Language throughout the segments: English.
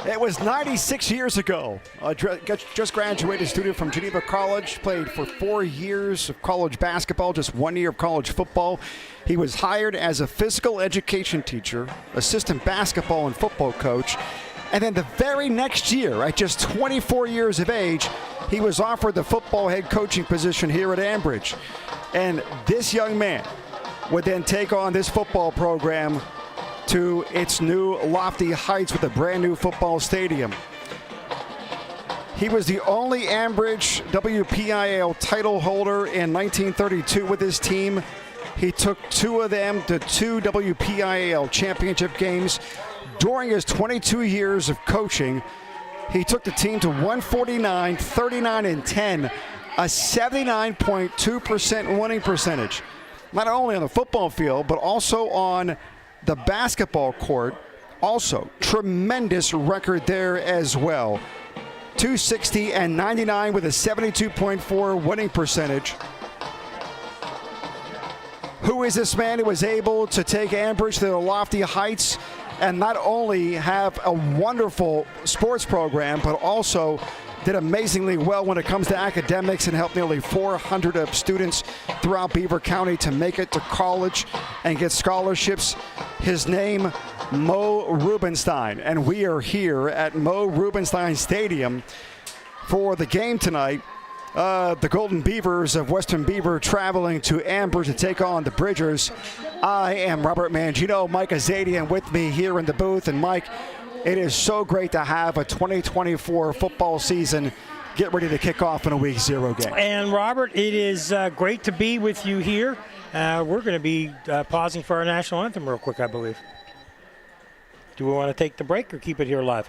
It was 96 years ago. Just graduated student from Geneva College, played for 4 years of college basketball, just 1 year of college football. He was hired as a physical education teacher, assistant basketball and football coach. And then the very next year, at just 24 years of age, he was offered the football head coaching position here at Ambridge. And this young man would then take on this football program to its new lofty heights with a brand new football stadium. He was the only Ambridge WPIAL title holder in 1932 with his team. He took 2 of them to 2 WPIAL championship games. During his 22 years of coaching, he took the team to 149, 39, and 10, a 79.2% winning percentage. Not only on the football field, but also on the basketball court. Also, tremendous record there as well. 260 and 99 with a 72.4 winning percentage. Who is this man who was able to take Ambridge to the lofty heights and not only have a wonderful sports program, but also did amazingly well when it comes to academics and helped nearly 400 of students throughout Beaver County to make it to college and get scholarships? His name, Mo Rubenstein, and we are here at Mo Rubenstein Stadium for the game tonight. The Golden Beavers of Western Beaver traveling to Ambridge to take on the Bridgers. I am Robert Mangino, Mike Azadian with me here in the booth. And Mike, it is so great to have a 2024 football season get ready to kick off in a Week 0 game. And Robert, it is great to be with you here. We're going to be pausing for our national anthem real quick, I believe. Do we want to take the break or keep it here live?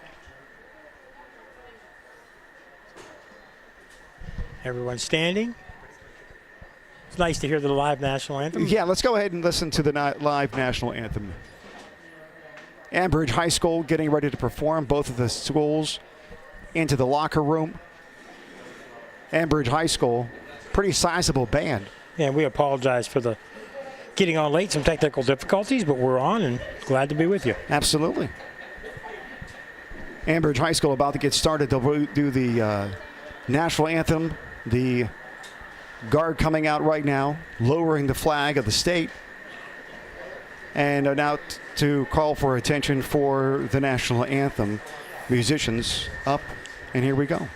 Everyone standing. It's nice to hear the live national anthem. Yeah, let's go ahead and listen to the live national anthem. Ambridge High School getting ready to perform, both of the schools into the locker room. Ambridge High School, pretty sizable band. Yeah, we apologize for the getting on late, some technical difficulties, but we're on and glad to be with you. Absolutely. Ambridge High School about to get started. They'll do the national anthem. The guard coming out right now, lowering the flag of the state. And now to call for attention for the national anthem. Musicians up, and here we go.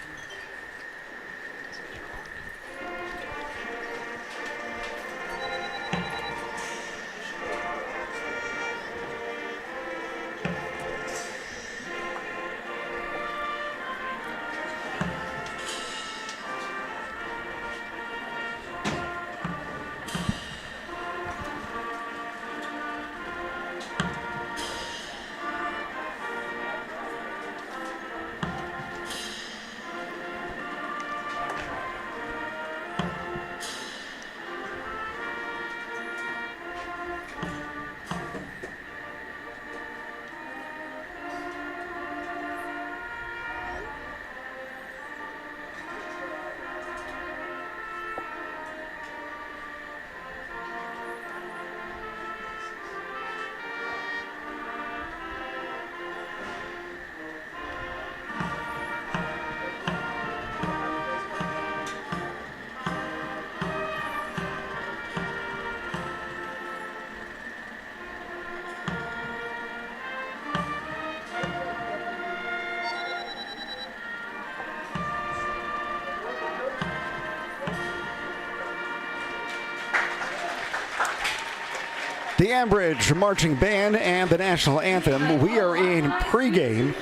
The Ambridge Marching Band and the National Anthem. We are in pregame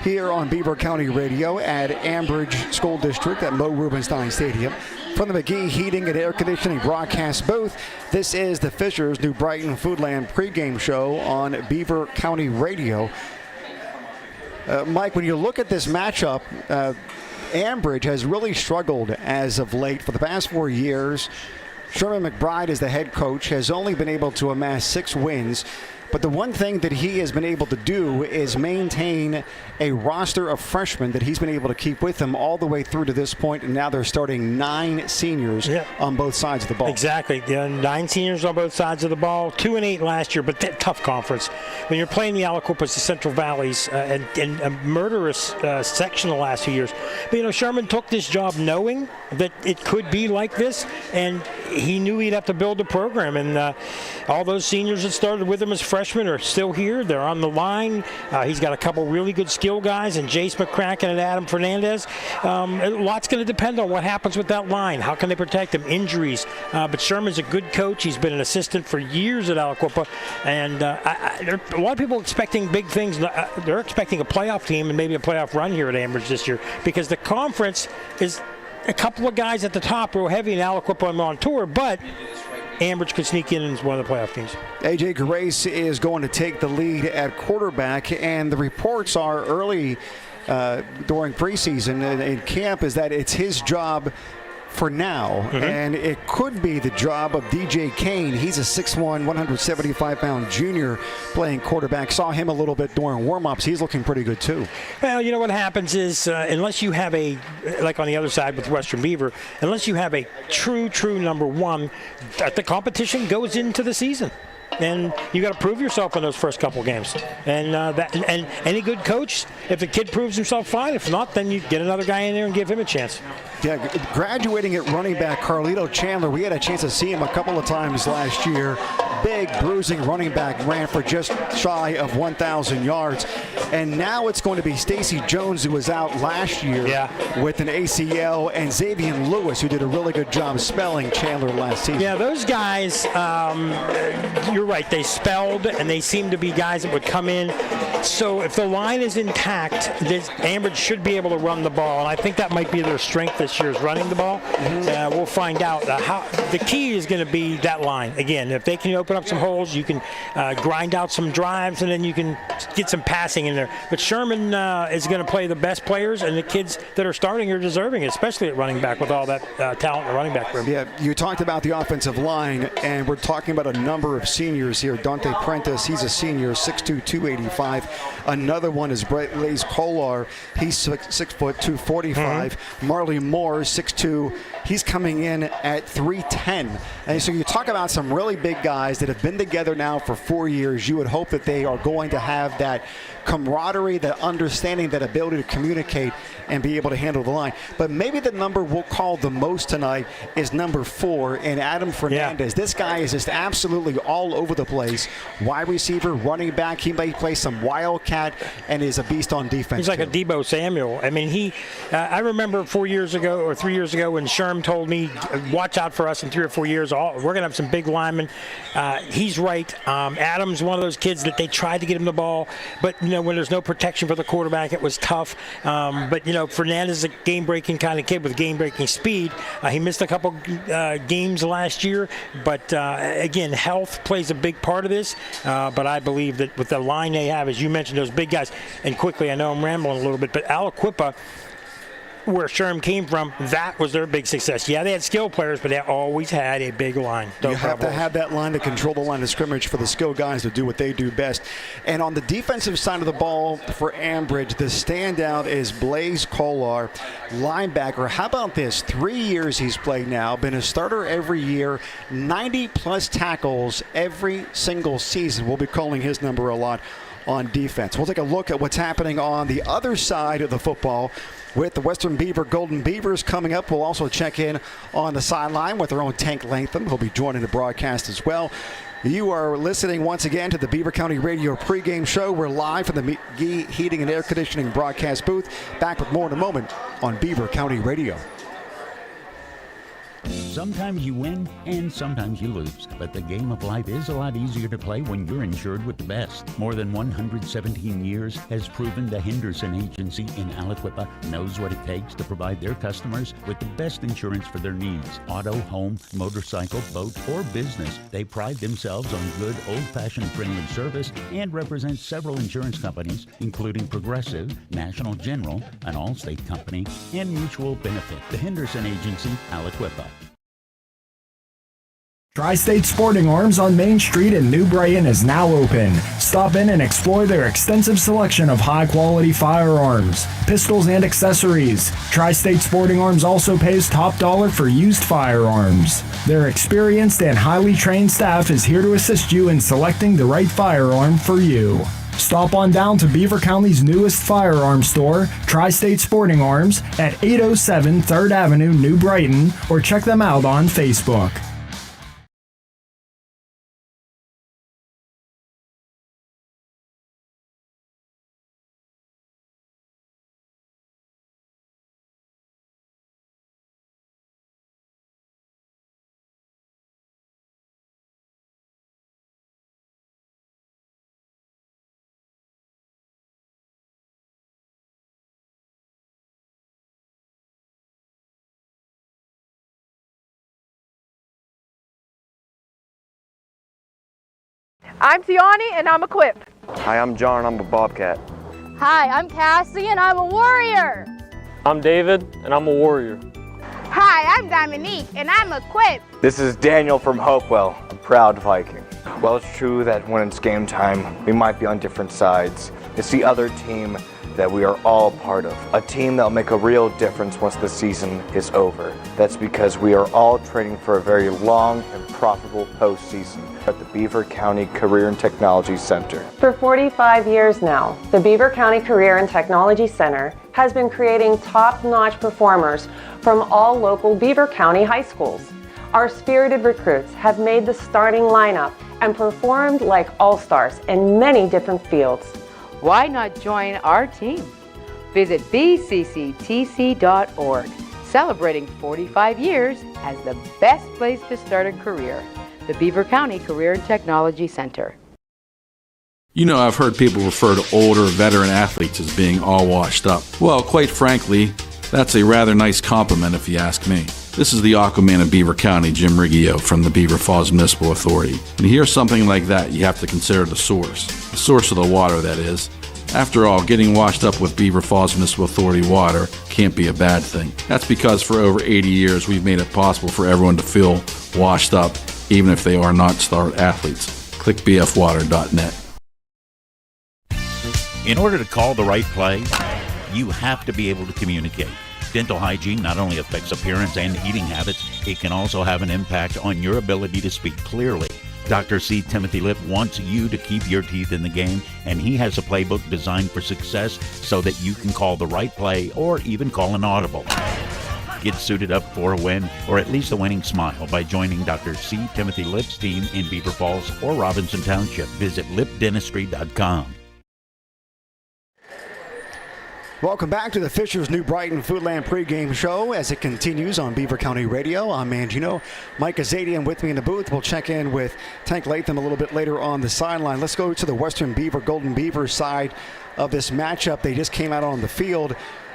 here on Beaver County Radio at Ambridge School District at Mo Rubenstein Stadium. From the McGee Heating and Air Conditioning broadcast booth, this is the Fisher's New Brighton Foodland pregame show on Beaver County Radio. Mike, when you look at this matchup, Ambridge has really struggled as of late. For the past 4 years, Sherman McBride, as the head coach, has only been able to amass 6 wins. But the one thing that he has been able to do is maintain a roster of freshmen that he's been able to keep with him all the way through to this point, and now they're starting 9 seniors on both sides of the ball. Exactly. 9 seniors on both sides of the ball, 2-8 last year, but that tough conference. When you're playing the Aliquippas, the Central Valleys, and a murderous section the last 2 years. But, Sherman took this job knowing that it could be like this, and he knew he'd have to build a program. And all those seniors that started with him as freshmen are still here. They're on the line. He's got a couple really good skill guys, and Jace McCracken and Adam Fernandez. A lot's going to depend on what happens with that line. How can they protect him? Injuries. But Sherman's a good coach. He's been an assistant for years at Aliquippa, and a lot of people expecting big things. They're expecting a playoff team and maybe a playoff run here at Ambridge this year, because the conference is a couple of guys at the top real heavy in Aliquippa and on tour, but Ambridge could sneak in as one of the playoff teams. A.J. Grace is going to take the lead at quarterback, and the reports are early during preseason in camp is that it's his job for now, and it could be the job of DJ Kane. He's a 6'1", 175-pound junior playing quarterback. Saw him a little bit during warm-ups. He's looking pretty good, too. Well, what happens is, unless you have like on the other side with Western Beaver, unless you have a true number one, the competition goes into the season. And you got to prove yourself in those first couple games. And and any good coach, if the kid proves himself, fine. If not, then you get another guy in there and give him a chance. Yeah, graduating at running back, Carlito Chandler, we had a chance to see him a couple of times last year. Big, bruising running back, ran for just shy of 1,000 yards. And now it's going to be Stacy Jones, who was out last year with an ACL, and Xavier Lewis, who did a really good job spelling Chandler last season. Yeah, those guys, you're right, they spelled, and they seem to be guys that would come in. So if the line is intact, Ambridge should be able to run the ball, and I think that might be their strength this year is running the ball. We'll find out. The key is going to be that line. Again, if they can open up some holes, you can grind out some drives, and then you can get some passing in there. But Sherman is going to play the best players, and the kids that are starting are deserving, especially at running back with all that talent in the running back room. Yeah, you talked about the offensive line, and we're talking about a number of seniors here. Dante Prentice, he's a senior, 6'2", 285. Another one is Blaze Kolar. He's 6 foot 245. Marley Moore, 6'2". He's coming in at 310. And so you talk about some really big guys that have been together now for 4 years. You would hope that they are going to have that camaraderie, that understanding, that ability to communicate and be able to handle the line. But maybe the number we'll call the most tonight is number 4 in Adam Fernandez. This guy is just absolutely all over the place. Wide receiver, running back. He may play some wildcat and is a beast on defense. He's like a Debo Samuel. I mean, I remember 4 years ago or 3 years ago when Sherm told me, watch out for us in 3 or 4 years. We're going to have some big linemen. He's right. Adam's one of those kids that they tried to get him the ball, but when there's no protection for the quarterback, it was tough. But Fernandez is a game-breaking kind of kid with game-breaking speed. He missed a couple games last year, but again, health plays a big part of this. But I believe that with the line they have, as you mentioned, those big guys, and quickly, I know I'm rambling a little bit, but Aliquippa, where Sherm came from, that was their big success. Yeah, they had skill players, but they always had a big line. You have to have that line to control the line of scrimmage for the skill guys to do what they do best. And on the defensive side of the ball for Ambridge, the standout is Blaze Kolar, linebacker. How about this? 3 years he's played now, been a starter every year, 90-plus tackles every single season. We'll be calling his number a lot on defense. We'll take a look at what's happening on the other side of the football with the Western Beaver Golden Beavers coming up. We'll also check in on the sideline with our own Tank Latham. He'll be joining the broadcast as well. You are listening once again to the Beaver County Radio pregame show. We're live from the McGee Heating and Air Conditioning broadcast booth. Back with more in a moment on Beaver County Radio. Sometimes you win and sometimes you lose, but the game of life is a lot easier to play when you're insured with the best. More than 117 years has proven the Henderson Agency in Aliquippa knows what it takes to provide their customers with the best insurance for their needs. Auto, home, motorcycle, boat, or business. They pride themselves on good, old-fashioned friendly service and represent several insurance companies, including Progressive, National General, an Allstate company, and Mutual Benefit. The Henderson Agency, Aliquippa. Tri-State Sporting Arms on Main Street in New Brighton is now open. Stop in and explore their extensive selection of high-quality firearms, pistols, and accessories. Tri-State Sporting Arms also pays top dollar for used firearms. Their experienced and highly trained staff is here to assist you in selecting the right firearm for you. Stop on down to Beaver County's newest firearm store, Tri-State Sporting Arms, at 807 3rd Avenue, New Brighton, or check them out on Facebook. I'm Tiani and I'm equipped. Hi, I'm John, I'm a Bobcat. Hi, I'm Cassie and I'm a warrior. I'm David and I'm a warrior. Hi, I'm Dominique and I'm equipped. This is Daniel from Hopewell, a proud Viking. Well, it's true that when it's game time, we might be on different sides. It's the other team that we are all part of. A team that will make a real difference once the season is over. That's because we are all training for a very long and profitable postseason at the Beaver County Career and Technology Center. For 45 years now, the Beaver County Career and Technology Center has been creating top-notch performers from all local Beaver County high schools. Our spirited recruits have made the starting lineup and performed like all-stars in many different fields. Why not join our team? Visit bcctc.org, celebrating 45 years as the best place to start a career. The Beaver County Career and Technology Center. You know, I've heard people refer to older veteran athletes as being all washed up. Well, quite frankly, that's a rather nice compliment if you ask me. This is the Aquaman of Beaver County, Jim Riggio from the Beaver Falls Municipal Authority. When you hear something like that, you have to consider the source of the water, that is. After all, getting washed up with Beaver Falls Municipal Authority water can't be a bad thing. That's because for over 80 years, we've made it possible for everyone to feel washed up, even if they are not star athletes. Click bfwater.net. In order to call the right play, you have to be able to communicate. Dental hygiene not only affects appearance and eating habits, it can also have an impact on your ability to speak clearly. Dr. C. Timothy Lip wants you to keep your teeth in the game, and he has a playbook designed for success so that you can call the right play or even call an audible. Get suited up for a win, or at least a winning smile, by joining Dr. C. Timothy Lip's team in Beaver Falls or Robinson Township. Visit lipdentistry.com. Welcome back to the Fisher's New Brighton Foodland pregame show as it continues on Beaver County Radio. I'm Mangino. Mike Azadian with me in the booth. We'll check in with Tank Latham a little bit later on the sideline. Let's go to the Western Beaver Golden Beaver side of this matchup. They just came out on the field.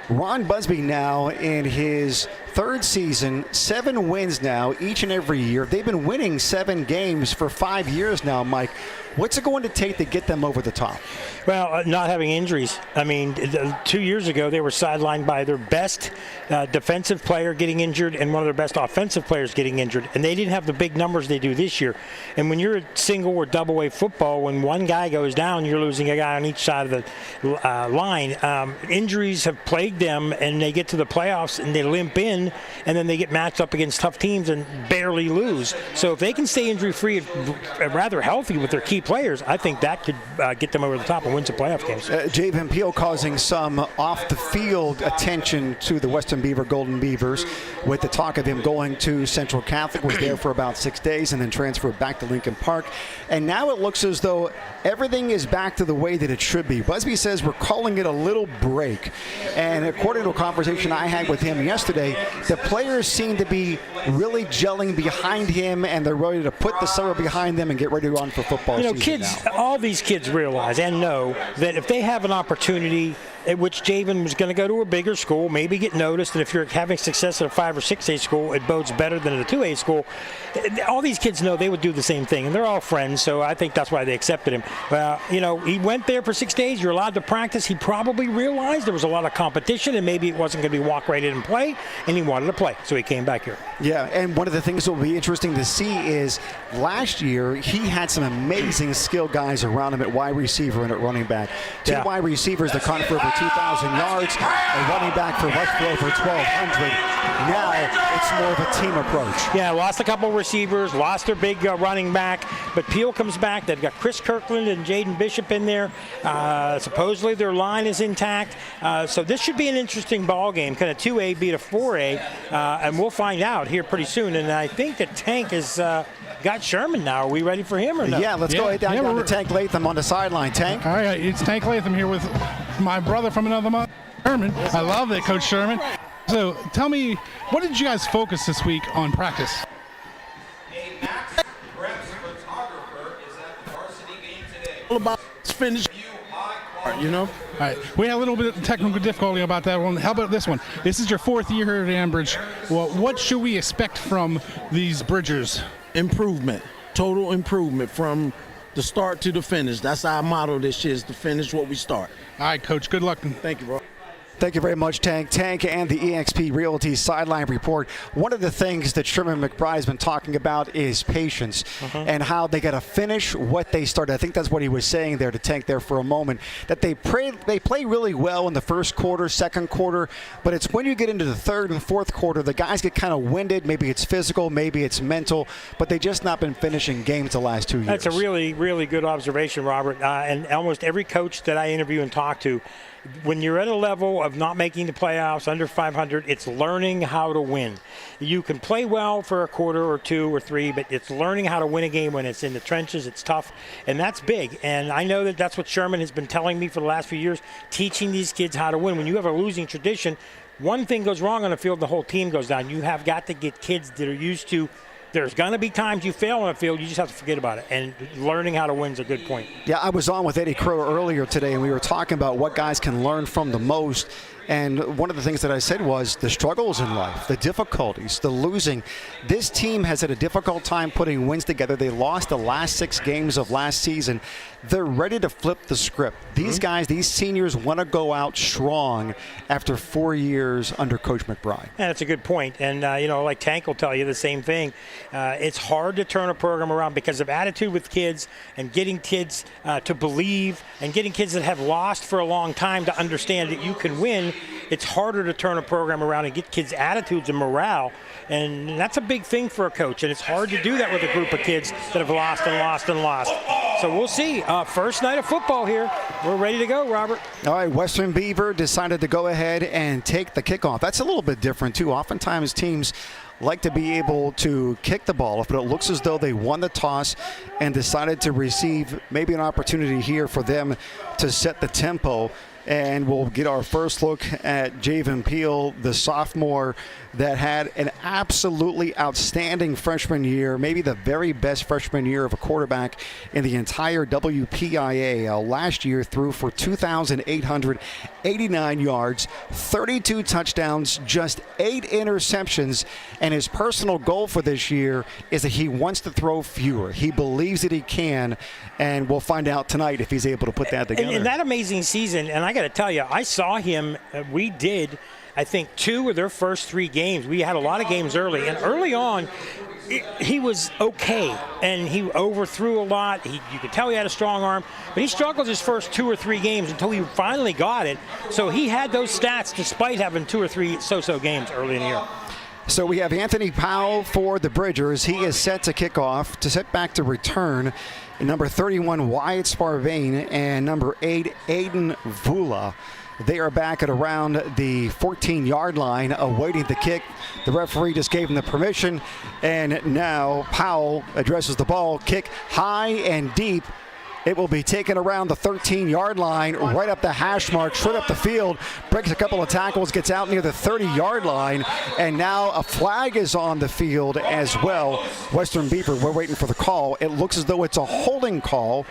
Ron Busby now in his third season, 7 wins now each and every year. They've been winning 7 games for 5 years now, Mike. What's it going to take to get them over the top? Well, not having injuries. I mean, 2 years ago, they were sidelined by their best defensive player getting injured and one of their best offensive players getting injured. And they didn't have the big numbers they do this year. And when you're at single or double A football, when one guy goes down, you're losing a guy on each side of the line. Injuries have plagued them, and they get to the playoffs and they limp in, and then they get matched up against tough teams and barely lose. So if they can stay injury-free and rather healthy with their key players, I think that could get them over the top and win some playoff games. Javen Peel causing some off-the-field attention to the Western Beaver Golden Beavers with the talk of him going to Central Catholic, was there for about 6 days and then transferred back to Lincoln Park. And now it looks as though everything is back to the way that it should be. Busby says we're calling it a little break. And according to a conversation I had with him yesterday, the players seem to be really gelling behind him, and they're ready to put the summer behind them and get ready to run for football season. Kids, now. all these kids realize and know that if they have an opportunity at which Javen was going to go to a bigger school, maybe get noticed, and if you're having success at a 5 or 6A school, it bodes better than at a 2A school. All these kids know they would do the same thing, and they're all friends, so I think that's why they accepted him. He went there for 6 days. You're allowed to practice. He probably realized there was a lot of competition, and maybe it wasn't going to be walk right in and play, and he wanted to play, so he came back here. Yeah, and one of the things that will be interesting to see is last year he had some amazing skill guys around him at wide receiver and at running back. Two wide receivers that caught for over 2,000 yards, a running back for much for over 1,200. Now it's more of a team approach. Yeah, lost a couple receivers, lost their big running back, but Peel comes back. They've got Chris Kirkland and Jaden Bishop in there. Supposedly their line is intact. So this should be an interesting ball game. Can a 2A beat a 4A? And we'll find out here pretty soon. And I think that Tank has got Sherman now. Are we ready for him or no? Yeah, let's go ahead down to Tank Latham on the sideline. Tank. All right, it's Tank Latham here with my brother from another mother, Sherman. I love it, Coach Sherman. So tell me, what did you guys focus this week on practice? All about finish, you know. All right, we had a little bit of technical difficulty about that one. How about this one? This is your 4th year here at Ambridge. Well, what should we expect from these Bridgers? Improvement, total improvement from the start to the finish. That's our motto this year, is to finish what we start. All right, Coach, good luck. Thank you, bro. Thank you very much, Tank. Tank and the eXp Realty Sideline Report. One of the things that Sherman McBride has been talking about is patience and how they got to finish what they started. I think that's what he was saying there to Tank there for a moment, that they play really well in the first quarter, second quarter, but it's when you get into the third and fourth quarter, the guys get kind of winded. Maybe it's physical, maybe it's mental, but they just not been finishing games the last 2 years. That's a really, really good observation, Robert. And almost every coach that I interview and talk to, when you're at a level of not making the playoffs, under 500, it's learning how to win. You can play well for a quarter or 2 or 3, but it's learning how to win a game when it's in the trenches. It's tough, and that's big. And I know that that's what Sherman has been telling me for the last few years, teaching these kids how to win. When you have a losing tradition, one thing goes wrong on the field, the whole team goes down. You have got to get kids that are used to, there's going to be times you fail on the field. You just have to forget about it. And learning how to win is a good point. Yeah, I was on with Eddie Crow earlier today, and we were talking about what guys can learn from the most. And one of the things that I said was the struggles in life, the difficulties, the losing. This team has had a difficult time putting wins together. They lost the last 6 games of last season. They're ready to flip the script. These guys, these seniors want to go out strong after 4 years under Coach McBride. Yeah, that's a good point. And, like Tank will tell you the same thing. It's hard to turn a program around because of attitude with kids and getting kids to believe and getting kids that have lost for a long time to understand that you can win. It's harder to turn a program around and get kids' attitudes and morale, and that's a big thing for a coach, and it's hard to do that with a group of kids that have lost and lost and lost. So we'll see. First night of football here. We're ready to go, Robert. All right, Western Beaver decided to go ahead and take the kickoff. That's a little bit different, too. Oftentimes teams like to be able to kick the ball, but it looks as though they won the toss and decided to receive maybe an opportunity here for them to set the tempo. And we'll get our first look at Javen Peel, the sophomore that had an absolutely outstanding freshman year, maybe the very best freshman year of a quarterback in the entire WPIA. Last year threw for 2,889 yards, 32 touchdowns, just 8 interceptions, and his personal goal for this year is that he wants to throw fewer. He believes that he can, and we'll find out tonight if he's able to put that together. And that amazing season, and I got to tell you, I saw him, we did, I think, 2 of their first 3 games. We had a lot of games early, and early on, he was okay, and he overthrew a lot. You could tell he had a strong arm, but he struggled his first 2 or 3 games until he finally got it. So he had those stats despite having 2 or 3 so-so games early in the year. So we have Anthony Powell for the Bridgers. He is set to kick off, to set back to return. Number 31, Wyatt Sparvain, and number 8, Aiden Vula. They are back at around the 14-yard line awaiting the kick. The referee just gave him the permission, and now Powell addresses the ball. Kick high and deep. It will be taken around the 13-yard line, right up the hash mark, straight up the field, breaks a couple of tackles, gets out near the 30-yard line, and now a flag is on the field as well. Western Beaver, we're waiting for the call. It looks as though it's a holding call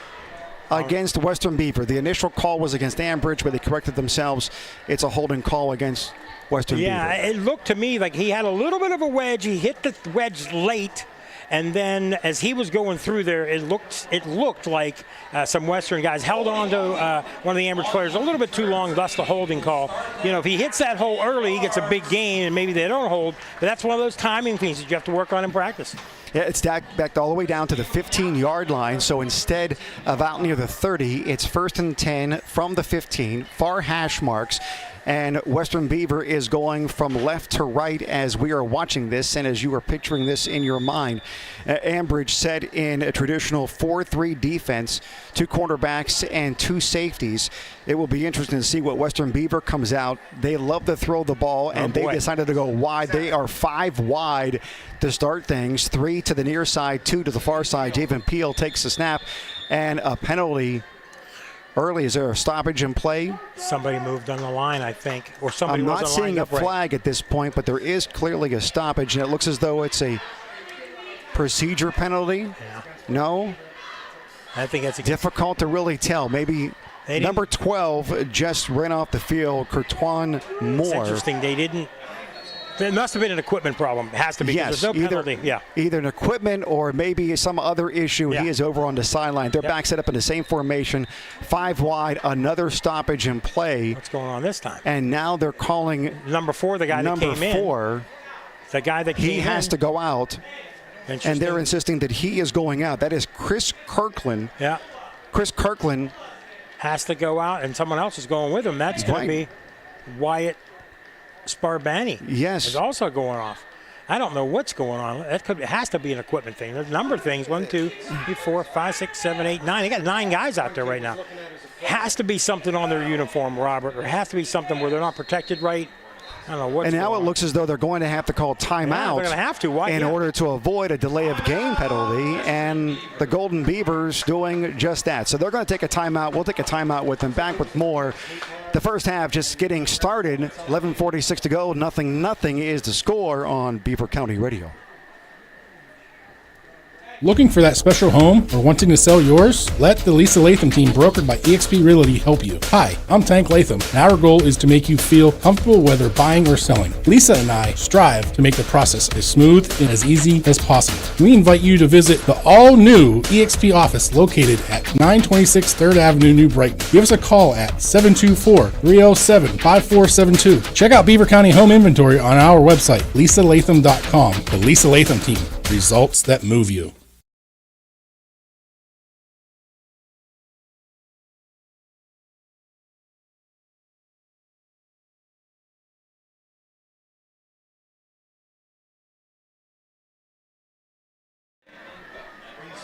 against Western Beaver. The initial call was against Ambridge, but they corrected themselves. It's a holding call against Western Beaver. Yeah, it looked to me like he had a little bit of a wedge. He hit the wedge late. And then as he was going through there, it looked like some Western guys held on to one of the Ambridge players a little bit too long, thus the holding call. You know, if he hits that hole early, he gets a big gain, and maybe they don't hold. But that's one of those timing things that you have to work on in practice. Yeah, it's backed all the way down to the 15-yard line. So instead of out near the 30, it's 1st and 10 from the 15, far hash marks. And Western Beaver is going from left to right as we are watching this and as you are picturing this in your mind. Ambridge set in a traditional 4-3 defense, 2 cornerbacks and 2 safeties. It will be interesting to see what Western Beaver comes out. They love to throw the ball, and they decided to go wide. They are 5 wide to start things, 3 to the near side, 2 to the far side. Javen Peel takes the snap, and a penalty early. Is there a stoppage in play? Somebody moved on the line, I think, or somebody I'm not wasn't seeing a flag at this point, but there is clearly a stoppage, and it looks as though it's a procedure penalty. Yeah. No? I think that's difficult to really tell. Maybe number 12 just ran off the field, Kurtwan Moore. It's interesting. They didn't. There must have been an equipment problem. It has to be. Yes, there's no penalty. Either an equipment or maybe some other issue. Yeah. He is over on the sideline. They're back set up in the same formation, 5 wide, another stoppage in play. What's going on this time? And now they're calling number 4, the guy that came in. Number 4. The guy that came in. He has to go out. And they're insisting that he is going out. That is Chris Kirkland. Yeah. Chris Kirkland has to go out, and someone else is going with him. That's going to be Wyatt Sparbani. Yes. Is also going off. I don't know what's going on. It has to be an equipment thing. There's a number of things. 1, 2, 3, 4, 5, 6, 7, 8, 9. They got 9 guys out there right now. Has to be something on their uniform, Robert, or has to be something where they're not protected right. I don't know what's and now going it looks as though they're going to have to call timeout. Yeah, they're going to have to. Why? In order to avoid a delay of game penalty, and the Golden Beavers doing just that. So they're going to take a timeout. We'll take a timeout with them. Back with more. The first half just getting started. 11:46 to go. 0-0 is the score on Beaver County Radio. Looking for that special home or wanting to sell yours? Let the Lisa Latham team, brokered by eXp Realty, help you. Hi, I'm Tank Latham, and our goal is to make you feel comfortable whether buying or selling. Lisa and I strive to make the process as smooth and as easy as possible. We invite you to visit the all-new eXp office located at 926 3rd Avenue, New Brighton. Give us a call at 724-307-5472. Check out Beaver County home inventory on our website, lisalatham.com. The Lisa Latham team, results that move you.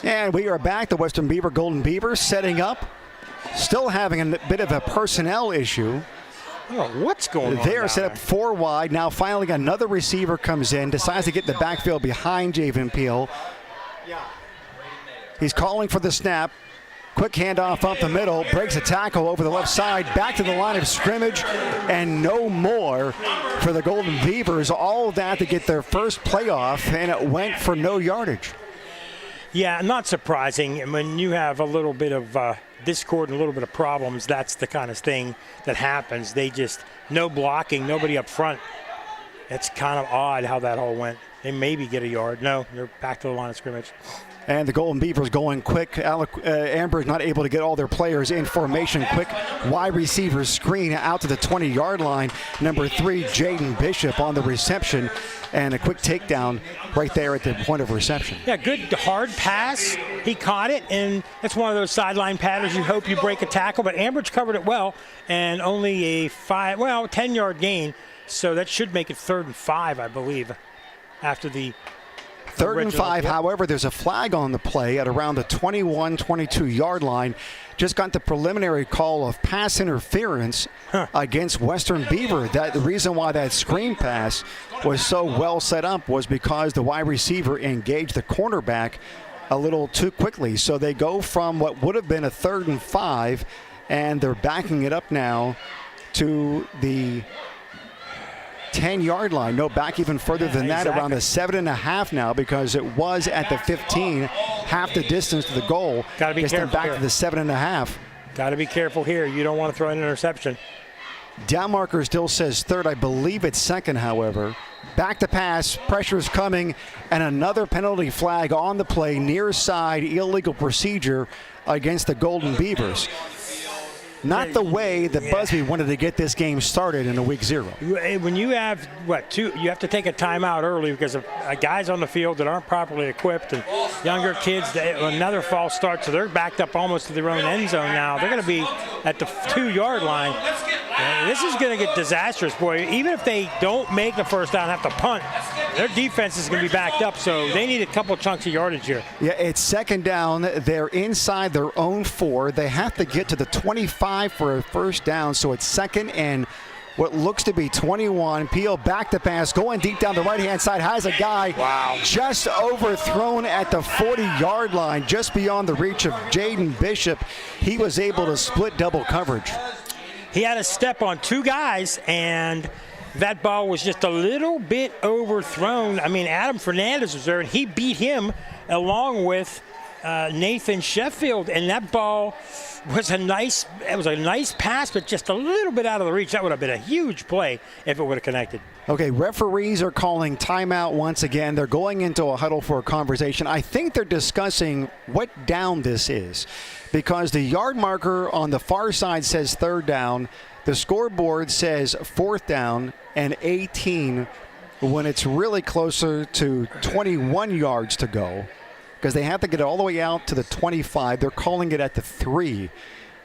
And we are back. The Western Beaver Golden Beavers setting up. Still having a bit of a personnel issue. I don't know what's going on. They are set up 4 wide. Now finally another receiver comes in, decides to get in the backfield behind Javen Peel. He's calling for the snap. Quick handoff up the middle, breaks a tackle over the left side, back to the line of scrimmage, and no more for the Golden Beavers. All of that to get their first playoff, and it went for no yardage. Yeah, not surprising. When you have a little bit of discord and a little bit of problems, that's the kind of thing that happens. They just, no blocking, nobody up front. It's kind of odd how that all went. They maybe get a yard. No, they're back to the line of scrimmage. And the Golden Beavers going quick. Ambridge not able to get all their players in formation. Quick wide receiver screen out to the 20-yard line. Number 3, Jaden Bishop on the reception. And a quick takedown right there at the point of reception. Yeah, good hard pass. He caught it, and it's one of those sideline patterns. You hope you break a tackle, but Ambridge covered it well, and only a 10-yard gain. So that should make it 3rd and 5, I believe, after the 3rd and 5, however, there's a flag on the play at around the 21, 22-yard line. Just got the preliminary call of pass interference against Western Beaver. The reason why that screen pass was so well set up was because the wide receiver engaged the cornerback a little too quickly. So they go from what would have been a 3rd and 5, and they're backing it up now to the 10-yard line. No, back even further than that, around the 7.5 now, because it was at the 15, half the distance to the goal. Got to be careful back here. to the 7.5. Got to be careful here. You don't want to throw an interception. Down marker still says third. I believe it's second, however. Back to pass, pressure is coming, and another penalty flag on the play, near side, illegal procedure against the Golden Beavers. Not the way that Busby wanted to get this game started in a week 0. When you have, you have to take a timeout early because of guys on the field that aren't properly equipped and younger kids, another false start, so they're backed up almost to their own end zone now. They're going to be at the 2-yard line. This is going to get disastrous, boy. Even if they don't make the first down, have to punt, their defense is going to be backed up, so they need a couple chunks of yardage here. Yeah, it's second down. They're inside their own 4. They have to get to the 25 for a first down, so it's second and what looks to be 21. Peel back to pass, going deep down the right-hand side, has a guy just overthrown at the 40-yard line, just beyond the reach of Jaden Bishop. He was able to split double coverage. He had a step on 2 guys, and that ball was just a little bit overthrown. I mean, Adam Fernandez was there, and he beat him along with Nathan Sheffield, and that ball was a nice pass, but just a little bit out of the reach. That would have been a huge play if it would have connected. Okay, referees are calling timeout once again. They're going into a huddle for a conversation. I think they're discussing what down this is, because the yard marker on the far side says third down. The scoreboard says fourth down and 18 when it's really closer to 21 yards to go, because they have to get it all the way out to the 25. They're calling it at the 3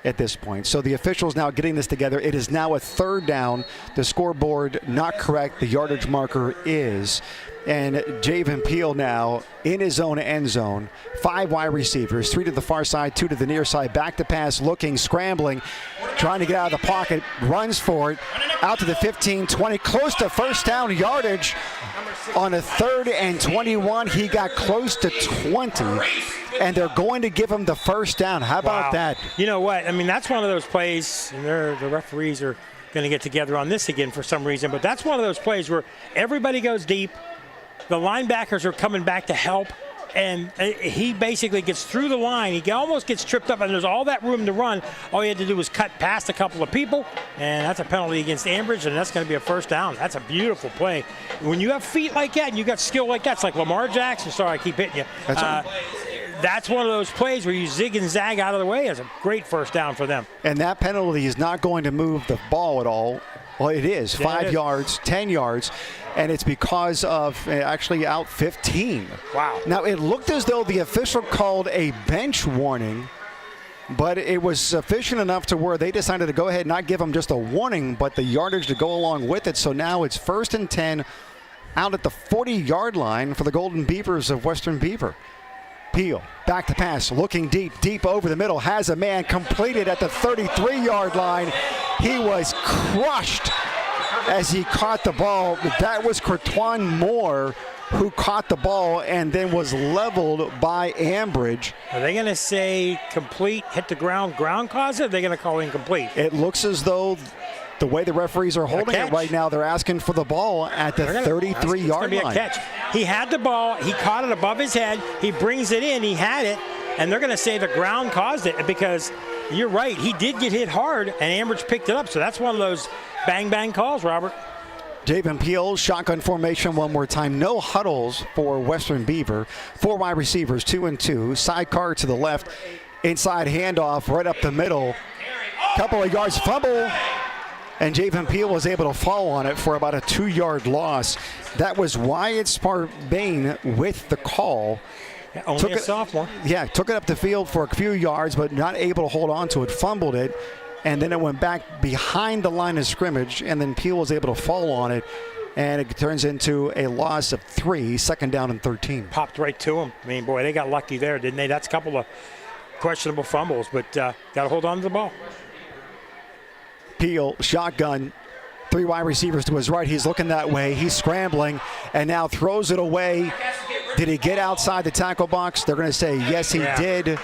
at this point. So the officials now getting this together. It is now a third down. The scoreboard not correct. The yardage marker is. And Javen Peel now in his own end zone. 5 wide receivers, 3 to the far side, 2 to the near side. Back to pass, looking, scrambling, trying to get out of the pocket, runs for it, out to the 15, 20, close to first down yardage. On a 3rd and 21, he got close to 20, and they're going to give him the first down. How about that? You know what? I mean, that's one of those plays, and the referees are going to get together on this again for some reason, but that's one of those plays where everybody goes deep. The linebackers are coming back to help, and he basically gets through the line. He almost gets tripped up, and there's all that room to run. All he had to do was cut past a couple of people, and that's a penalty against Ambridge, and that's going to be a first down. That's a beautiful play. When you have feet like that and you got skill like that, it's like Lamar Jackson. Sorry, I keep hitting you. That's one of those plays where you zig and zag out of the way. It's a great first down for them. And that penalty is not going to move the ball at all. Well, it is. 5 yards, 10 yards, and it's because of actually out 15. Wow. Now, it looked as though the official called a bench warning, but it was sufficient enough to where they decided to go ahead and not give him just a warning, but the yardage to go along with it. So now it's 1st and 10 out at the 40-yard line for the Golden Beavers of Western Beaver. Peel, back to pass, looking deep over the middle, has a man, completed at the 33-yard line. He was crushed as he caught the ball. That was Cortwan Moore who caught the ball and then was leveled by Ambridge. Are they going to say complete, hit the ground cause it, or are they going to call incomplete? It looks as though the way the referees are holding it right now, they're asking for the ball at the 33-yard line. A catch. He had the ball. He caught it above his head. He brings it in. He had it. And they're going to say the ground caused it because you're right. He did get hit hard, and Ambridge picked it up. So that's one of those bang calls, Robert. Javen Peel, shotgun formation one more time. No huddles for Western Beaver. 4 wide receivers, 2 and 2. Sidecar to the left. Inside handoff right up the middle. Couple of yards, fumble. And Javen Peel was able to fall on it for about a 2-yard loss. That was Wyatt Sparbane with the call. Yeah, only a sophomore. Yeah, took it up the field for a few yards, but not able to hold on to it, fumbled it, and then it went back behind the line of scrimmage, and then Peel was able to fall on it, and it turns into a loss of 3, 2nd down and 13. Popped right to him. I mean, boy, they got lucky there, didn't they? That's a couple of questionable fumbles, but got to hold on to the ball. Peel, shotgun, 3 wide receivers to his right. He's looking that way. He's scrambling and now throws it away. Did he get outside the tackle box? They're going to say, yes, he did.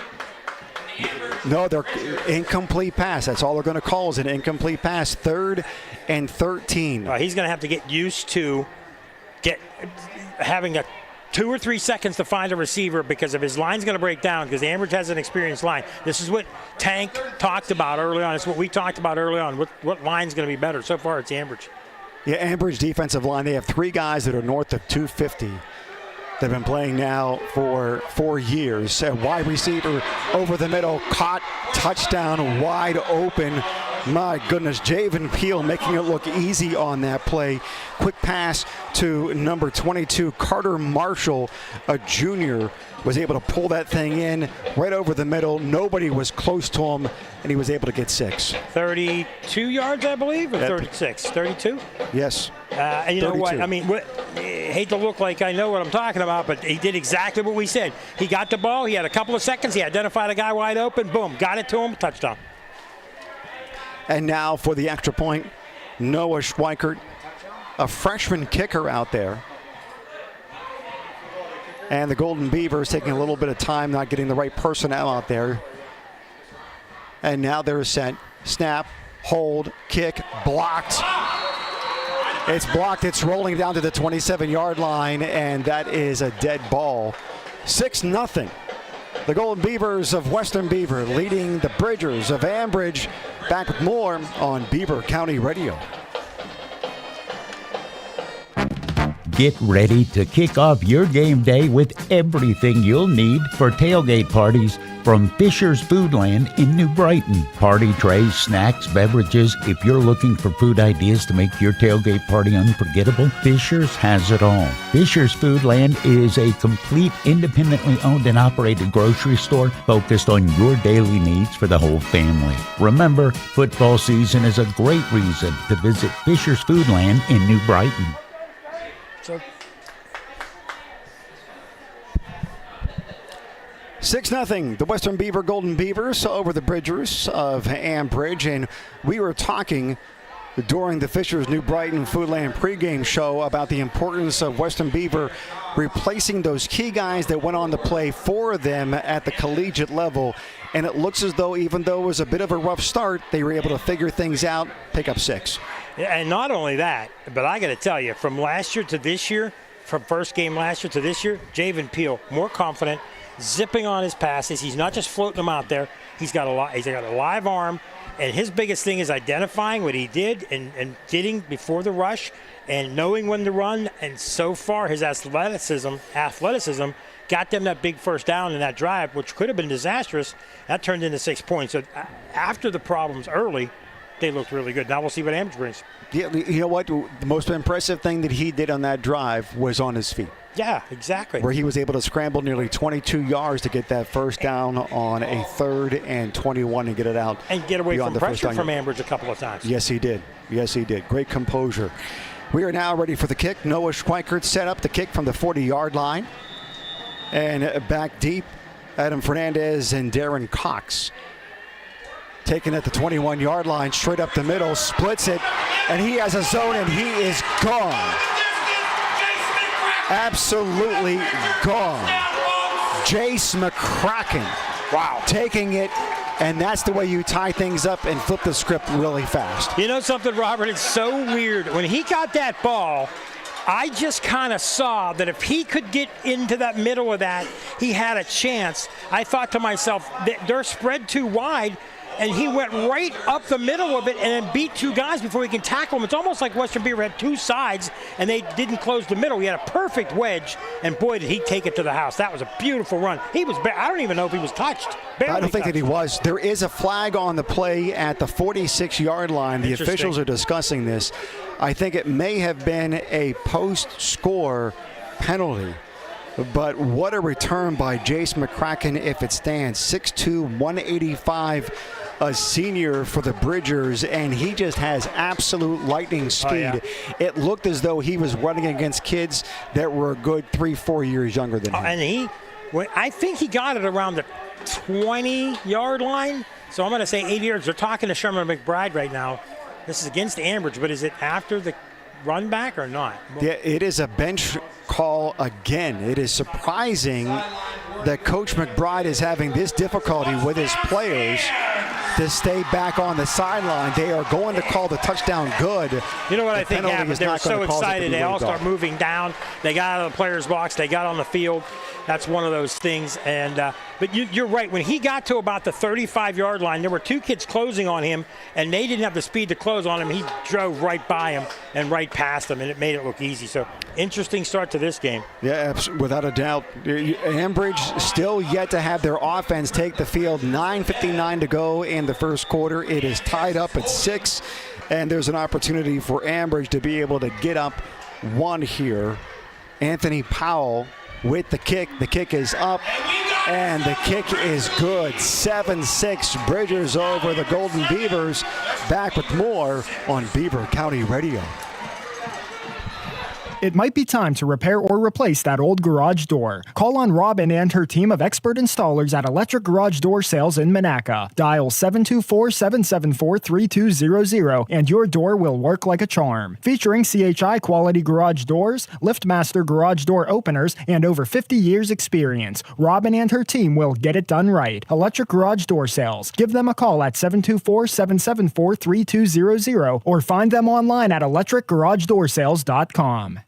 No, they're incomplete pass. That's all they're going to call is an incomplete pass. 3rd and 13. He's going to have to get used to having 2 or 3 seconds to find a receiver because if his line's going to break down, because Ambridge has an experienced line. This is what Tank talked about early on. It's what we talked about early on. What line's going to be better? So far, it's Ambridge. Yeah, Ambridge defensive line, they have 3 guys that are north of 250. They've been playing now for 4 years. A wide receiver over the middle, caught, touchdown, wide open. My goodness, Javen Peel making it look easy on that play. Quick pass to number 22, Carter Marshall, a junior, was able to pull that thing in right over the middle. Nobody was close to him, and he was able to get 6. 32 yards, I believe, or 36? 32? Yes. And you 32. Know what? I mean, hate to look like I know what I'm talking about, but he did exactly what we said. He got the ball. He had a couple of seconds. He identified a guy wide open. Boom. Got it to him. Touchdown. And now for the extra point, Noah Schweikert, a freshman kicker out there. And the Golden Beavers taking a little bit of time, not getting the right personnel out there. And now they're set. Snap, hold, kick, blocked. It's blocked. It's rolling down to the 27-yard line, and that is a dead ball. 6-0. The Golden Beavers of Western Beaver leading the Bridgers of Ambridge. Back with more on Beaver County Radio. Get ready to kick off your game day with everything you'll need for tailgate parties from Fisher's Foodland in New Brighton. Party trays, snacks, beverages. If you're looking for food ideas to make your tailgate party unforgettable, Fisher's has it all. Fisher's Foodland is a complete independently owned and operated grocery store focused on your daily needs for the whole family. Remember, football season is a great reason to visit Fisher's Foodland in New Brighton. 6-0, the Western Beaver Golden Beavers over the Bridgers of Ambridge. And we were talking during the Fisher's New Brighton Foodland pregame show about the importance of Western Beaver replacing those key guys that went on to play for them at the collegiate level. And it looks as though, even though it was a bit of a rough start, they were able to figure things out, pick up 6. And not only that, but I got to tell you, from last year to this year, from first game last year to this year, Javen Peel, more confident, zipping on his passes. He's not just floating them out there. He's got a live arm, and his biggest thing is identifying what he did and getting before the rush and knowing when to run. And so far, his athleticism got them that big first down in that drive, which could have been disastrous. That turned into 6 points. So after the problems early, they looked really good. Now we'll see what Ambridge brings. Yeah, you know what? The most impressive thing that he did on that drive was on his feet. Yeah, exactly. Where he was able to scramble nearly 22 yards to get that first down on a 3rd and 21 and get it out. And get away from pressure from Ambridge a couple of times. Yes, he did. Yes, he did. Great composure. We are now ready for the kick. Noah Schweikert set up the kick from the 40-yard line. And back deep, Adam Fernandez and Darren Cox. Taken at the 21-yard line, straight up the middle, splits it, and he has a zone, and he is gone. Absolutely gone. Jace McCracken. Wow. Taking it, and that's the way you tie things up and flip the script really fast. You know something, Robert? It's so weird. When he got that ball, I just kind of saw that if he could get into that middle of that, he had a chance. I thought to myself, they're spread too wide. And he went right up the middle of it and then beat 2 guys before he can tackle him. It's almost like Western Beaver had 2 sides, and they didn't close the middle. He had a perfect wedge, and boy, did he take it to the house. That was a beautiful run. I don't even know if he was touched. I don't think that he was. There is a flag on the play at the 46-yard line. The officials are discussing this. I think it may have been a post-score penalty. But what a return by Jace McCracken if it stands. 6'2", 185, a senior for the Bridgers, and he just has absolute lightning speed. Oh, yeah. It looked as though he was running against kids that were a good 3-4 years younger than him. And I think he got it around the 20-yard line. So I'm going to say 80 yards. They're talking to Sherman McBride right now. This is against Ambridge, but is it after the run back or not? Yeah, it is a bench call again. It is surprising that Coach McBride is having this difficulty with his players to stay back on the sideline. They are going to call the touchdown good. You know what I think happened? They were so excited. They all start moving down. They got out of the player's box. They got on the field. That's one of those things. And but you're right. When he got to about the 35-yard line, there were two kids closing on him, and they didn't have the speed to close on him. He drove right by him and right past them, and it made it look easy. So interesting start to this game. Yeah, without a doubt. Ambridge still yet to have their offense take the field. 9:59 to go in the first quarter. It is tied up at 6, and there's an opportunity for Ambridge to be able to get up one here. Anthony Powell with the kick. The kick is up, and the kick is good. 7-6 Bridgers over the Golden Beavers. Back with more on Beaver County Radio. It might be time to repair or replace that old garage door. Call on Robin and her team of expert installers at Electric Garage Door Sales in Monaca. Dial 724-774-3200 and your door will work like a charm. Featuring CHI quality garage doors, LiftMaster garage door openers, and over 50 years experience, Robin and her team will get it done right. Electric Garage Door Sales. Give them a call at 724-774-3200 or find them online at electricgaragedoorsales.com.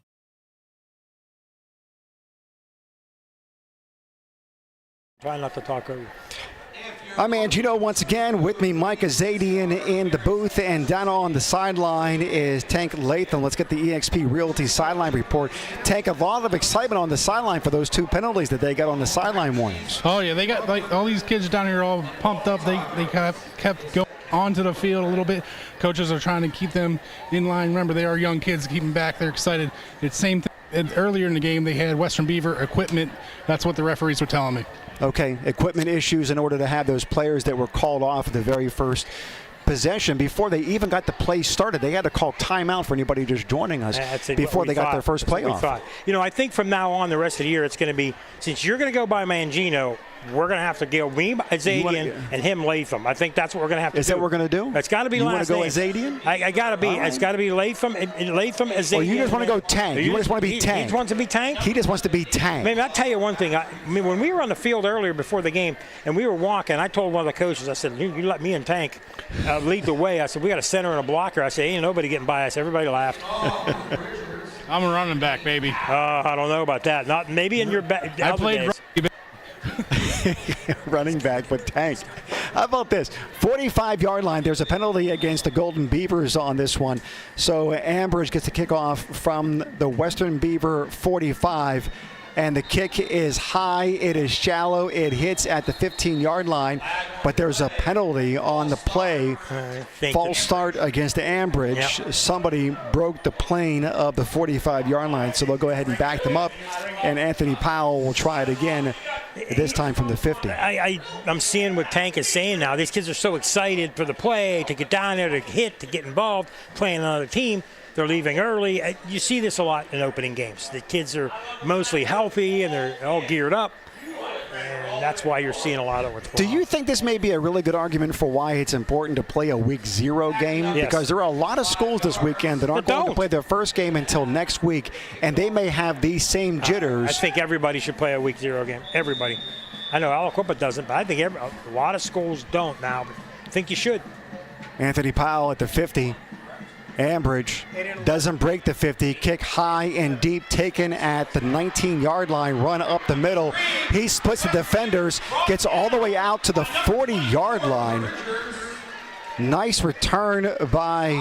Try not to talk over. I'm Angino once again. With me, Mike Azadian in the booth, and down on the sideline is Tank Latham. Let's get the eXp Realty sideline report. Tank, a lot of excitement on the sideline for those two penalties that they got on the sideline warnings. Oh yeah, they got like all these kids down here all pumped up. They kept going onto the field a little bit. Coaches are trying to keep them in line. Remember, they are young kids. Keep them back. They're excited. It's same thing. And earlier in the game, they had Western Beaver equipment. That's what the referees were telling me. Okay, equipment issues in order to have those players that were called off at the very first possession. Before they even got the play started, they had to call timeout for anybody just joining us before they got their first play off. You know, I think from now on, the rest of the year, it's going to be, since you're going to go by Mangino, we're going to have to go me, Azadian, and him Latham. I think that's what we're going to have to do. Is that what we're going to do? It's got to be last name. You want to go Azadian? I got to be. Right. It's got to be Latham, and Latham, Azadian. Or you just want to go Tank. You just want to be Tank. He just wants to be Tank? He just wants to be Tank. Maybe I'll tell you one thing. I mean, when we were on the field earlier before the game, and we were walking, I told one of the coaches, I said, you let me and Tank lead the way. I said, we got a center and a blocker. I said, ain't nobody getting by us. Everybody laughed. I'm a running back, baby. I don't know about that. Not maybe in your back. I played running back, but Tank. How about this? 45-yard line. There's a penalty against the Golden Beavers on this one. So Ambridge gets the kickoff from the Western Beaver 45. And the kick is high, it is shallow, it hits at the 15-yard line, but there's a penalty on the play. False start against Ambridge. Yep. Somebody broke the plane of the 45-yard line, so they'll go ahead and back them up, and Anthony Powell will try it again, this time from the 50. I'm seeing what Tank is saying now. These kids are so excited for the play, to get down there, to hit, to get involved, playing another team. They're leaving early. You see this a lot in opening games. The kids are mostly healthy and they're all geared up. And that's why you're seeing a lot of what's going on. Do you think this may be a really good argument for why it's important to play a week 0 game? Yes. Because there are a lot of schools this weekend that aren't going to play their first game until next week, and they may have these same jitters. I think everybody should play a week 0 game. Everybody. I know Aliquippa doesn't, but I think a lot of schools don't now. But I think you should. Anthony Powell at the 50. Ambridge doesn't break the 50. Kick high and deep, taken at the 19-yard line, run up the middle. He splits the defenders, gets all the way out to the 40-yard line. Nice return by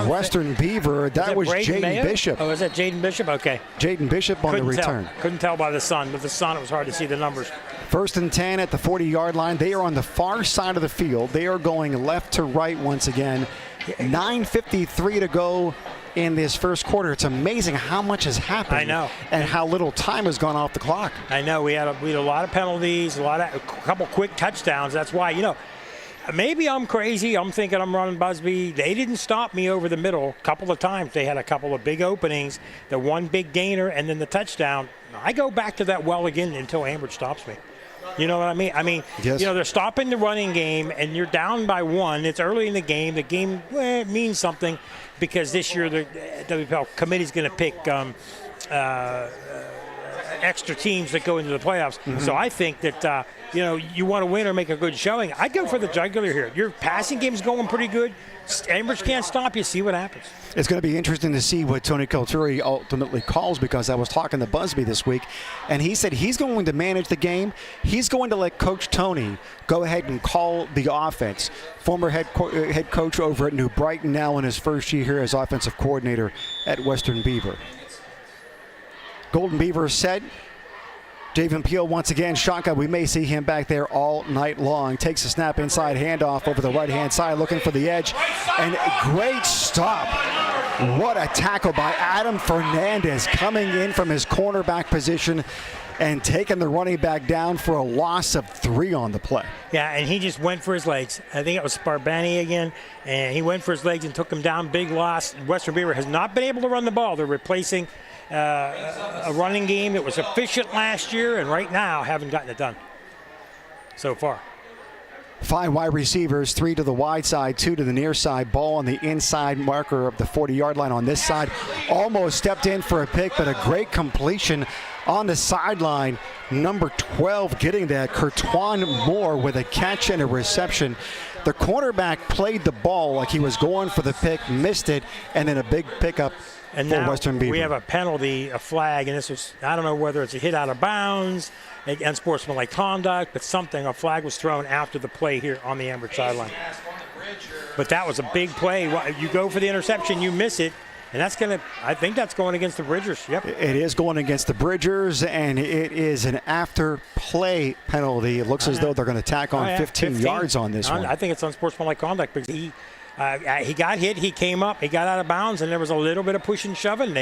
Western Beaver. That was Jaden Bishop. Oh, is that Jaden Bishop? Okay. Jaden Bishop on the return. Couldn't tell by the sun. With the sun, it was hard to see the numbers. 1st and 10 at the 40-yard line. They are on the far side of the field. They are going left to right once again. 9:53 to go in this first quarter. It's amazing how much has happened. I know. And how little time has gone off the clock. I know. We had a lot of penalties, a couple quick touchdowns. That's why, maybe I'm crazy. I'm thinking I'm running Busby. They didn't stop me over the middle a couple of times. They had a couple of big openings, the one big gainer, and then the touchdown. I go back to that well again until Ambridge stops me. You know what I mean? Yes. They're stopping the running game, and you're down by 1. It's early in the game. The game it means something because this year the WPL committee is going to pick extra teams that go into the playoffs. Mm-hmm. So I think that you want to win or make a good showing. I'd go for the jugular here. Your passing game's going pretty good. Ambridge can't stop you. See what happens. It's going to be interesting to see what Tony Culturi ultimately calls, because I was talking to Busby this week, and he said he's going to manage the game. He's going to let Coach Tony go ahead and call the offense. Former head coach over at New Brighton, now in his first year here as offensive coordinator at Western Beaver. Golden Beaver set. Javen Peel once again, shotgun. We may see him back there all night long. Takes a snap inside handoff over the right-hand side, looking for the edge. And great stop. What a tackle by Adam Fernandez, coming in from his cornerback position and taking the running back down for a loss of 3 on the play. Yeah, and he just went for his legs. I think it was Sparbani again, and he went for his legs and took him down. Big loss. Western Beaver has not been able to run the ball. They're replacing a running game that was efficient last year, and right now haven't gotten it done so far. 5 wide receivers, 3 to the wide side, 2 to the near side. Ball on the inside marker of the 40-yard line on this side. Almost stepped in for a pick, but a great completion on the sideline. Number 12 getting that. Kurtwan Moore with a catch and a reception. The cornerback played the ball like he was going for the pick, missed it, and then a big pickup. And for now Western Beaver. We have a penalty, a flag, and this was, I don't know whether it's a hit out of bounds, unsportsmanlike conduct, but something, a flag was thrown after the play here on the Ambridge sideline. But that was a big play. You go for the interception, you miss it, and I think that's going against the Bridgers. Yep. It is going against the Bridgers, and it is an after play penalty. It looks as though they're going to tack on 15 yards on this one. I think it's unsportsmanlike conduct because he got hit, he came up, he got out of bounds, and there was a little bit of push and shoving.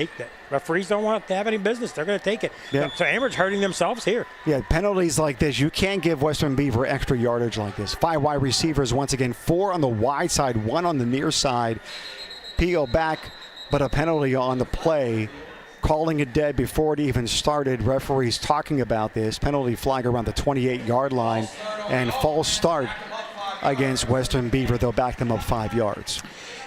Referees don't want to have any business. They're going to take it. Yeah. So Ambridge hurting themselves here. Yeah, penalties like this, you can't give Western Beaver extra yardage like this. 5 wide receivers, once again, 4 on the wide side, 1 on the near side. Peel back, but a penalty on the play. Calling it dead before it even started. Referees talking about this. Penalty flag around the 28-yard line, and false start against Western Beaver. They'll back them up 5 yards.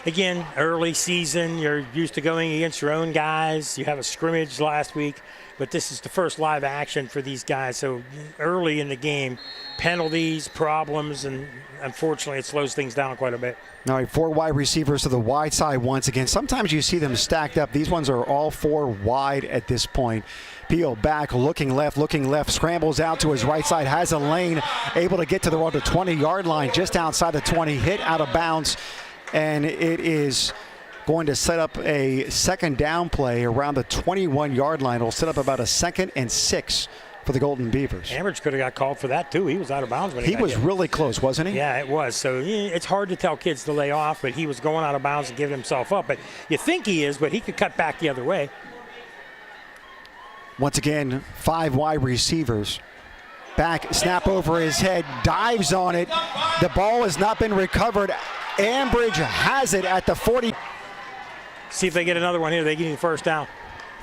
Again, early season, you're used to going against your own guys. You have a scrimmage last week, but this is the first live action for these guys. So early in the game, penalties, problems, and unfortunately it slows things down quite a bit. All right, 4 wide receivers to the wide side once again. Sometimes you see them stacked up. These ones are all 4 wide at this point. Peel back, looking left, scrambles out to his right side, has a lane, able to get to the 20-yard line, just outside the 20, hit out of bounds, and it is going to set up a second down play around the 21-yard line. It'll set up about a 2nd and 6 for the Golden Beavers. Ambridge could have got called for that too. He was out of bounds when he was hit. Really close, wasn't he? Yeah, it was. So it's hard to tell kids to lay off, but he was going out of bounds and giving himself up. But you think he is, but he could cut back the other way. Once again, 5 wide receivers. Back, snap over his head, dives on it. The ball has not been recovered. Ambridge has it at the 40. See if they get another one here. They get the first down.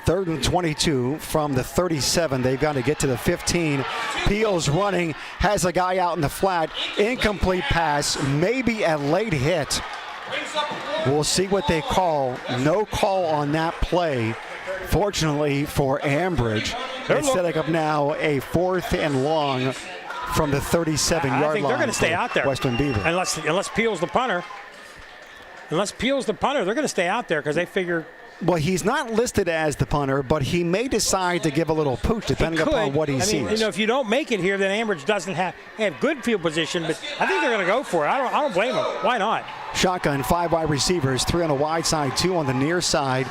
3rd and 22 from the 37. They've got to get to the 15. Peel's running, has a guy out in the flat. Incomplete pass, maybe a late hit. We'll see what they call. No call on that play. Fortunately for Ambridge, it's setting up now a 4th and long from the 37-yard line. I think they're going to stay out there. Western Beaver. Unless Peel's the punter. They're going to stay out there because they figure. Well, he's not listed as the punter, but he may decide to give a little pooch depending upon what he sees. If you don't make it here, then Ambridge doesn't have good field position, but I think they're going to go for it. I don't blame them. Why not? Shotgun, 5 wide receivers, 3 on the wide side, 2 on the near side.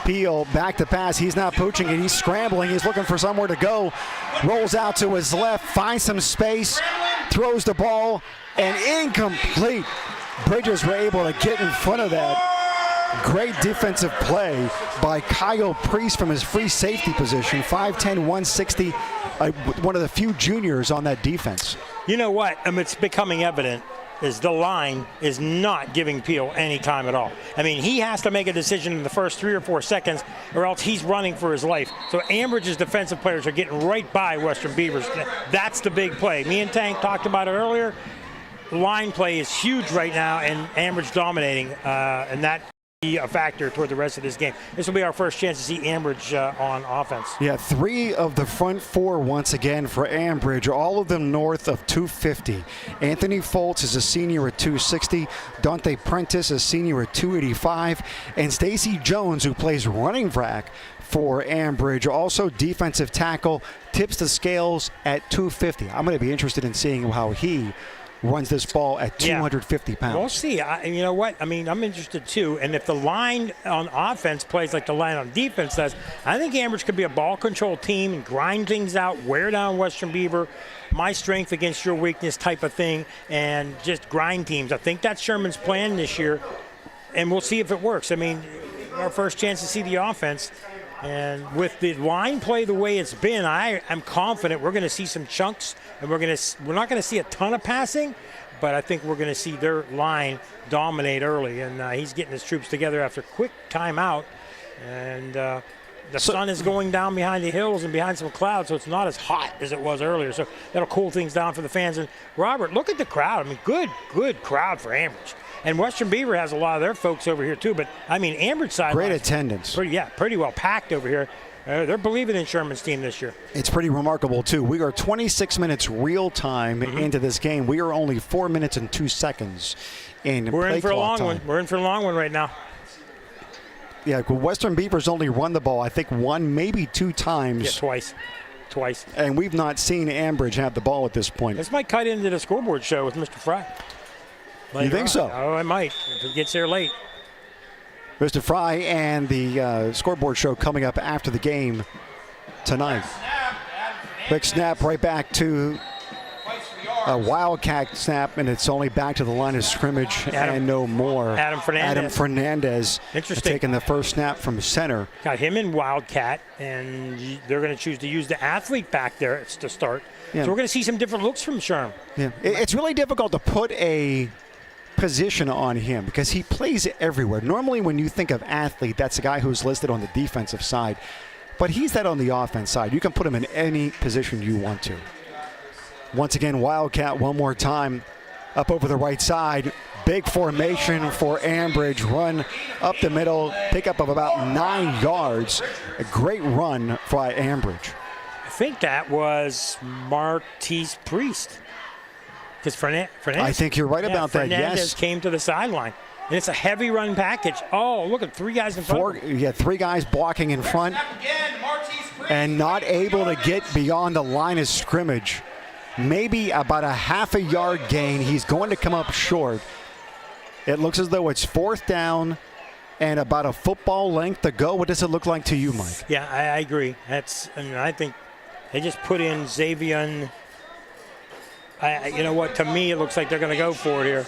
Peel back to pass. He's not pooching it. He's scrambling. He's looking for somewhere to go. Rolls out to his left, finds some space, throws the ball, and incomplete. Bridgers were able to get in front of that. Great defensive play by Kyle Priest from his free safety position. 5'10", 160, one of the few juniors on that defense. You know what? It's becoming evident is the line is not giving Peel any time at all. I mean, he has to make a decision in the first 3 or 4 seconds, or else he's running for his life. So Ambridge's defensive players are getting right by Western Beavers. That's the big play. Me and Tank talked about it earlier. Line play is huge right now, and Ambridge dominating, and that be a factor toward the rest of this game. This will be our first chance to see Ambridge on offense. Yeah, 3 of the front 4 once again for Ambridge, all of them north of 250. Anthony Foltz is a senior at 260, Dante Prentice a senior at 285, and Stacey Jones, who plays running back for Ambridge, also defensive tackle, tips the scales at 250. I'm going to be interested in seeing how he runs this ball at 250 pounds. We'll see. You know what? I mean, I'm interested too. And if the line on offense plays like the line on defense does, I think Ambridge could be a ball control team and grind things out, wear down Western Beaver, my strength against your weakness type of thing, and just grind teams. I think that's Sherman's plan this year, and we'll see if it works. I mean, our first chance to see the offense. And with the line play the way it's been, I'm confident we're going to see some chunks, and we're not going to see a ton of passing, but I think we're going to see their line dominate early. And he's getting his troops together after a quick timeout, and the sun is going down behind the hills and behind some clouds, so it's not as hot as it was earlier. So that'll cool things down for the fans. And Robert, look at the crowd. I mean, good crowd for Ambridge. And Western Beaver has a lot of their folks over here too, but I mean, Ambridge side. Great attendance. Pretty well packed over here. They're believing in Sherman's team this year. It's pretty remarkable too. We are 26 minutes real time into this game. We are only 4 minutes and 2 seconds in We're play in for a long time. one. We're in for a long one right now. Yeah, Western Beavers only run the ball, I think, 1, maybe 2 times. Yeah, twice. And we've not seen Ambridge have the ball at this point. This might cut into the scoreboard show with Mr. Fry. You think so? Oh, I might, if it gets there late. Mr. Fry and the scoreboard show coming up after the game tonight. Quick snap right back to a Wildcat snap, and it's only back to the line of scrimmage and no more. Adam Fernandez. Interesting. Taking the first snap from center. Got him in Wildcat, and they're going to choose to use the athlete back there to start. Yeah. So we're going to see some different looks from Sherm. Yeah. It's really difficult to put a position on him because he plays everywhere. Normally when you think of athlete, that's a guy who's listed on the defensive side, but he's that on the offense side. You can put him in any position you want to. Once again, Wildcat one more time up over the right side. Big formation for Ambridge. Run up the middle, pickup of about 9 yards. A great run by Ambridge. I think that was Martise Priest. Because Fernandez. I think you're right about that, yes. Fernandez came to the sideline. And it's a heavy run package. Oh, look at 3 guys in front. 3 guys blocking in front. And not able to get beyond the line of scrimmage. Maybe about a half a yard gain. He's going to come up short. It looks as though it's 4th down and about a football length to go. What does it look like to you, Mike? Yeah, I agree. I think they just put in Xavier. You know what? To me, it looks like they're going to go for it here.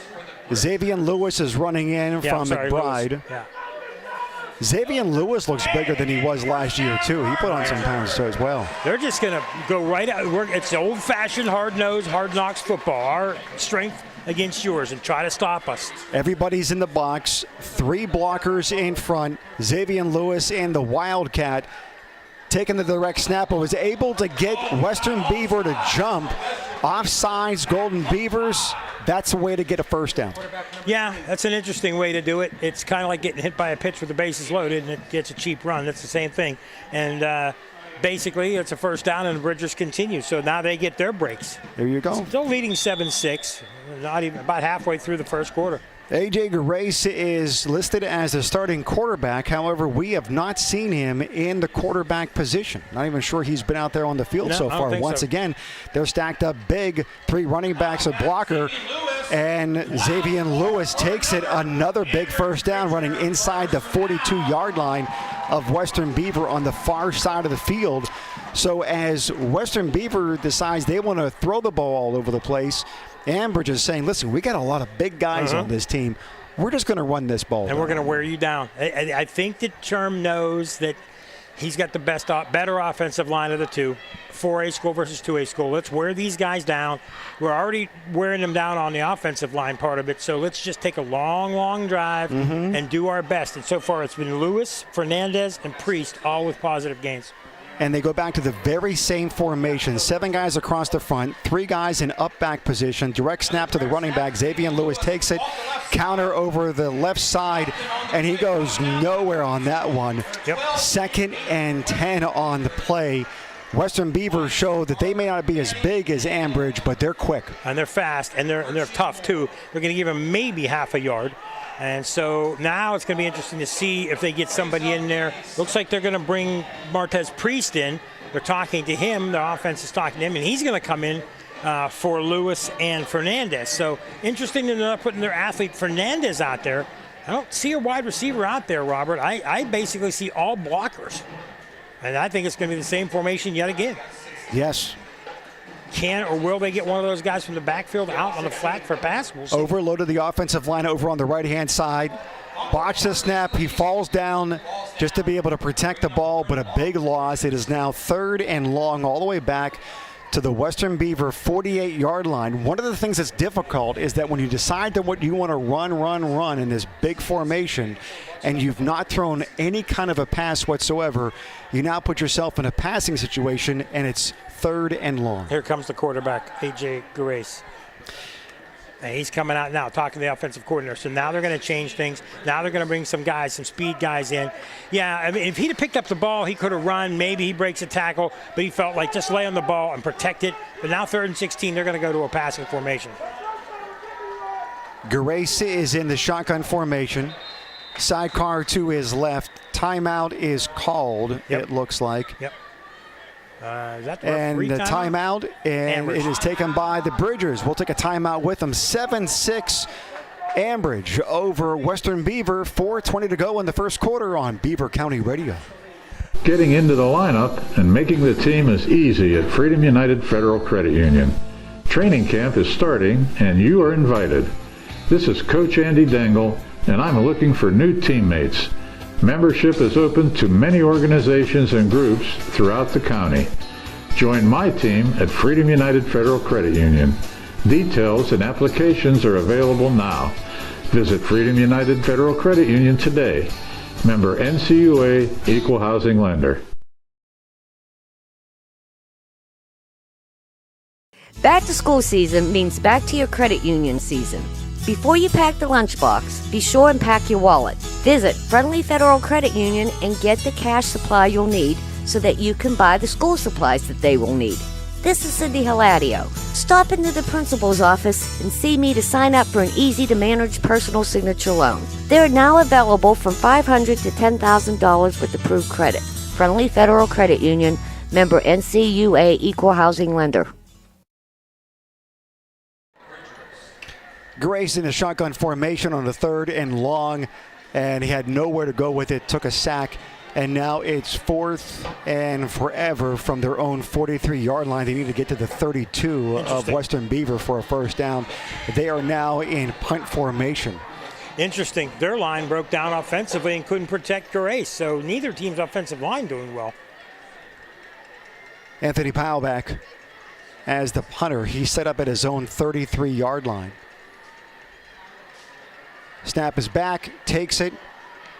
Xavier Lewis is running in from McBride. Lewis. Yeah. Xavier Lewis looks bigger than he was last year, too. He put on some pounds as well. They're just going to go right out. It's old-fashioned, hard-nosed, hard-knocks football. Our strength against yours and try to stop us. Everybody's in the box. 3 blockers in front. Xavier Lewis and the Wildcat taking the direct snap, but was able to get Western Beaver to jump. Offsides, Golden Beavers. That's a way to get a first down. Yeah, that's an interesting way to do it. It's kind of like getting hit by a pitch with the bases loaded and it gets a cheap run. That's the same thing. And basically, it's a first down and the Bridgers continue. So now they get their breaks. There you go. Still leading 7-6, not even about halfway through the first quarter. A.J. Grace is listed as the starting quarterback. However, we have not seen him in the quarterback position. Not even sure he's been out there on the field so far. Once again, they're stacked up big. 3 running backs, a blocker. And Xavier Lewis takes it. Another big first down, running inside the 42-yard line of Western Beaver on the far side of the field. So as Western Beaver decides they want to throw the ball all over the place, Ambridge is saying, listen, we got a lot of big guys on this team. We're just going to run this ball. And we're going to wear you down. I think that Sherm knows that He's got the better offensive line of the two. 4A school versus 2A school. Let's wear these guys down. We're already wearing them down on the offensive line part of it, so let's just take a long, long drive and do our best. And so far it's been Lewis, Fernandez, and Priest, all with positive gains. And they go back to the very same formation. 7 guys across the front, 3 guys in up back position. Direct snap to the running back. Xavier Lewis takes it. Counter over the left side, and he goes nowhere on that one. Yep. 2nd and 10 on the play. Western Beaver showed that they may not be as big as Ambridge, but they're quick. And they're fast, and they're tough, too. They're going to give him maybe half a yard. And so now it's going to be interesting to see if they get somebody in there. Looks like they're going to bring Martez Priest in. They're talking to him. The offense is talking to him, and he's going to come in for Lewis and Fernandez. So interesting to not putting their athlete Fernandez out there. I don't see a wide receiver out there, Robert. I basically see all blockers. And I think it's going to be the same formation yet again. Yes. Can or will they get one of those guys from the backfield out on the flat for a pass? We'll see. Overloaded the offensive line over on the right-hand side. Botched the snap. He falls down just to be able to protect the ball, but a big loss. It is now 3rd and long all the way back to the Western Beaver 48-yard line. One of the things that's difficult is that when you decide to what you want to run in this big formation, and you've not thrown any kind of a pass whatsoever, you now put yourself in a passing situation, and it's 3rd and long. Here comes the quarterback, A.J. Grace. And he's coming out now, talking to the offensive coordinator. So now they're going to change things. Now they're going to bring some guys, some speed guys in. Yeah, I mean, if he'd have picked up the ball, he could have run. Maybe he breaks a tackle, but he felt like just lay on the ball and protect it. But now 3rd and 16, they're going to go to a passing formation. Grace is in the shotgun formation. Sidecar to his left. Timeout is called, it looks like. Yep. Is that and the timeout, and Ambridge. It is taken by the Bridgers. We'll take a timeout with them. 7-6 Ambridge over Western Beaver. 4:20 to go in the first quarter on Beaver County Radio. Getting into the lineup and making the team is easy at Freedom United Federal Credit Union. Training camp is starting, and you are invited. This is Coach Andy Dangle, and I'm looking for new teammates. Membership is open to many organizations and groups throughout the county. Join my team at Freedom United Federal Credit Union. Details and applications are available now. Visit Freedom United Federal Credit Union today. Member NCUA, Equal Housing Lender. Back to school season means back to your credit union season. Before you pack the lunchbox, be sure and pack your wallet. Visit Friendly Federal Credit Union and get the cash supply you'll need so that you can buy the school supplies that they will need. This is Cindy Hiladio. Stop into the principal's office and see me to sign up for an easy-to-manage personal signature loan. They're now available from $500 to $10,000 with approved credit. Friendly Federal Credit Union, member NCUA, Equal Housing Lender. Grace in a shotgun formation on the 3rd and long, and he had nowhere to go with it, took a sack, and now it's 4th and forever from their own 43-yard line. They need to get to the 32 of Western Beaver for a first down. They are now in punt formation. Interesting. Their line broke down offensively and couldn't protect Grace, so neither team's offensive line doing well. Anthony Powell back as the punter. He's set up at his own 33-yard line. Snap is back, takes it,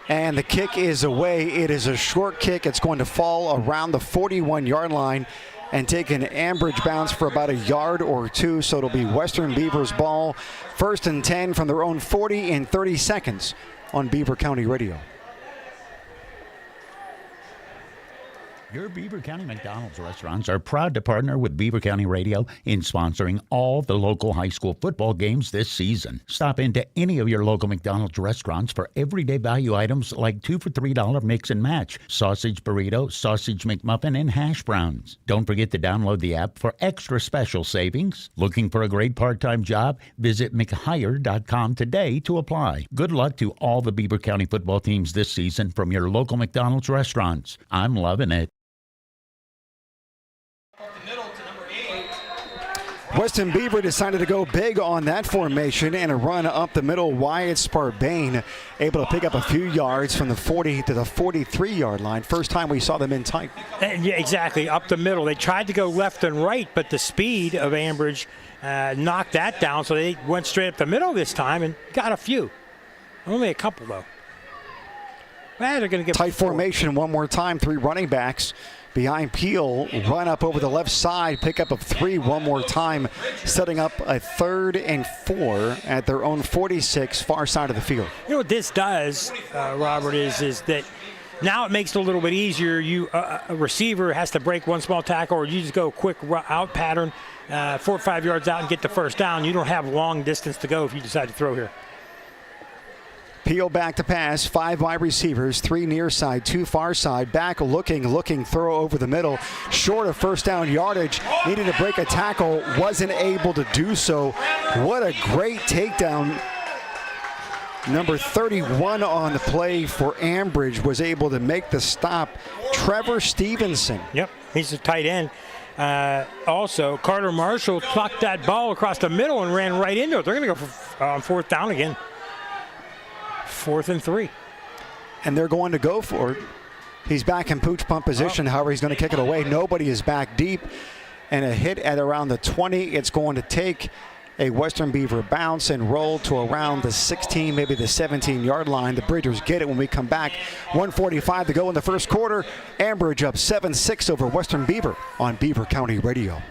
and the kick is away. It is a short kick. It's going to fall around the 41-yard line and take an Ambridge bounce for about a yard or two, so it'll be Western Beaver's ball. 1st and 10 from their own 40 in 30 seconds on Beaver County Radio. Your Beaver County McDonald's restaurants are proud to partner with Beaver County Radio in sponsoring all the local high school football games this season. Stop into any of your local McDonald's restaurants for everyday value items like 2 for $3 mix and match, sausage burrito, sausage McMuffin, and hash browns. Don't forget to download the app for extra special savings. Looking for a great part-time job? Visit McHire.com today to apply. Good luck to all the Beaver County football teams this season from your local McDonald's restaurants. I'm loving it. Weston Beaver decided to go big on that formation and a run up the middle. Wyatt Sparbane able to pick up a few yards from the 40 to the 43-yard line. First time we saw them in tight. Yeah, exactly, up the middle. They tried to go left and right, but the speed of Ambridge knocked that down, so they went straight up the middle this time and got a few. Only a couple, though. Well, they're going to get tight formation one more time. 3 running backs behind Peel, run up over the left side, pick up of 3 one more time, setting up a 3rd and 4 at their own 46, far side of the field. You know what this does, Robert, is that now it makes it a little bit easier. A receiver has to break one small tackle, or you just go quick out pattern, 4 or 5 yards out and get the first down. You don't have long distance to go if you decide to throw here. Peel back to pass, 5 wide receivers, 3 near side, 2 far side, back looking, throw over the middle, short of first down yardage, needed to break a tackle, wasn't able to do so. What a great takedown. Number 31 on the play for Ambridge was able to make the stop. Trevor Stevenson. Yep, he's a tight end. Also, Carter Marshall plucked that ball across the middle and ran right into it. They're going to go for 4th down again. 4th and 3. And they're going to go for it. He's back in pooch punt position. However, he's going to kick it away. Nobody is back deep. And a hit at around the 20. It's going to take a Western Beaver bounce and roll to around the 16, maybe the 17-yard line. The Bridgers get it when we come back. 1:45 to go in the first quarter. Ambridge up 7-6 over Western Beaver on Beaver County Radio.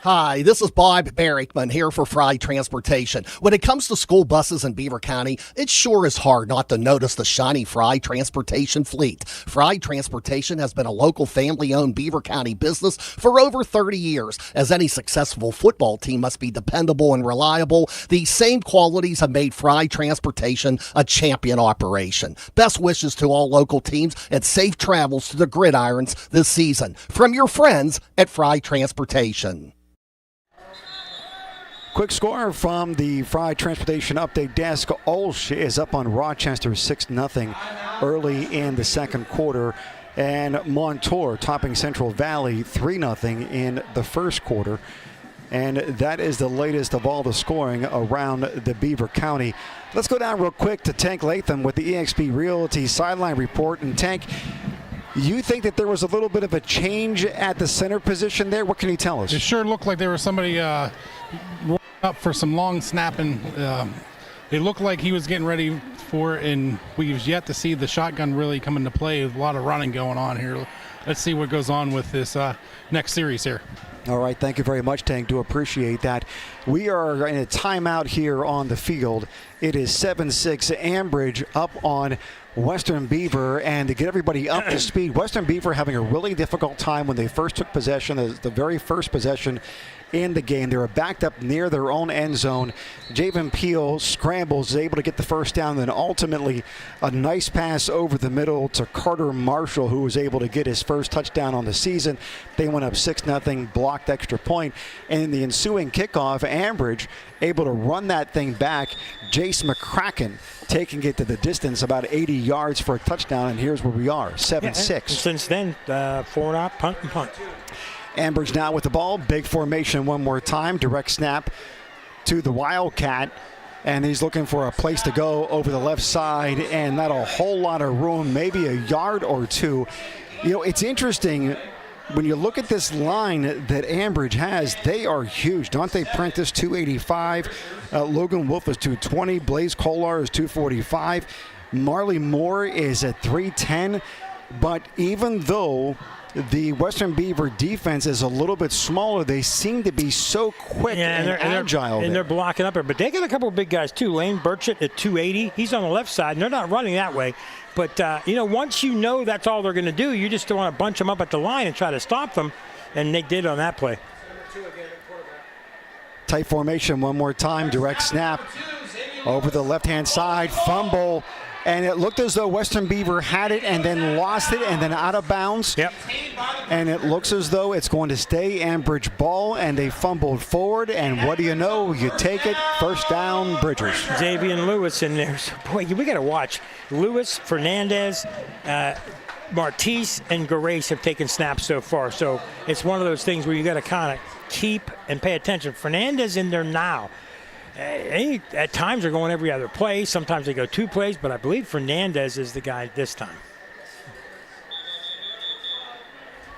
Hi, this is Bob Barrickman here for Fry Transportation. When it comes to school buses in Beaver County, it sure is hard not to notice the shiny Fry Transportation fleet. Fry Transportation has been a local family-owned Beaver County business for over 30 years. As any successful football team must be dependable and reliable, these same qualities have made Fry Transportation a champion operation. Best wishes to all local teams and safe travels to the gridirons this season. From your friends at Fry Transportation. Quick score from the Fry Transportation Update Desk. Olsh is up on Rochester 6-0 early in the second quarter. And Montour topping Central Valley 3-0 in the first quarter. And that is the latest of all the scoring around the Beaver County. Let's go down real quick to Tank Latham with the eXp Realty sideline report. And Tank, you think that there was a little bit of a change at the center position there? What can you tell us? It sure looked like there was somebody rolling up for some long snapping. It looked like he was getting ready for it, and we've yet to see the shotgun really come into play. A lot of running going on here. Let's see what goes on with this next series here. All right, thank you very much, Tank. Do appreciate that. We are in a timeout here on the field. It is 7-6, Ambridge up on Western Beaver. And to get everybody up to speed, Western Beaver having a really difficult time when they first took possession, the very first possession in the game. They were backed up near their own end zone. Javen Peel scrambles, is able to get the first down, then ultimately a nice pass over the middle to Carter Marshall, who was able to get his first touchdown on the season. They went up 6-0, blocked extra point, and in the ensuing kickoff, Ambridge able to run that thing back. Jace McCracken taking it to the distance, about 80 yards for a touchdown, and here's where we are, 7-6. Yeah, since then, 4-0, punt and punt. Ambridge now with the ball. Big formation one more time. Direct snap to the Wildcat. And he's looking for a place to go over the left side. And not a whole lot of room, maybe a yard or two. You know, it's interesting. When you look at this line that Ambridge has, they are huge. Dante Prentice, 285. Logan Wolf is 220. Blaze Kolar is 245. Marley Moore is at 310. But even though the Western Beaver defense is a little bit smaller, they seem to be so quick and agile. And they're blocking up there. But they got a couple of big guys, too. Lane Burchett at 280. He's on the left side, and they're not running that way. But, once you know that's all they're going to do, you just want to bunch them up at the line and try to stop them. And they did on that play. Tight formation one more time. Direct snap over the left-hand side. Fumble. And it looked as though Western Beaver had it and then lost it and then out of bounds. Yep. And it looks as though it's going to stay Ambridge ball, and they fumbled forward. And what do you know? You take it. First down, Bridgers. Xavier Lewis in there. So, boy, we got to watch. Lewis, Fernandez, Martise and Grace have taken snaps so far, so it's one of those things where you got to kind of keep and pay attention. Fernandez in there now. At times they're going every other play. Sometimes they go 2 plays, but I believe Fernandez is the guy this time.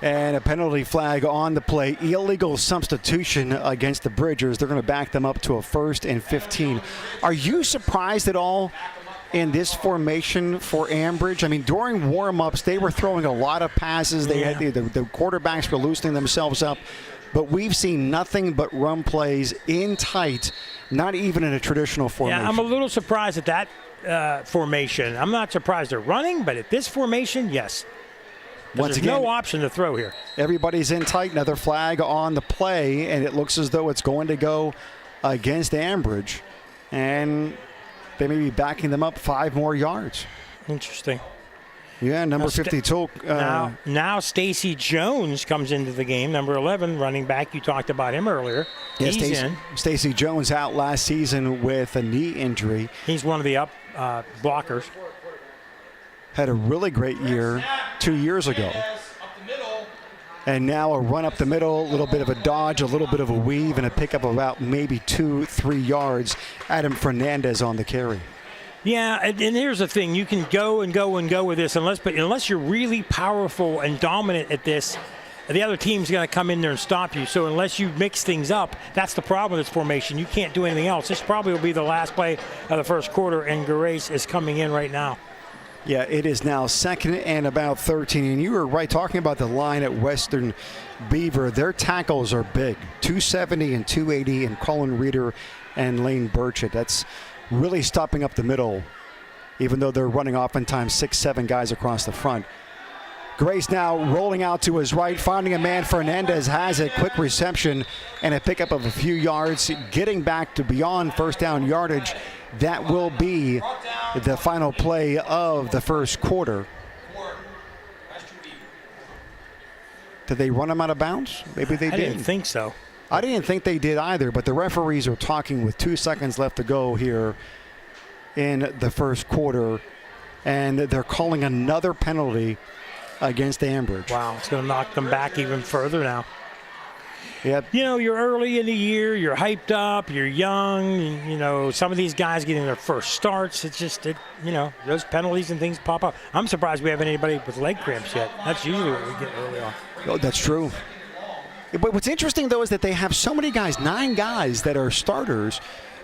And a penalty flag on the play. Illegal substitution against the Bridgers. They're going to back them up to a 1st and 15. Are you surprised at all in this formation for Ambridge? I mean, during warm-ups, they were throwing a lot of passes. They had the quarterbacks were loosening themselves up. But we've seen nothing but run plays in tight, not even in a traditional formation. Yeah, I'm a little surprised at that formation. I'm not surprised they're running, but at this formation, yes. Once there's again, no option to throw here. Everybody's in tight. Another flag on the play, and it looks as though it's going to go against Ambridge. And they may be backing them up 5 more yards. Interesting. Yeah, number 52. Now Stacey Jones comes into the game, number 11, running back. You talked about him earlier. Yeah, He's in. Stacey Jones out last season with a knee injury. He's one of the blockers. Had a really great year 2 years ago. And now a run up the middle, a little bit of a dodge, a little bit of a weave, and a pickup of about maybe 2-3 yards. Adam Fernandez on the carry. Yeah, and here's the thing. You can go and go and go with this, unless you're really powerful and dominant at this, the other team's going to come in there and stop you. So unless you mix things up, that's the problem with this formation. You can't do anything else. This probably will be the last play of the first quarter, and Grace is coming in right now. Yeah, it is now 2nd and about 13. And you were right talking about the line at Western Beaver. Their tackles are big, 270 and 280, and Colin Reeder and Lane Burchett. That's really stopping up the middle, even though they're running oftentimes 6-7 guys across the front. Grace now rolling out to his right, finding a man. Fernandez has it. Quick reception and a pickup of a few yards, getting back to beyond first down yardage. That will be the final play of the first quarter. Did they run him out of bounds? Maybe they did. I didn't think so. I didn't think they did either, but the referees are talking with 2 seconds left to go here in the first quarter, and they're calling another penalty against Ambridge. Wow, it's going to knock them back even further now. Yep. You know, you're early in the year, you're hyped up, you're young, you know, some of these guys getting their first starts, it's just, you know, those penalties and things pop up. I'm surprised we haven't anybody with leg cramps yet. That's usually what we get early on. Oh, that's true. But what's interesting, though, is that they have so many guys, 9 guys that are starters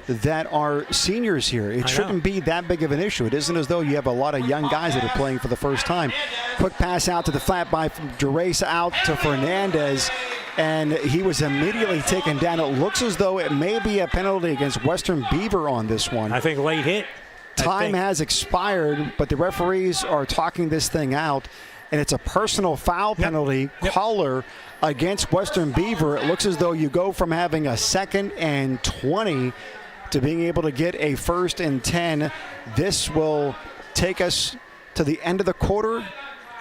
that are seniors here. It shouldn't be that big of an issue. It isn't as though you have a lot of young guys that are playing for the first time. Quick pass out to the flat by Gerace out to Fernandez, and he was immediately taken down. It looks as though it may be a penalty against Western Beaver on this one. I think late hit. Time has expired, but the referees are talking this thing out, and it's a personal foul penalty caller against Western Beaver. It looks as though you go from having a 2nd and 20 to being able to get a 1st and 10. This will take us to the end of the quarter.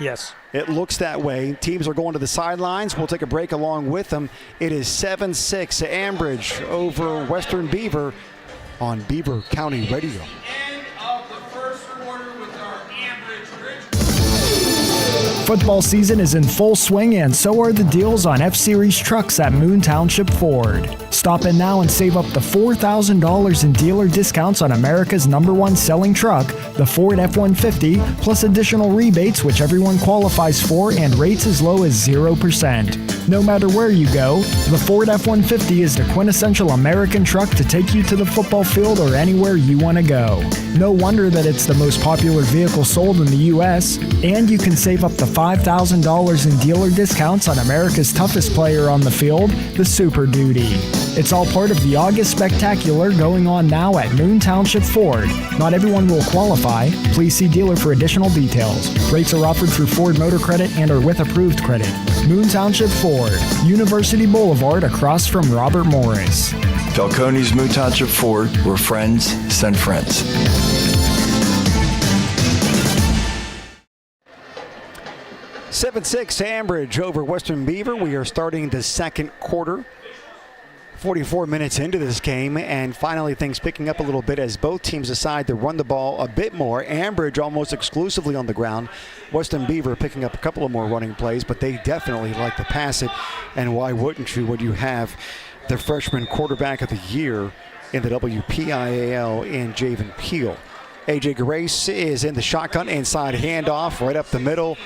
Yes. It looks that way. Teams are going to the sidelines. We'll take a break along with them. It is 7-6 Ambridge over Western Beaver on Beaver County Radio. Football season is in full swing, and so are the deals on F-Series trucks at Moon Township Ford. Stop in now and save up to $4,000 in dealer discounts on America's #1 selling truck, the Ford F-150, plus additional rebates which everyone qualifies for, and rates as low as 0%. No matter where you go, the Ford F-150 is the quintessential American truck to take you to the football field or anywhere you want to go. No wonder that it's the most popular vehicle sold in the U.S., and you can save up to $5,000 in dealer discounts on America's toughest player on the field, the Super Duty. It's all part of the August Spectacular going on now at Moon Township Ford. Not everyone will qualify. Please see dealer for additional details. Rates are offered through Ford Motor Credit and are with approved credit. Moon Township Ford, University Boulevard across from Robert Morris. Falcone's Moon Township Ford, where friends send friends. Seven-6 Ambridge over Western Beaver. We are starting the second quarter. 44 minutes into this game, and finally things picking up a little bit as both teams decide to run the ball a bit more. Ambridge almost exclusively on the ground. Western Beaver picking up a couple of more running plays, but they definitely like to pass it. And why wouldn't you when you have the freshman quarterback of the year in the WPIAL in Javen Peel? A.J. Grace is in the shotgun, inside handoff right up the middle,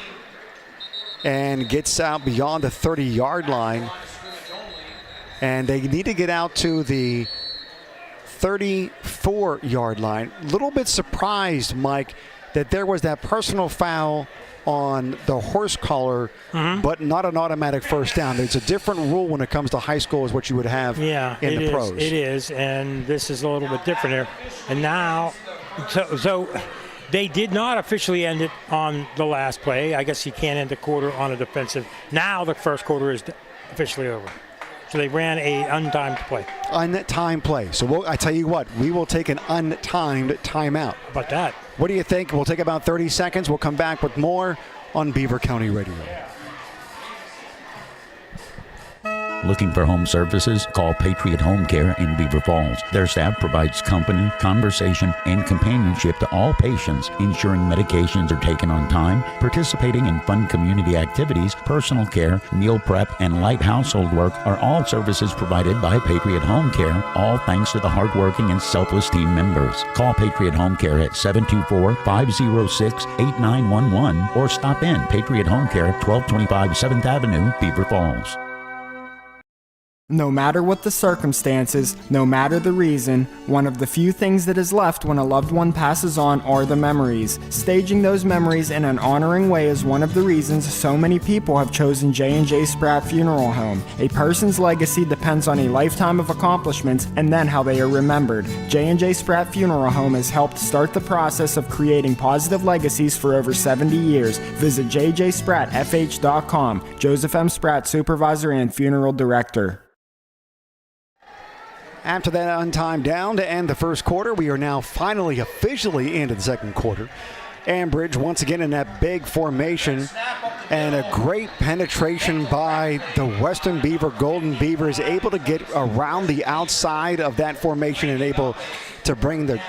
and gets out beyond the 30-yard line. And they need to get out to the 34-yard line. A little bit surprised, Mike, that there was that personal foul on the horse collar, but not an automatic first down. There's a different rule when it comes to high school as what you would have in the pros. It is, and this is a little bit different here. And now, so they did not officially end it on the last play. I guess you can't end the quarter on a defensive. Now the first quarter is officially over. So they ran a untimed play. Untimed play. So I tell you what, we will take an untimed timeout. How about that? What do you think? We'll take about 30 seconds. We'll come back with more on Beaver County Radio. Looking for home services? Call Patriot Home Care in Beaver Falls. Their staff provides company, conversation, and companionship to all patients, ensuring medications are taken on time, participating in fun community activities, personal care, meal prep, and light household work are all services provided by Patriot Home Care, all thanks to the hardworking and selfless team members. Call Patriot Home Care at 724-506-8911 or stop in Patriot Home Care, 1225 7th Avenue, Beaver Falls. No matter what the circumstances, no matter the reason, one of the few things that is left when a loved one passes on are the memories. Staging those memories in an honoring way is one of the reasons so many people have chosen J&J Spratt Funeral Home. A person's legacy depends on a lifetime of accomplishments and then how they are remembered. J&J Spratt Funeral Home has helped start the process of creating positive legacies for over 70 years. Visit jjsprattfh.com. Joseph M. Spratt, Supervisor and Funeral Director. After that untimed down to end the first quarter, we are now finally officially into the second quarter. Ambridge once again in that big formation, and a great penetration by the Western Beaver. Golden Beaver is able to get around the outside of that formation and able to bring the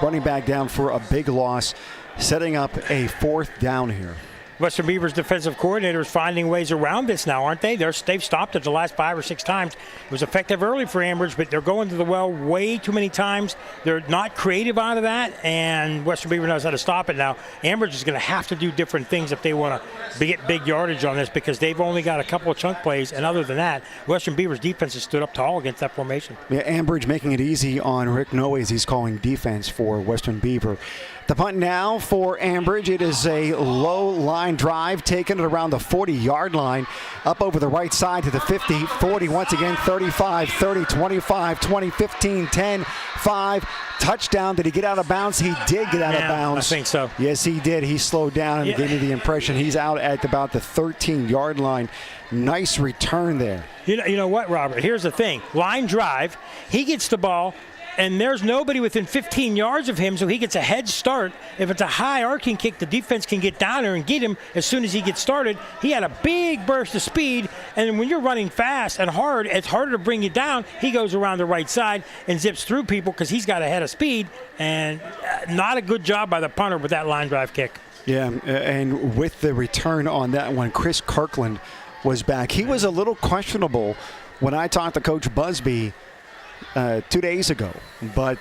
running back down for a big loss, setting up a fourth down here. Western Beaver's defensive coordinators finding ways around this now, aren't they? They've stopped it the last 5 or 6 times. It was effective early for Ambridge, but they're going to the well way too many times. They're not creative out of that, and Western Beaver knows how to stop it now. Ambridge is going to have to do different things if they want to get big yardage on this, because they've only got a couple of chunk plays, and other than that, Western Beaver's defense has stood up tall against that formation. Yeah, Ambridge making it easy on Rick Noe as he's calling defense for Western Beaver. The punt now for Ambridge. It is a low line drive, taken it around the 40-yard line, up over the right side to the 50, 40, once again, 35, 30, 25, 20, 15, 10, 5. Touchdown. Did he get out of bounds? He did get out of bounds. I think so. Yes, he did. He slowed down and gave me the impression he's out at about the 13-yard line. Nice return there. You know what, Robert? Here's the thing. Line drive. He gets the ball, and there's nobody within 15 yards of him, so he gets a head start. If it's a high arcing kick, the defense can get down there and get him as soon as he gets started. He had a big burst of speed, and when you're running fast and hard, it's harder to bring you down. He goes around the right side and zips through people because he's got a head of speed, and not a good job by the punter with that line drive kick. Yeah, and with the return on that one, Chris Kirkland was back. He was a little questionable when I talked to Coach Busby 2 days ago, but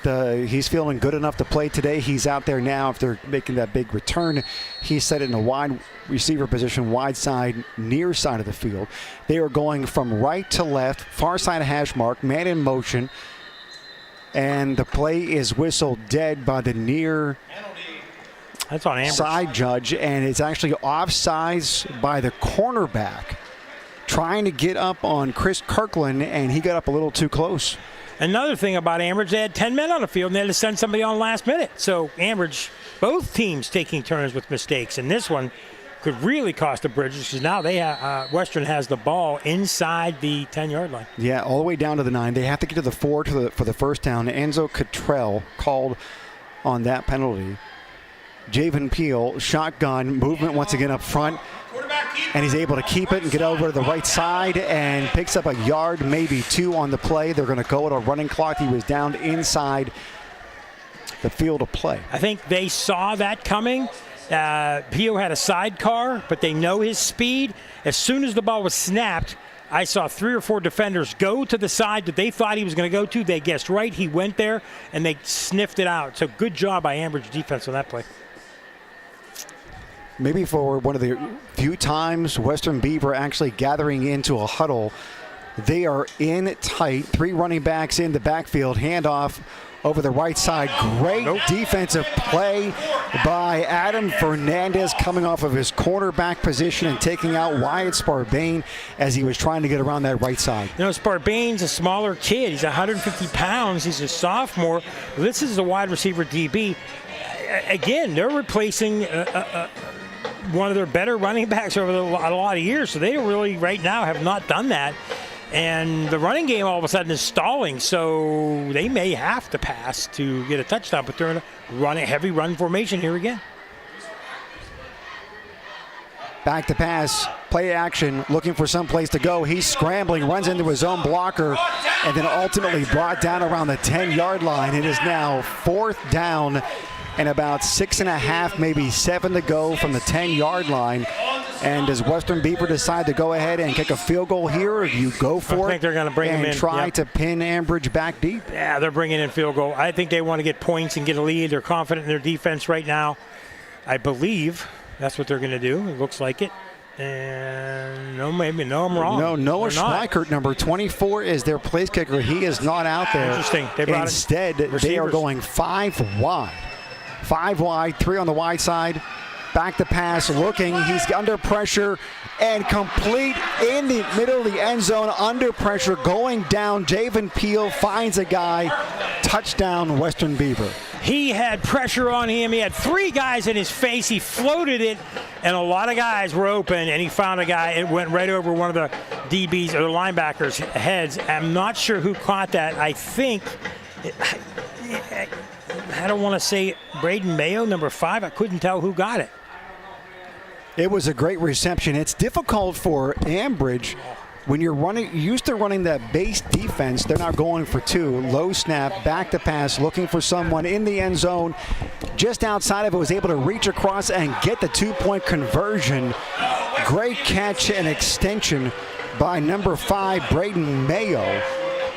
he's feeling good enough to play today. He's out there now after making that big return. He's set it in a wide receiver position, wide side, near side of the field. They are going from right to left, far side hash mark, man in motion, and the play is whistled dead by the near That's on Ambridge. Side judge, and it's actually offsides by the cornerback trying to get up on Chris Kirkland, and he got up a little too close. Another thing about Ambridge, they had 10 men on the field, and they had to send somebody on last minute. So Ambridge, both teams taking turns with mistakes, and this one could really cost the Bridges because now they Western has the ball inside the 10-yard line. Yeah, all the way down to the 9. They have to get to the 4 for the first down. Enzo Cottrell called on that penalty. Javen Peel, shotgun, movement once again up front. and he's able to keep it and get over to the right side and picks up a yard, maybe 2 on the play. They're going to go at a running clock. He was down inside the field of play. I think they saw that coming. Pio had a sidecar, but they know his speed. As soon as the ball was snapped, I saw 3 or 4 defenders go to the side that they thought he was going to go to. They guessed right. He went there, and they sniffed it out. So good job by Ambridge defense on that play. Maybe for one of the few times Western Beaver actually gathering into a huddle, they are in tight. 3 running backs in the backfield. Handoff over the right side. Great defensive play by Adam Fernandez coming off of his cornerback position and taking out Wyatt Sparbane as he was trying to get around that right side. You know, Sparbane's a smaller kid. He's 150 pounds. He's a sophomore. This is a wide receiver DB. Again, they're replacing one of their better running backs over a lot of years, so they don't really right now have not done that. And the running game all of a sudden is stalling, so they may have to pass to get a touchdown, but they're in a heavy run formation here again. Back to pass, play action, looking for some place to go. He's scrambling, runs into his own blocker, and then ultimately brought down around the 10-yard line. It is now 4th down and about 6.5, maybe 7 to go from the 10-yard line. And does Western Beaver decide to go ahead and kick a field goal here, or do you go for it? I think they're going to bring him in and try to pin Ambridge back deep? Yeah, they're bringing in field goal. I think they want to get points and get a lead. They're confident in their defense right now. I believe that's what they're going to do. It looks like it. And I'm wrong. No, Noah Schweikert, number 24, is their place kicker. He is not out there. Interesting. Instead, they are going 5 wide. 5 wide, 3 on the wide side. Back to pass, looking. He's under pressure and complete in the middle of the end zone. Under pressure, going down. Javen Peel finds a guy. Touchdown, Western Beaver. He had pressure on him. He had 3 guys in his face. He floated it, and a lot of guys were open, and he found a guy. It went right over one of the DBs or the linebackers' heads. I'm not sure who caught that. I think, I don't want to say Braden Mayo, number 5. I couldn't tell who got it. It was a great reception. It's difficult for Ambridge when you're used to running that base defense. They're now going for 2. Low snap, back to pass, looking for someone in the end zone. Just outside of it, was able to reach across and get the 2-point conversion. Great catch and extension by number 5, Braden Mayo,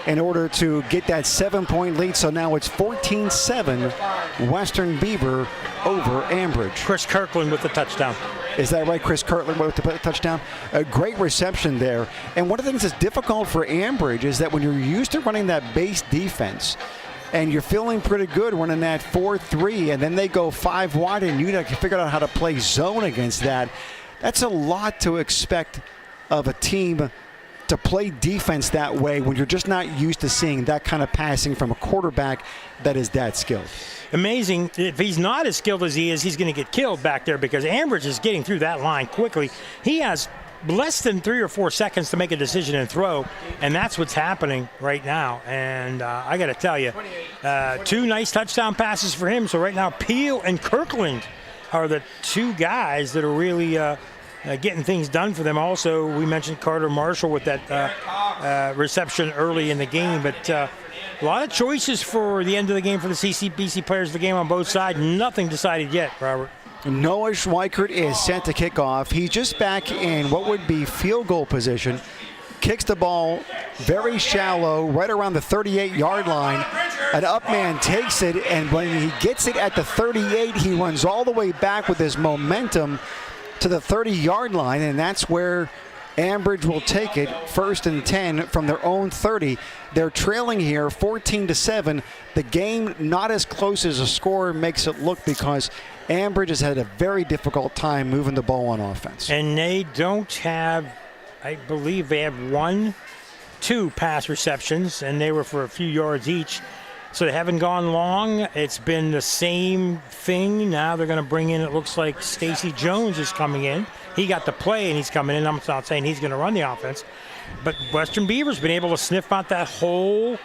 in order to get that 7-point lead. So now it's 14-7, Western Beaver over Ambridge. Chris Kirkland with the touchdown. Is that right? Chris Kirtland with the touchdown. A great reception there. And one of the things that's difficult for Ambridge is that when you're used to running that base defense and you're feeling pretty good running that 4-3, and then they go 5 wide and you have to figure out how to play zone against that, that's a lot to expect of a team to play defense that way when you're just not used to seeing that kind of passing from a quarterback that is that skilled. Amazing. If he's not as skilled as he is, he's going to get killed back there because Ambridge is getting through that line quickly. He has less than 3 or 4 seconds to make a decision and throw, and that's what's happening right now. And I got to tell you, 2 nice touchdown passes for him. So right now, Peel and Kirkland are the 2 guys that are really getting things done for them. Also, we mentioned Carter Marshall with that reception early in the game, but a lot of choices for the end of the game for the CCBC players of the game on both sides. Nothing decided yet, Robert. Noah Schweikert is set to kick off. He's just back in what would be field goal position. Kicks the ball very shallow, right around the 38-yard line. An up man takes it, and when he gets it at the 38, he runs all the way back with his momentum to the 30-yard line, and that's where Ambridge will take it, 1st and 10 from their own 30. They're trailing here 14-7. The game not as close as a score makes it look because Ambridge has had a very difficult time moving the ball on offense. And they don't have, I believe they have 2 pass receptions, and they were for a few yards each. So they haven't gone long. It's been the same thing. Now they're going to bring in, it looks like Stacey Jones is coming in. He got the play, and he's coming in. I'm not saying he's going to run the offense. But Western Beaver's been able to sniff out that whole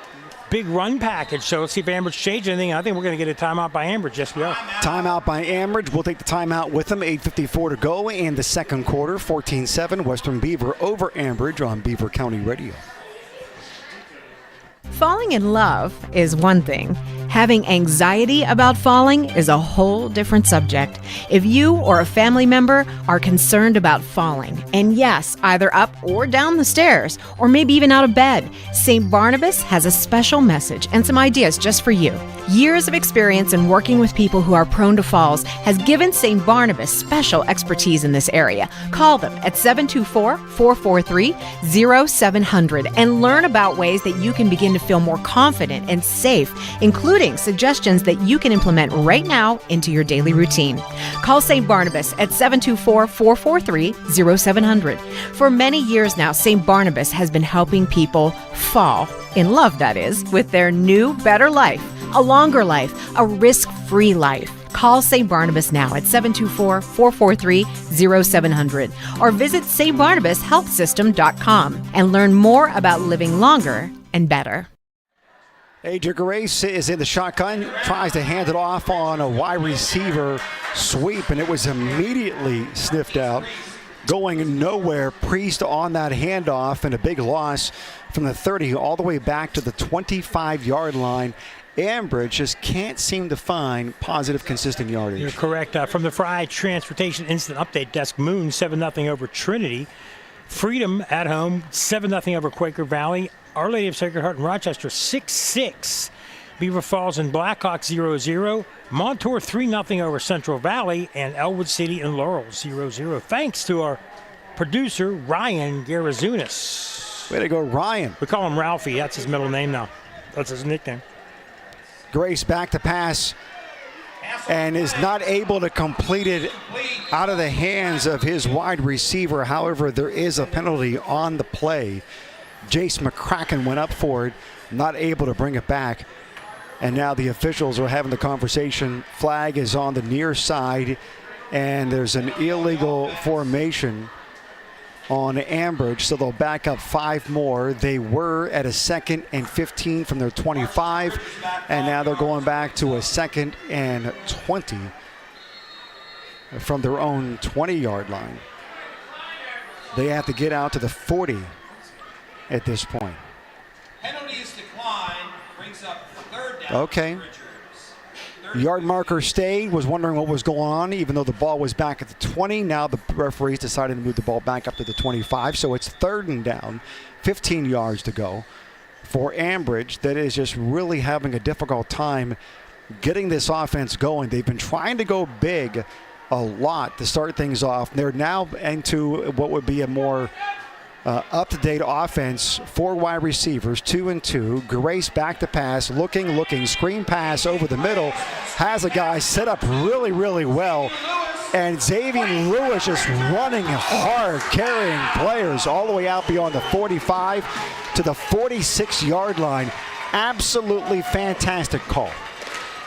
big run package. So let's see if Ambridge changed anything. I think we're going to get a timeout by Ambridge. Yes, we are. Timeout by Ambridge. We'll take the timeout with them. 8:54 to go in the second quarter. 14-7, Western Beaver over Ambridge on Beaver County Radio. Falling in love is one thing. Having anxiety about falling is a whole different subject. If you or a family member are concerned about falling, and yes, either up or down the stairs, or maybe even out of bed, St. Barnabas has a special message and some ideas just for you. Years of experience in working with people who are prone to falls has given St. Barnabas special expertise in this area. Call them at 724-443-0700 and learn about ways that you can begin to feel more confident and safe, including suggestions that you can implement right now into your daily routine. Call St. Barnabas at 724-443-0700. For many years now, St. Barnabas has been helping people fall, in love that is, with their new, better life, a longer life, a risk-free life. Call St. Barnabas now at 724-443-0700 or visit stbarnabashealthsystem.com and learn more about living longer and better. AJ Grace is in the shotgun, tries to hand it off on a wide receiver sweep, and it was immediately sniffed out. Going nowhere, Priest on that handoff, and a big loss from the 30 all the way back to the 25-yard line. Ambridge just can't seem to find positive, consistent yardage. You're correct. From the Fry Transportation Instant Update Desk, Moon 7-0 over Trinity. Freedom at home 7-0 over Quaker Valley. Our Lady of Sacred Heart in Rochester 6-6. Beaver Falls and Blackhawk 0-0. Montour 3-0 over Central Valley, and Elwood City and Laurel 0-0. Thanks to our producer Ryan Garazunas. Way to go, Ryan. We call him Ralphie. That's his middle name now. That's his nickname. Grace back to pass and is not able to complete it out of the hands of his wide receiver. However, there is a penalty on the play. Jace McCracken went up for it, not able to bring it back. And now the officials are having the conversation. Flag is on the near side, and there's an illegal formation on Ambridge, so they'll back up 5 more. They were at a 2nd and 15 from their 25, and now they're going back to a 2nd and 20 from their own 20-yard line. They have to get out to the 40 at this point. Penalties decline, brings up 3rd down. Okay. Yard marker stayed, was wondering what was going on, even though the ball was back at the 20. Now the referees decided to move the ball back up to the 25, so it's 3rd and down, 15 yards to go for Ambridge. That is just really having a difficult time getting this offense going. They've been trying to go big a lot to start things off. They're now into what would be a more up-to-date offense. 4 wide receivers, 2 and 2. Grace back to pass, looking, screen pass over the middle. Has a guy set up really, really well. And Xavier Lewis just running hard, carrying players all the way out beyond the 45 to the 46-yard line. Absolutely fantastic call.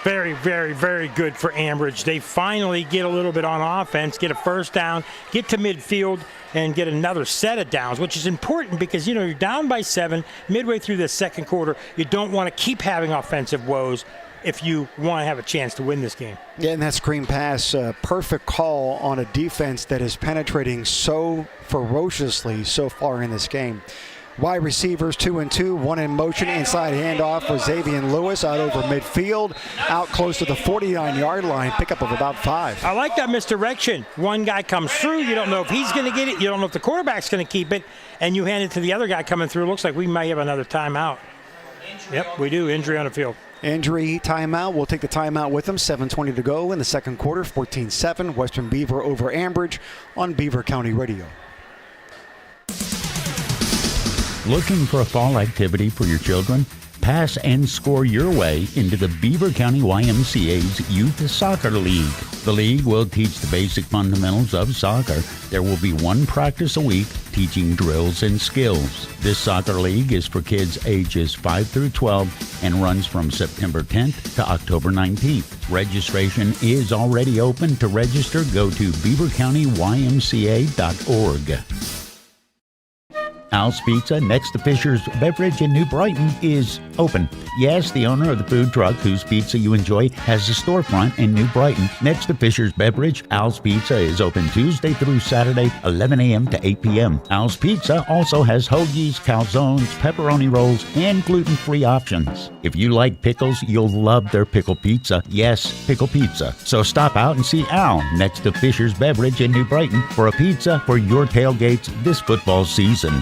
Very, very, very good for Ambridge. They finally get a little bit on offense, get a first down, get to midfield, and get another set of downs, which is important because, you know, you're down by 7 midway through the second quarter. You don't want to keep having offensive woes if you want to have a chance to win this game. Yeah, and that screen pass, perfect call on a defense that is penetrating so ferociously so far in this game. Wide receivers, 2 and 2, 1 in motion, inside handoff for Xavier Lewis out over midfield, out close to the 49-yard line, pickup of about 5. I like that misdirection. One guy comes through, you don't know if he's going to get it, you don't know if the quarterback's going to keep it, and you hand it to the other guy coming through. Looks like we might have another timeout. Yep, we do. Injury on the field. Injury timeout. We'll take the timeout with them. 7:20 to go in the second quarter. 14-7, Western Beaver over Ambridge on Beaver County Radio. Looking for a fall activity for your children? Pass and score your way into the Beaver County YMCA's Youth Soccer League. The league will teach the basic fundamentals of soccer. There will be 1 practice a week teaching drills and skills. This soccer league is for kids ages 5 through 12 and runs from September 10th to October 19th. Registration is already open. To register, go to beavercountyymca.org. Al's Pizza, next to Fisher's Beverage in New Brighton, is open. Yes, the owner of the food truck whose pizza you enjoy has a storefront in New Brighton next to Fisher's Beverage. Al's Pizza is open Tuesday through Saturday, 11 a.m. to 8 p.m. Al's Pizza also has hoagies, calzones, pepperoni rolls, and gluten-free options. If you like pickles, you'll love their pickle pizza. Yes, pickle pizza. So stop out and see Al next to Fisher's Beverage in New Brighton for a pizza for your tailgates this football season.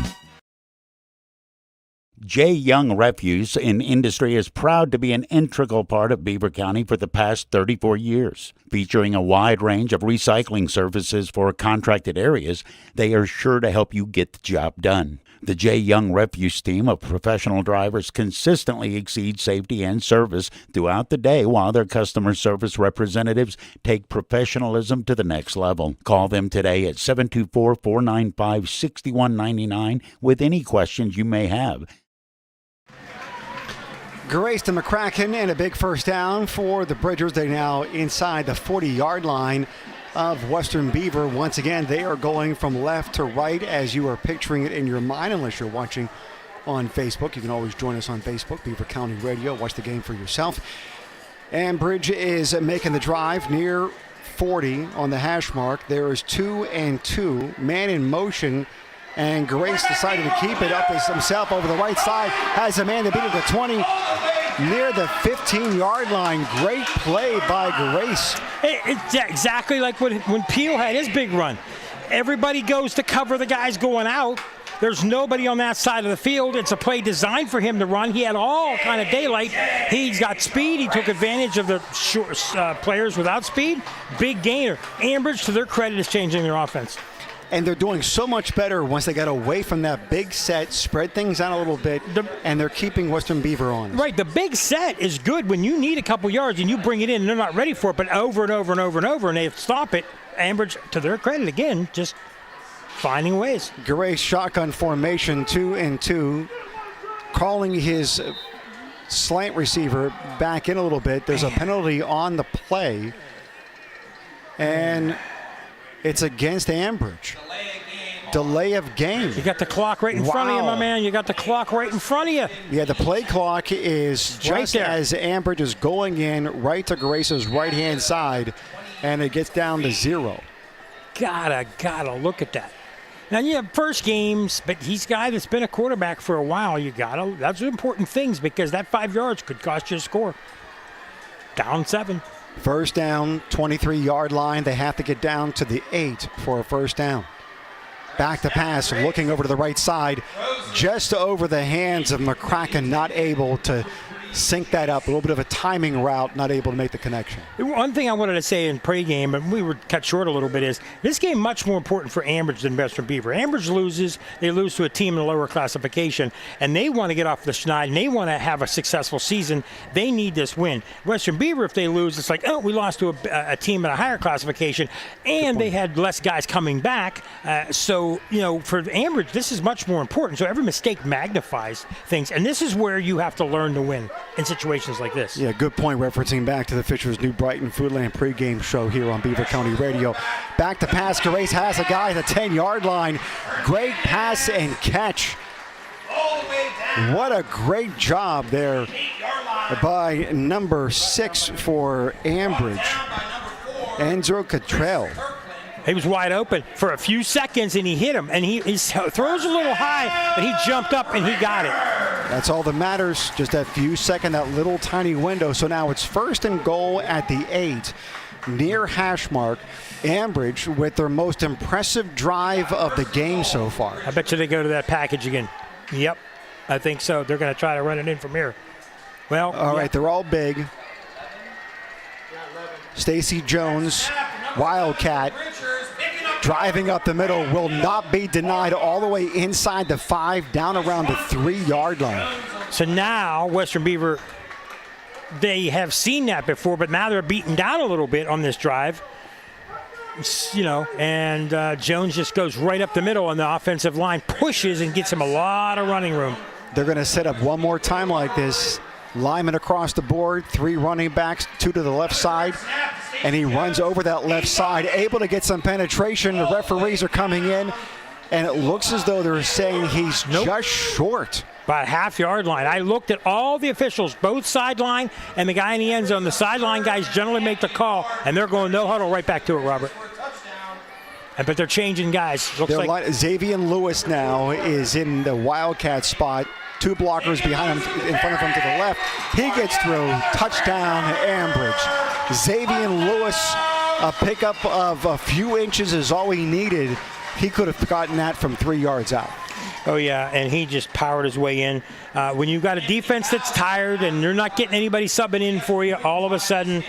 J. Young Refuse in Industry is proud to be an integral part of Beaver County for the past 34 years. Featuring a wide range of recycling services for contracted areas, they are sure to help you get the job done. The J. Young Refuse team of professional drivers consistently exceeds safety and service throughout the day while their customer service representatives take professionalism to the next level. Call them today at 724-495-6199 with any questions you may have. Grace to McCracken and a big first down for the Bridgers. They're now inside the 40-yard line of Western Beaver. Once again, they are going from left to right as you are picturing it in your mind, unless you're watching on Facebook. You can always join us on Facebook, Beaver County Radio. Watch the game for yourself. Ambridge is making the drive near 40 on the hash mark. There is 2 and 2, man in motion. And Grace decided to keep it up as himself over the right side. Has a man to beat at the 20 near the 15-yard line. Great play by Grace. It's exactly like when Peel had his big run. Everybody goes to cover the guys going out. There's nobody on that side of the field. It's a play designed for him to run. He had all kind of daylight. He's got speed. He took advantage of the short, players without speed. Big gainer. Ambridge, to their credit, is changing their offense. And they're doing so much better once they got away from that big set, spread things out a little bit, and they're keeping Western Beaver on. Right, the big set is good when you need a couple yards and you bring it in and they're not ready for it, but over and over and over and over, and they stop it. Ambridge, to their credit, again, just finding ways. Grace shotgun formation, 2 and 2, calling his slant receiver back in a little bit. There's a penalty on the play, and it's against Ambridge. Delay of game. You got the clock right in front of you, my man. You got the clock right in front of you. Yeah, the play clock is just right as Ambridge is going in right to Grace's right-hand side, and it gets down to 0. Gotta look at that. Now, you have first games, but he's a guy that's been a quarterback for a while. That's important things because that 5 yards could cost you a score. Down 7. First down, 23-yard line. They have to get down to the 8 for a first down. Back to pass, looking over to the right side, just over the hands of McCracken, not able to sync that up. A little bit of a timing route, not able to make the connection. One thing I wanted to say in pregame, and we were cut short a little bit, is this game much more important for Ambridge than Western Beaver. Ambridge loses, they lose to a team in a lower classification, and they want to get off the schneid, and they want to have a successful season. They need this win. Western Beaver, if they lose, it's like, oh, we lost to a team in a higher classification, and they had less guys coming back. So, for Ambridge, this is much more important. So every mistake magnifies things, and this is where you have to learn to win in situations like this. Yeah, good point, referencing back to the Fisher's New Brighton Foodland pregame show here on Beaver County Radio. Back to pass, Grace has a guy at the 10-yard line. Great pass and catch. What a great job there by number 6 for Ambridge, Enzo Cottrell. He was wide open for a few seconds, and he hit him. And he throws a little high, but he jumped up, and he got it. That's all that matters, just that few second, that little tiny window. So now it's first and goal at the 8, near hash mark. Ambridge with their most impressive drive of the game so far. I bet you they go to that package again. Yep, I think so. They're going to try to run it in from here. Well, all right, they're all big. Stacy Jones, Wildcat, driving up the middle, will not be denied, all the way inside the 5, down around the 3-yard line. So now Western Beaver, they have seen that before, but now they're beaten down a little bit on this drive. And Jones just goes right up the middle, and the offensive line pushes and gets him a lot of running room. They're going to set up one more time like this. Linemen across the board, 3 running backs, 2 to the left side, and he runs over that left side, able to get some penetration. The referees are coming in, And it looks as though they're saying he's just short. By a half-yard line. I looked at all the officials, both sideline and the guy in the end zone. The sideline guys generally make the call, and they're going no huddle right back to it, Robert. But they're changing guys. Looks like Xavier Lewis now is in the Wildcat spot. 2 blockers behind him, in front of him to the left. He gets through. Touchdown, Ambridge. Xavier Lewis, a pickup of a few inches is all he needed. He could have gotten that from 3 yards out. Oh, yeah, and he just powered his way in. When you've got a defense that's tired and you're not getting anybody subbing in for you, all of a sudden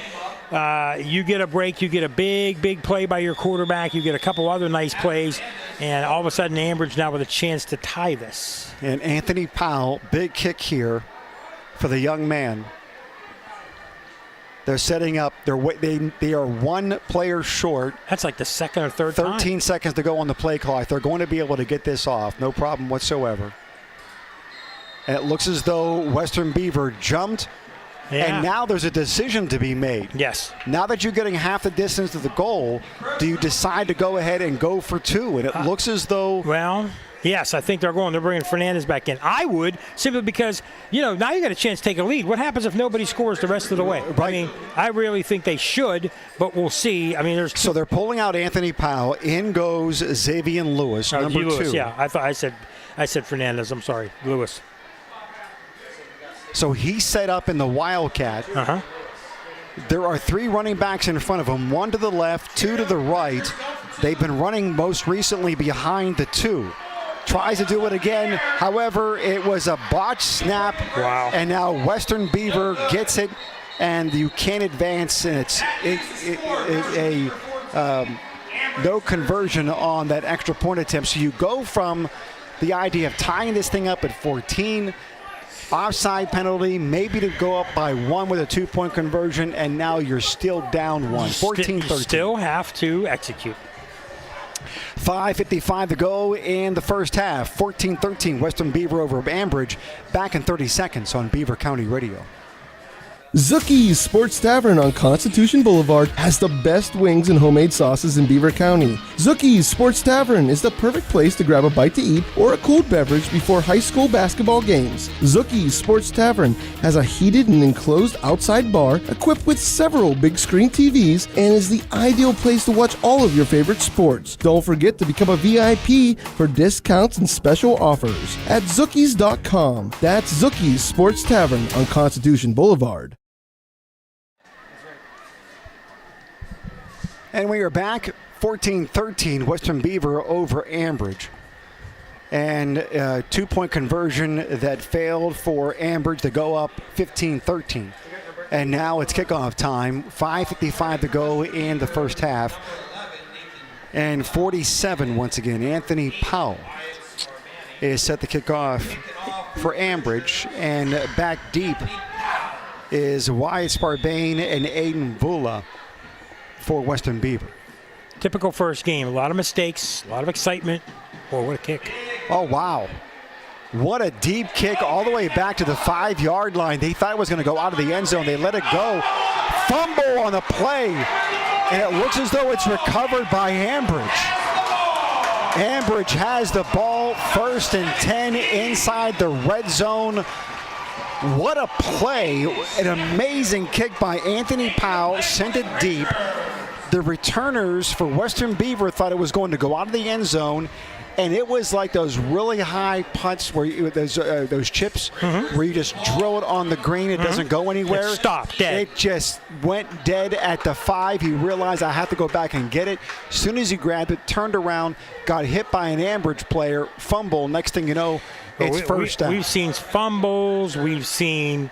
you get a break, you get a big play by your quarterback, you get a couple other nice plays, and all of a sudden Ambridge now with a chance to tie this. And Anthony Powell, big kick here for the young man. They're setting up. They are 1 player short. That's like the second or third 13 seconds to go on the play clock. They're going to be able to get this off. No problem whatsoever. And it looks as though Western Beaver jumped. Yeah. And now there's a decision to be made. Yes. Now that you're getting half the distance to the goal, do you decide to go ahead and go for 2? And it looks as though... Well... Yes, I think they're bringing Fernandez back in. I would, simply because, now you got a chance to take a lead. What happens if nobody scores the rest of the way? Right. I mean, I really think they should, but we'll see. I mean, So they're pulling out Anthony Powell. In goes Xavier Lewis, number 2. Yeah, I said Fernandez. I'm sorry, Lewis. So he's set up in the Wildcat. Uh-huh. There are 3 running backs in front of him, 1 to the left, 2 to the right. They've been running most recently behind the 2. Tries to do it again. However, it was a botched snap. Wow. And now Western Beaver gets it, and you can't advance. And it's no conversion on that extra point attempt. So you go from the idea of tying this thing up at 14, offside penalty, maybe to go up by 1 with a 2-point conversion, and now you're still down 1. 14-13. Still have to execute. 5:55 to go in the first half. 14-13, Western Beaver over Ambridge. Back in 30 seconds on Beaver County Radio. Zookie's Sports Tavern on Constitution Boulevard has the best wings and homemade sauces in Beaver County. Zookie's Sports Tavern is the perfect place to grab a bite to eat or a cold beverage before high school basketball games. Zookie's Sports Tavern has a heated and enclosed outside bar equipped with several big screen TVs and is the ideal place to watch all of your favorite sports. Don't forget to become a VIP for discounts and special offers at Zookies.com. That's Zookie's Sports Tavern on Constitution Boulevard. And we are back, 14-13, Western Beaver over Ambridge. And a 2-point conversion that failed for Ambridge to go up 15-13. And now it's kickoff time, 5:55 to go in the first half. And 47 once again, Anthony Powell is set to kick off for Ambridge. And back deep is Wyatt Sparbane and Aiden Vula for Western Beaver. Typical first game. A lot of mistakes, a lot of excitement. Boy, what a kick. Oh, wow. What a deep kick all the way back to the 5-yard line. They thought it was going to go out of the end zone. They let it go. Fumble on the play. And it looks as though it's recovered by Ambridge. Ambridge has the ball, 1st and 10 inside the red zone. What a play. An amazing kick by Anthony Powell. Sent it deep. The returners for Western Beaver thought it was going to go out of the end zone, and it was like those really high putts where those chips where you just drill it on the green. It doesn't go anywhere. It stopped dead. It just went dead at the 5. He realized I have to go back and get it. As soon as he grabbed it, turned around, got hit by an Ambridge player, fumble. Next thing you know, it's first down. We've seen fumbles. We've seen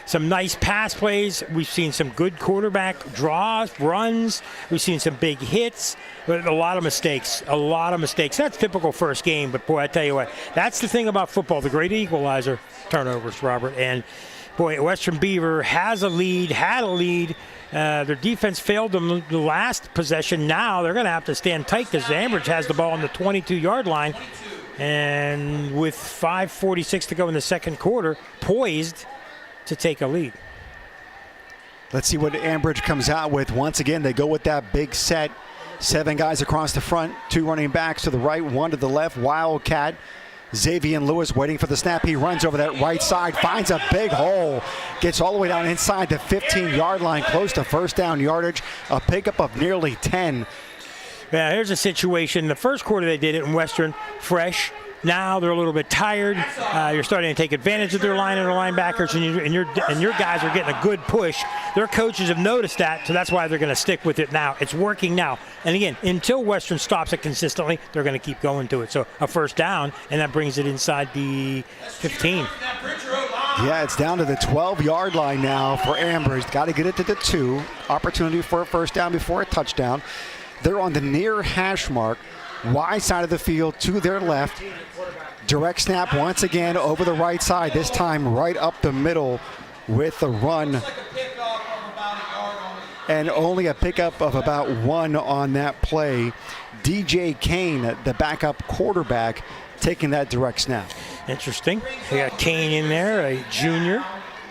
some nice pass plays. We've seen some good quarterback draws, runs. We've seen some big hits. But a lot of mistakes. A lot of mistakes. That's typical first game. But, boy, I tell you what, that's the thing about football, the great equalizer, turnovers, Robert. And, boy, Western Beaver had a lead. Their defense failed them the last possession. Now they're going to have to stand tight because Ambridge has the ball on the 22-yard line. And with 5:46 to go in the second quarter, poised to take a lead. Let's see what Ambridge comes out with. Once again, they go with that big set. 7 guys across the front, 2 running backs to the right, 1 to the left. Wildcat. Xavier Lewis waiting for the snap. He runs over that right side, finds a big hole, gets all the way down inside the 15-yard line, close to first down yardage, a pickup of nearly 10. Yeah, here's a situation. The first quarter they did it in Western, fresh. Now they're a little bit tired. You're starting to take advantage of their line and their linebackers, and your guys are getting a good push. Their coaches have noticed that, so that's why they're going to stick with it now. It's working now. And again, until Western stops it consistently, they're going to keep going to it. So a first down, and that brings it inside the 15. Yeah, it's down to the 12-yard line now for Ambridge. Got to get it to the 2. Opportunity for a first down before a touchdown. They're on the near hash mark. Wide side of the field to their left. Direct snap once again over the right side, this time right up the middle with the run. And only a pickup of about 1 on that play. DJ Kane, the backup quarterback, taking that direct snap. Interesting. We got Kane in there, a junior.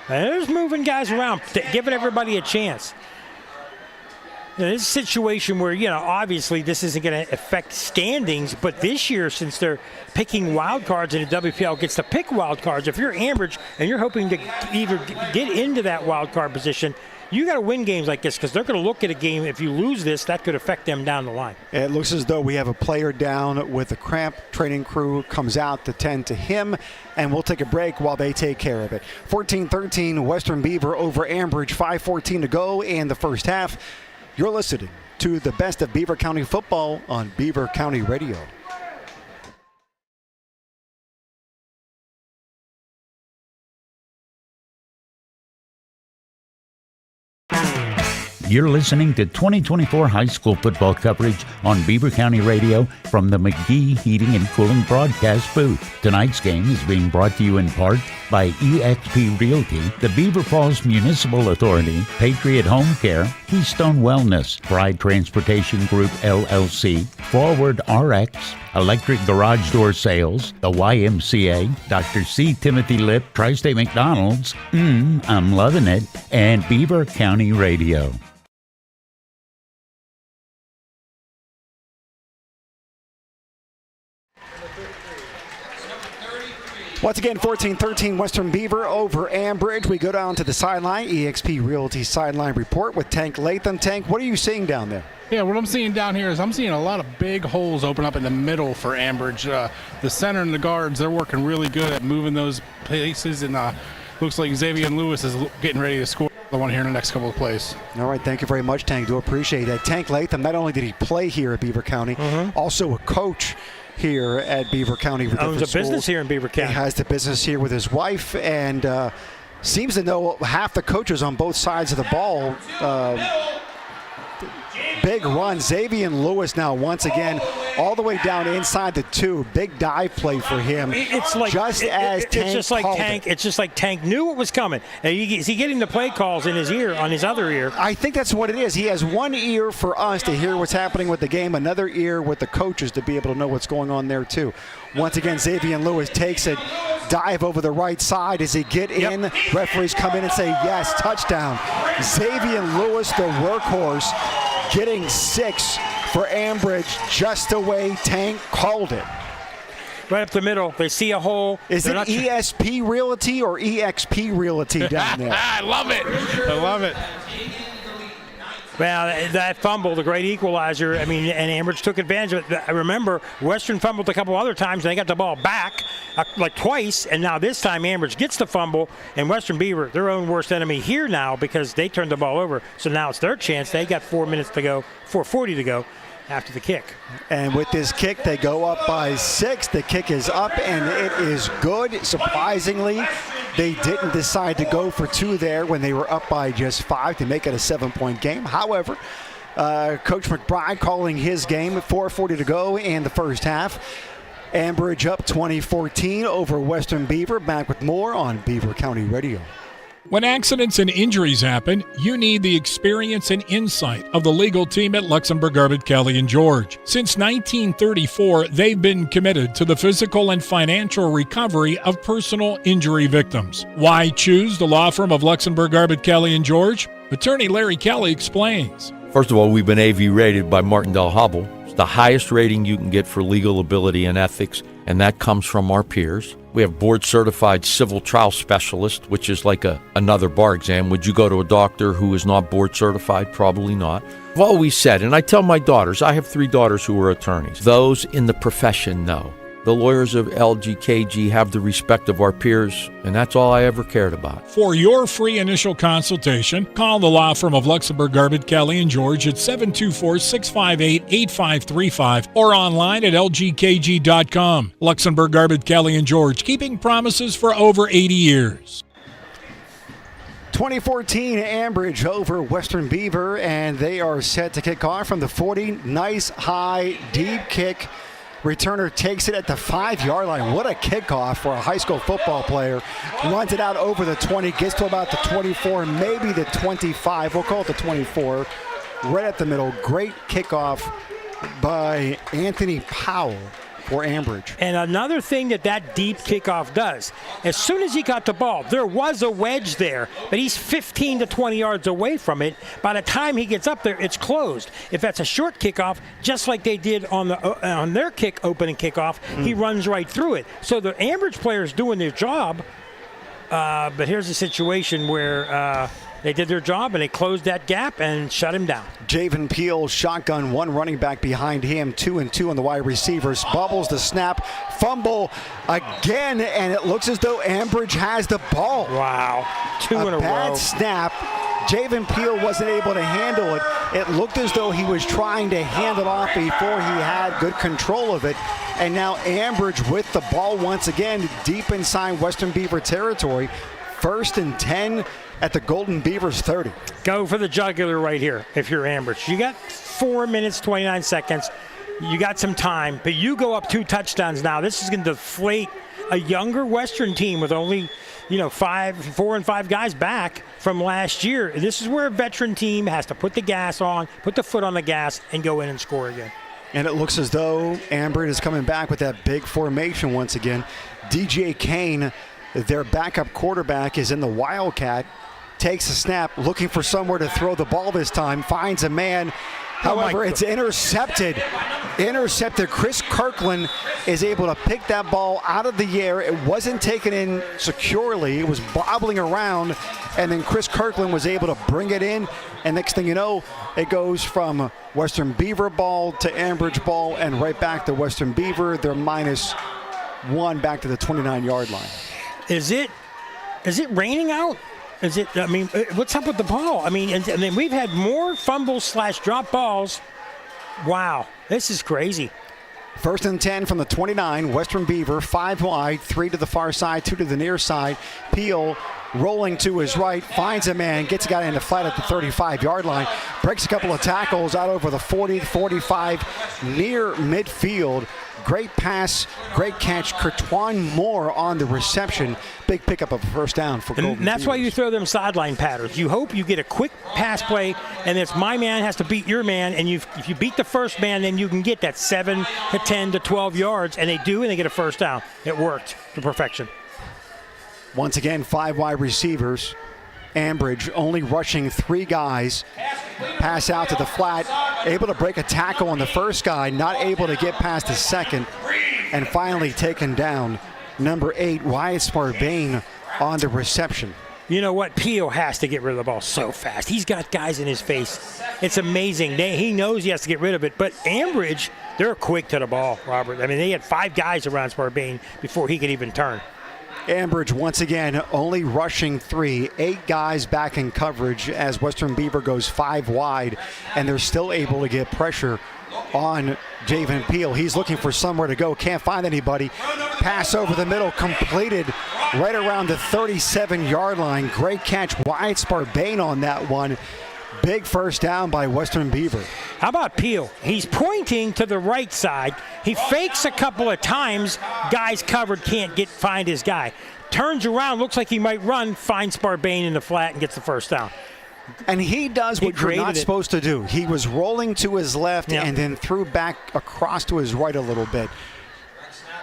There's moving guys around, giving everybody a chance. This is a situation where, obviously this isn't going to affect standings, but this year, since they're picking wild cards and the WPL gets to pick wild cards, if you're Ambridge and you're hoping to either get into that wild card position, you got to win games like this because they're going to look at a game. If you lose this, that could affect them down the line. It looks as though we have a player down with a cramp. Training crew comes out to tend to him, and we'll take a break while they take care of it. 14-13, Western Beaver over Ambridge, 5:14 to go in the first half. You're listening to the best of Beaver County football on Beaver County Radio. You're listening to 2024 high school football coverage on Beaver County Radio from the McGee Heating and Cooling broadcast booth. Tonight's game is being brought to you in part by eXp Realty, the Beaver Falls Municipal Authority, Patriot Home Care, Keystone Wellness, Pride Transportation Group LLC, Forward RX, Electric Garage Door Sales, the YMCA, Dr. C. Timothy Lip, Tri-State McDonald's, I'm loving it, and Beaver County Radio. Once again, 14-13 Western Beaver over Ambridge. We go down to the sideline, eXp Realty sideline report with Tank Latham. Tank, what are you seeing down there? Yeah, what I'm seeing down here is I'm seeing a lot of big holes open up in the middle for Ambridge. The center and the guards, they're working really good at moving those places, and looks like Xavier Lewis is getting ready to score the one here in the next couple of plays. All right, thank you very much, Tank. Do appreciate that. Tank Latham, not only did he play here at Beaver County, also a coach here at Beaver County. Owns a business here in Beaver County. He has the business here with his wife, and seems to know half the coaches on both sides of the ball. Big run. Xavier Lewis now once again all the way down inside the 2. Big dive play for him. It's like It's just like Tank knew what was coming. Is he getting the play calls in his ear, on his other ear? I think that's what it is. He has one ear for us to hear what's happening with the game, another ear with the coaches to be able to know what's going on there too. Once again, Xavier Lewis takes it, dive over the right side. Does he get in? Referees come in and say yes, touchdown. Xavier Lewis, the workhorse, getting 6 for Ambridge, just the way Tank called it. Right up the middle. They see a hole. Is it ESP Realty or EXP Realty down there? I love it. I love it. Well, that fumble, the great equalizer, and Ambridge took advantage of it. I remember Western fumbled a couple other times, and they got the ball back like twice, and now this time Ambridge gets the fumble, and Western Beaver, their own worst enemy here now because they turned the ball over. So now it's their chance. They got 4:40 to go after the kick. And with this kick, they go up by 6. The kick is up, and it is good. Surprisingly, they didn't decide to go for 2 there when they were up by just 5 to make it a 7-point game. However, Coach McBride calling his game at 4:40 to go in the first half. Ambridge up 20-14 over Western Beaver. Back with more on Beaver County Radio. When accidents and injuries happen, you need the experience and insight of the legal team at Luxembourg, Garbett, Kelly & George. Since 1934, they've been committed to the physical and financial recovery of personal injury victims. Why choose the law firm of Luxembourg, Garbett, Kelly & George? Attorney Larry Kelly explains. First of all, we've been AV rated by Martindale Hubbell. It's the highest rating you can get for legal ability and ethics, and that comes from our peers. We have board-certified civil trial specialist, which is like another bar exam. Would you go to a doctor who is not board-certified? Probably not. I've always said, and I tell my daughters, I have 3 daughters who are attorneys. Those in the profession know. The lawyers of LGKG have the respect of our peers, and that's all I ever cared about. For your free initial consultation, call the law firm of Luxembourg, Garbett, Kelly & George at 724-658-8535 or online at lgkg.com. Luxembourg, Garbett, Kelly & George, keeping promises for over 80 years. 2014 Ambridge over Western Beaver, and they are set to kick off from the 40. Nice, high, deep kick. Returner takes it at the 5-yard line. What a kickoff for a high school football player. Runs it out over the 20, gets to about the 24, maybe the 25. We'll call it the 24. Right at the middle. Great kickoff by Anthony Powell for Ambridge. And another thing that deep kickoff does, as soon as he got the ball, there was a wedge there, but he's 15 to 20 yards away from it. By the time he gets up there, it's closed. If that's a short kickoff, just like they did on their opening kickoff, he runs right through it. So the Ambridge player's doing their job, but here's a situation where they did their job and they closed that gap and shut him down. Javen Peel, shotgun, 1 running back behind him, 2 and 2 on the wide receivers. Bubbles the snap, fumble again, and it looks as though Ambridge has the ball. Wow, 2 in a row. Bad snap. Javen Peel wasn't able to handle it. It looked as though he was trying to hand it off before he had good control of it. And now Ambridge with the ball once again, deep inside Western Beaver territory. 1st and 10 at the Golden Beavers 30. Go for the jugular right here if you're Ambridge. You got 4 minutes, 29 seconds. You got some time, but you go up 2 touchdowns now. This is going to deflate a younger Western team with only, 4 and 5 guys back from last year. This is where a veteran team has to put the gas on, put the foot on the gas, and go in and score again. And it looks as though Ambridge is coming back with that big formation once again. DJ Kane, their backup quarterback, is in the Wildcat. Takes a snap, looking for somewhere to throw the ball this time. Finds a man. However, it's intercepted. Chris Kirkland is able to pick that ball out of the air. It wasn't taken in securely. It was bobbling around. And then Chris Kirkland was able to bring it in. And next thing you know, it goes from Western Beaver ball to Ambridge ball and right back to Western Beaver. They're -1 back to the 29-yard line. Is it raining out? What's up with the ball? And then we've had more fumbles/drop balls. Wow, this is crazy. 1st and 10 from the 29. Western Beaver, 5 wide, 3 to the far side, 2 to the near side. Peel rolling to his right, finds a man, gets a guy in the flat at the 35-yard line, breaks a couple of tackles out over the 40, 45, near midfield. Great pass, great catch. Kertwan Moore on the reception. Big pickup of a 1st down for Golden And that's Beavers. why you throw them sideline patterns. You hope you get a quick pass play, and if my man has to beat your man, and if you beat the first man, then you can get that 7 to 10 to 12 yards, and they do, and they get a 1st down. It worked to perfection. Once again, 5 wide receivers. Ambridge only rushing 3 guys. Pass out to the flat. Able to break a tackle on the first guy. Not able to get past the second. And finally taken down. Number 8, Wyatt Sparbane on the reception. You know what? Peel has to get rid of the ball so fast. He's got guys in his face. It's amazing. He knows he has to get rid of it. But Ambridge, they're quick to the ball, Robert. They had 5 guys around Sparbane before he could even turn. Ambridge once again only rushing 3, 8 guys back in coverage as Western Beaver goes 5 wide, and they're still able to get pressure on Javen Peel. He's looking for somewhere to go, can't find anybody. Pass over the middle, completed right around the 37-yard line. Great catch, Wyatt Sparbane on that one. Big 1st down by Western Beaver. How about Peel? He's pointing to the right side. He fakes a couple of times. Guys covered, can't find his guy. Turns around, looks like he might run, finds Sparbane in the flat and gets the 1st down. And he does what you're not supposed to do. He was rolling to his left and then threw back across to his right a little bit.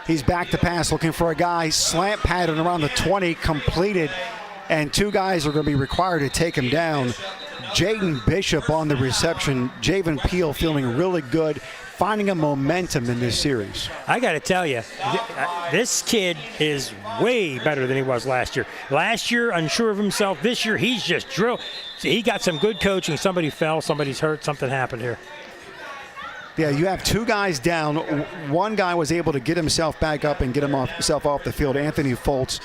He's back to pass, looking for a guy. Slant pattern around the 20, completed. And 2 guys are going to be required to take him down. Jaden Bishop on the reception. Javen Peel feeling really good, finding a momentum in this series. I got to tell you, this kid is way better than he was last year. Last year, unsure of himself. This year, he's just drilled. He got some good coaching. Somebody fell, somebody's hurt, something happened here. Yeah, you have two guys down. One guy was able to get himself back up and get himself off the field. Anthony Foltz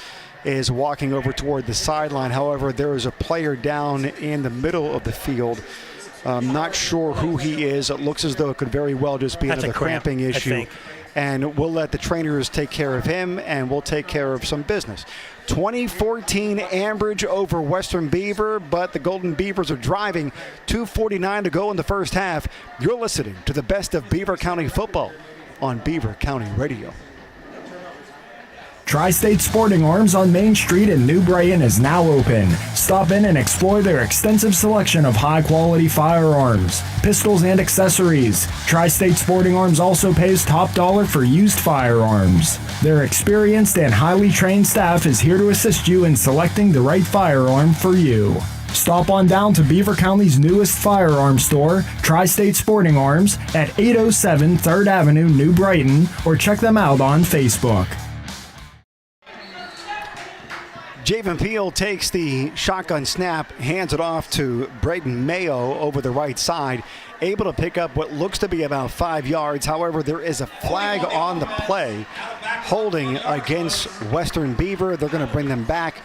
is walking over toward the sideline. However, there is a player down in the middle of the field. I'm not sure who he is. It looks as though it could very well just be another cramping issue. And we'll let the trainers take care of him, and we'll take care of some business. 2014 Ambridge over Western Beaver, but the Golden Beavers are driving. 2:49 to go in the first half. You're listening to the best of Beaver County football on Beaver County Radio. Tri-State Sporting Arms on Main Street in New Brighton is now open. Stop in and explore their extensive selection of high-quality firearms, pistols, and accessories. Tri-State Sporting Arms also pays top dollar for used firearms. Their experienced and highly trained staff is here to assist you in selecting the right firearm for you. Stop on down to Beaver County's newest firearm store, Tri-State Sporting Arms, at 807 3rd Avenue, New Brighton, or check them out on Facebook. Javen Peel takes the shotgun snap, hands it off to Braden Mayo over the right side, able to pick up what looks to be about 5 yards. However, there is a flag on the play, holding against Western Beaver. They're going to bring them back.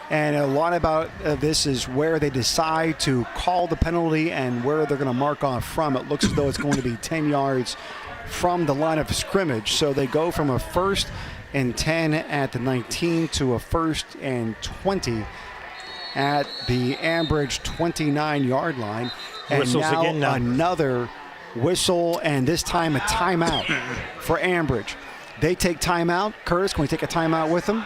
And a lot about this is where they decide to call the penalty and where they're going to mark off from. It looks as though it's going to be 10 yards from the line of scrimmage. So they go from a 1st and 10 at the 19 to a 1st and 20 at the Ambridge 29-yard line. And Whistles now again now. Another whistle, and this time a timeout for Ambridge. They take timeout. Curtis, can we take a timeout with them?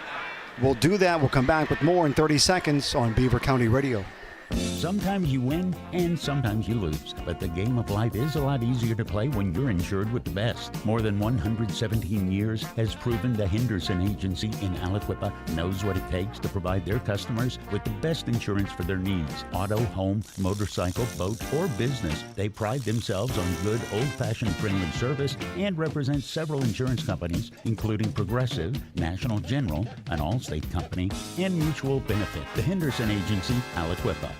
We'll do that. We'll come back with more in 30 seconds on Beaver County Radio. Sometimes you win and sometimes you lose, but the game of life is a lot easier to play when you're insured with the best. More than 117 years has proven the Henderson Agency in Aliquippa knows what it takes to provide their customers with the best insurance for their needs. Auto, home, motorcycle, boat, or business. They pride themselves on good, old-fashioned friendly service and represent several insurance companies, including Progressive, National General, an Allstate company, and Mutual Benefit. The Henderson Agency, Aliquippa.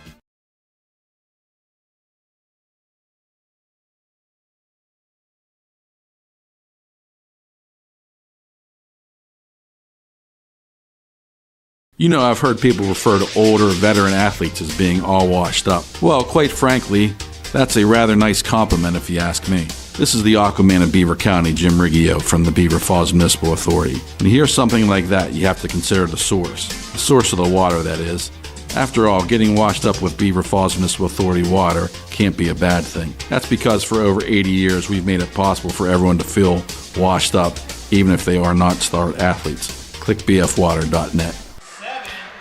You know, I've heard people refer to older veteran athletes as being all washed up. Well, quite frankly, that's a rather nice compliment if you ask me. This is the Aquaman of Beaver County, Jim Riggio from the Beaver Falls Municipal Authority. When you hear something like that, you have to consider the source of the water, that is. After all, getting washed up with Beaver Falls Municipal Authority water can't be a bad thing. That's because for over 80 years, we've made it possible for everyone to feel washed up, even if they are not star athletes. Click bfwater.net.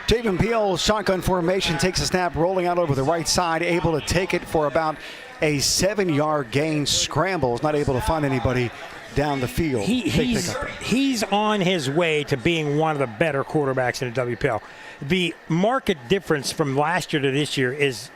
Javen Peel, shotgun formation, takes a snap, rolling out over the right side, able to take it for about a 7-yard gain, scrambles, not able to find anybody down the field. He's on his way to being one of the better quarterbacks in the WPL. The market difference from last year to this year is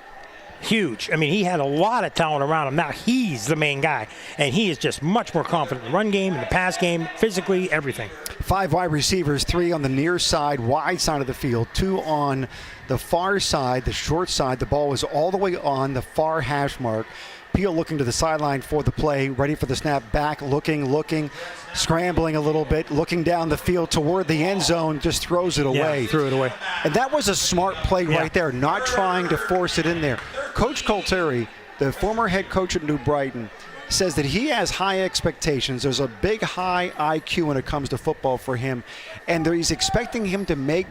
huge. I mean, he had a lot of talent around him. Now he's the main guy, and he is just much more confident in the run game, in the pass game, physically, everything. 5 wide receivers, 3 on the near side, wide side of the field, 2 on the far side, the short side. The ball was all the way on the far hash mark. Peel looking to the sideline for the play, ready for the snap, back, looking, scrambling a little bit, looking down the field toward the end zone, just throws it away. Yeah, threw it away. And that was a smart play right there, not trying to force it in there. Coach Colteri, the former head coach at New Brighton, says that he has high expectations. There's a big, high IQ when it comes to football for him, and he's expecting him to make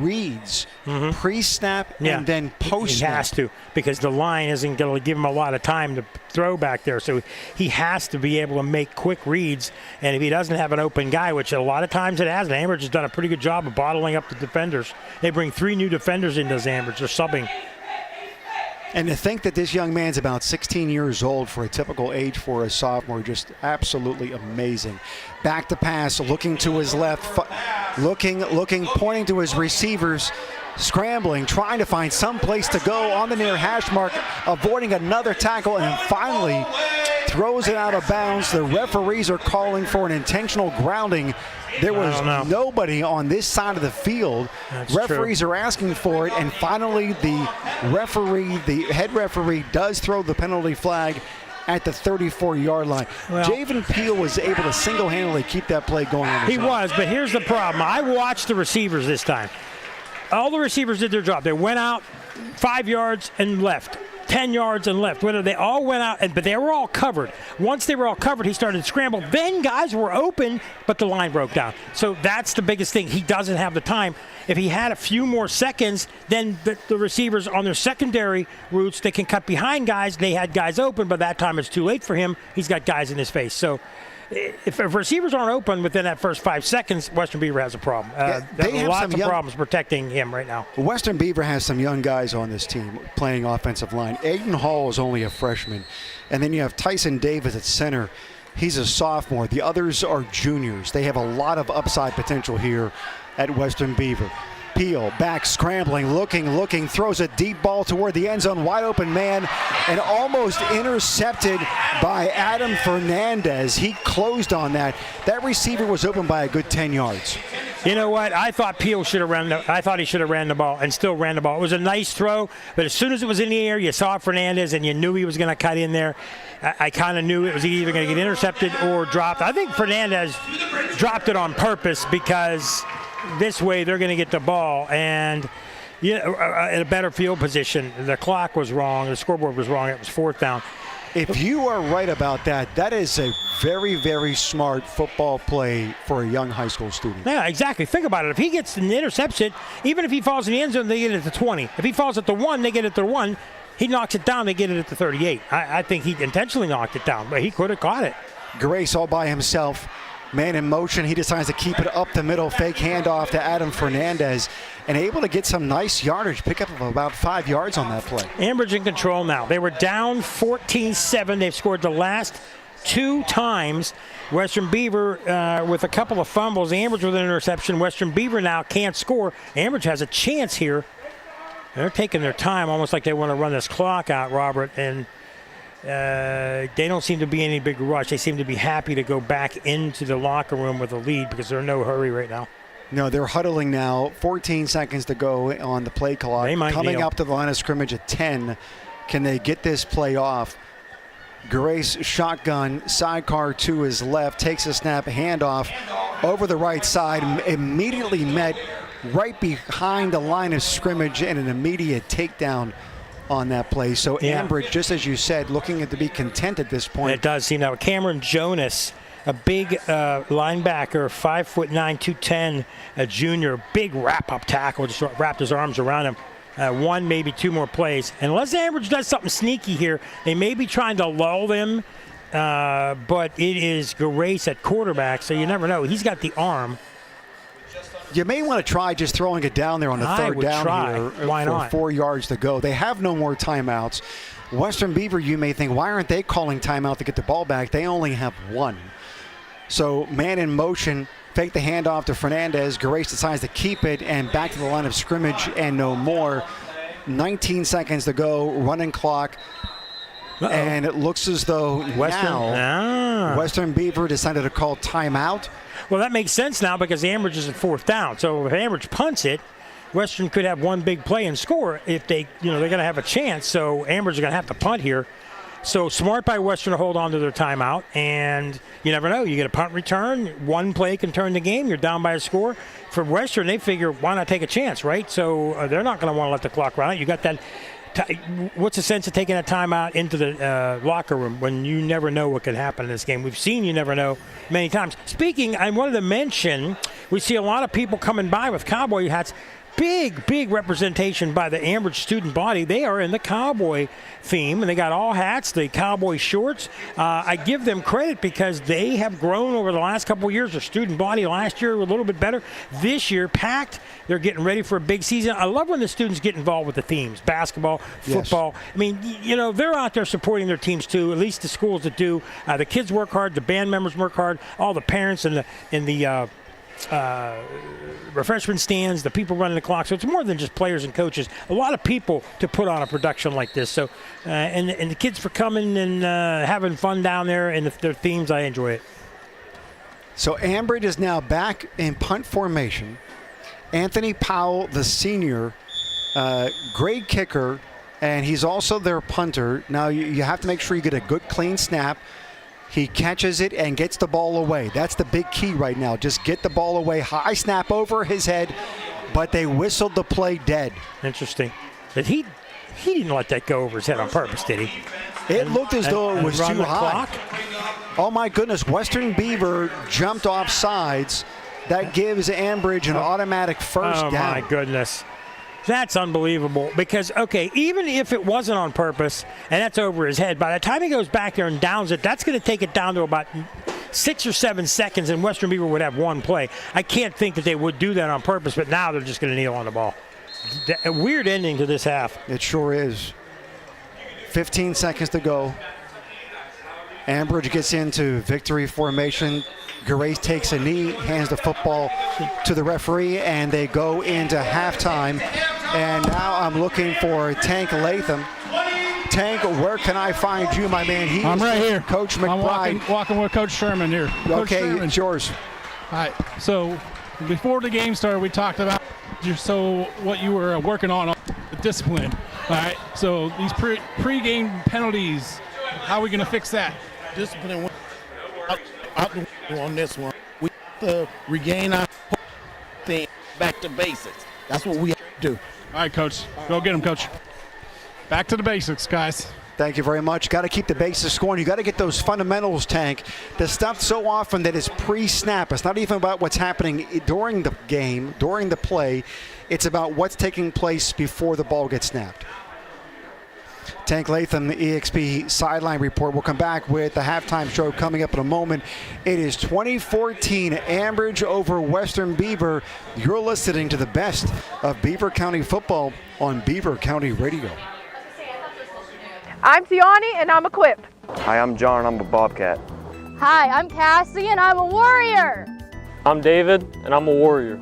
reads pre-snap and then post-snap. He has to, because the line isn't going to give him a lot of time to throw back there. So he has to be able to make quick reads, and if he doesn't have an open guy, which a lot of times it has, Ambridge has done a pretty good job of bottling up the defenders. They bring 3 new defenders into Ambridge. They're subbing. And to think that this young man's about 16 years old for a typical age for a sophomore, just absolutely amazing. Back to pass, looking to his left. looking, pointing to his receivers, scrambling, trying to find some place to go on the near hash mark, avoiding another tackle, and then finally throws it out of bounds. The referees are calling for an intentional grounding. There was nobody on this side of the field. Referees are asking for it, and finally the head referee does throw the penalty flag at the 34-yard line. Well, Javen Peele was able to single-handedly keep that play going on his own. He was, but here's the problem. I watched the receivers this time. All the receivers did their job. They went out 5 yards and left. 10 yards and left. They all went out, but they were all covered. Once they were all covered, he started to scramble. Then guys were open, but the line broke down. So that's the biggest thing. He doesn't have the time. If he had a few more seconds, then the receivers on their secondary routes, they can cut behind guys. They had guys open, but that time it's too late for him. He's got guys in his face. So if receivers aren't open within that first 5 seconds, Western Beaver has a problem. They have lots of problems protecting him right now. Western Beaver has some young guys on this team playing offensive line. Aiden Hall is only a freshman. And then you have Tyson Davis at center. He's a sophomore. The others are juniors. They have a lot of upside potential here at Western Beaver. Peele back scrambling, looking, throws a deep ball toward the end zone, wide open man, and almost intercepted by Adam Fernandez. He closed on that. That receiver was open by a good 10 yards. You know what? I thought Peele should have I thought he should have ran the ball and still ran the ball. It was a nice throw, but as soon as it was in the air, you saw Fernandez and you knew he was going to cut in there. I kind of knew it was either going to get intercepted or dropped. I think Fernandez dropped it on purpose because this way they're going to get the ball and in a better field position. The clock was wrong. The scoreboard was wrong. It was 4th down. If you are right about that, that is a very, very smart football play for a young high school student. Yeah, exactly. Think about it. If he gets an interception, even if he falls in the end zone, they get it at the 20. If he falls at the 1, they get it at the 1. He knocks it down, they get it at the 38. I think he intentionally knocked it down, but he could have caught it. Grace all by himself. Man in motion, he decides to keep it up the middle, fake handoff to Adam Fernandez, and able to get some nice yardage, pick up of about 5 yards on that play. Ambridge in control now. They were down 14-7. They've scored the last 2 times. Western Beaver with a couple of fumbles. Ambridge with an interception. Western Beaver now can't score. Ambridge has a chance here. They're taking their time, almost like they want to run this clock out, Robert, and they don't seem to be any big rush. They seem to be happy to go back into the locker room with a lead because they're in no hurry right now. No, they're huddling now. 14 seconds to go on the play clock. They might Coming kneel. up to the line of scrimmage at 10. Can they get this play off? Grace shotgun, sidecar to his left, takes a snap, handoff over the right side, immediately met right behind the line of scrimmage and an immediate takedown on that play. So Ambridge, just as you said, looking to be content at this point. It does seem that way. Cameron Jonas, a big linebacker, 5'9", 210, a junior, big wrap-up tackle, just wrapped his arms around him. 1, maybe 2 more plays. And unless Ambridge does something sneaky here, they may be trying to lull them, but it is Grace at quarterback, so you never know. He's got the arm. You may want to try just throwing it down there on the third down here. Why not? 4 yards to go. They have no more timeouts. Western Beaver, you may think, why aren't they calling timeout to get the ball back? They only have 1. So man in motion, fake the handoff to Fernandez. Grace decides to keep it and back to the line of scrimmage and no more. 19 seconds to go, running clock. And it looks as though Western Beaver decided to call timeout. Well, that makes sense now because Ambridge is at 4th down. So if Ambridge punts it, Western could have 1 big play and score if they're going to have a chance. So Ambridge is going to have to punt here. So smart by Western to hold on to their timeout. And you never know. You get a punt return. 1 play can turn the game. You're down by a score. For Western, they figure, why not take a chance, right? So they're not going to want to let the clock run out. You got that. What's the sense of taking a timeout into the locker room when you never know what could happen in this game? We've seen you never know many times. Speaking, I wanted to mention, we see a lot of people coming by with cowboy hats. Big representation by the Ambridge student body. They are in the cowboy theme, and they got all hats, the cowboy shorts. I give them credit because they have grown over the last couple of years. Their student body last year was a little bit better. This year, packed. They're getting ready for a big season. I love when the students get involved with the themes, basketball, football. Yes. I mean, they're out there supporting their teams too, at least the schools that do. The kids work hard, the band members work hard, all the parents and the refreshment stands, the people running the clock. So it's more than just players and coaches. A lot of people to put on a production like this. So and the kids for coming and having fun down there and their themes, I enjoy it. So Ambridge is now back in punt formation. Anthony Powell, the senior, great kicker, and he's also their punter. Now you have to make sure you get a good clean snap. He catches it and gets the ball away. That's the big key right now. Just get the ball away. High snap over his head, but they whistled the play dead. Interesting. But he didn't let that go over his head on purpose, did he? It looked as though it was too high. Clock? Oh my goodness, Western Beaver jumped off sides. That gives Ambridge an automatic first down. Oh my goodness. That's unbelievable because, okay, even if it wasn't on purpose and that's over his head, by the time he goes back there and downs it, that's going to take it down to about 6 or 7 seconds, and Western Beaver would have one play. I can't think that they would do that on purpose, but now they're just going to kneel on the ball. A weird ending to this half. It sure is. 15 seconds to go. Ambridge gets into victory formation. Garay takes a knee, hands the football to the referee, and they go into halftime. And now I'm looking for Tank Latham. Tank, where can I find you, my man? I'm right here. Coach McBride. I'm walking with Coach Sherman here. Coach Okay, Sherman. it's yours. All right, so before the game started, we talked about what you were working on the discipline. All right, so these pre-game penalties, how are we going to fix that? Discipline out the window on this one. We have to regain our thing back to basics. That's what we have to do. All right, Coach. Go get him, Coach. Back to the basics, guys. Thank you very much. Got to keep the basics going. You got to get those fundamentals, Tank. The stuff so often that is pre-snap. It's not even about what's happening during the game, during the play. It's about what's taking place before the ball gets snapped. Tank Latham, the EXP sideline report. We'll come back with the halftime show coming up in a moment. It is 2014 Ambridge over Western Beaver. You're listening to the best of Beaver County football on Beaver County Radio. I'm Tiani and I'm equipped. Hi, I'm John and I'm a Bobcat. Hi, I'm Cassie and I'm a warrior. I'm David and I'm a warrior.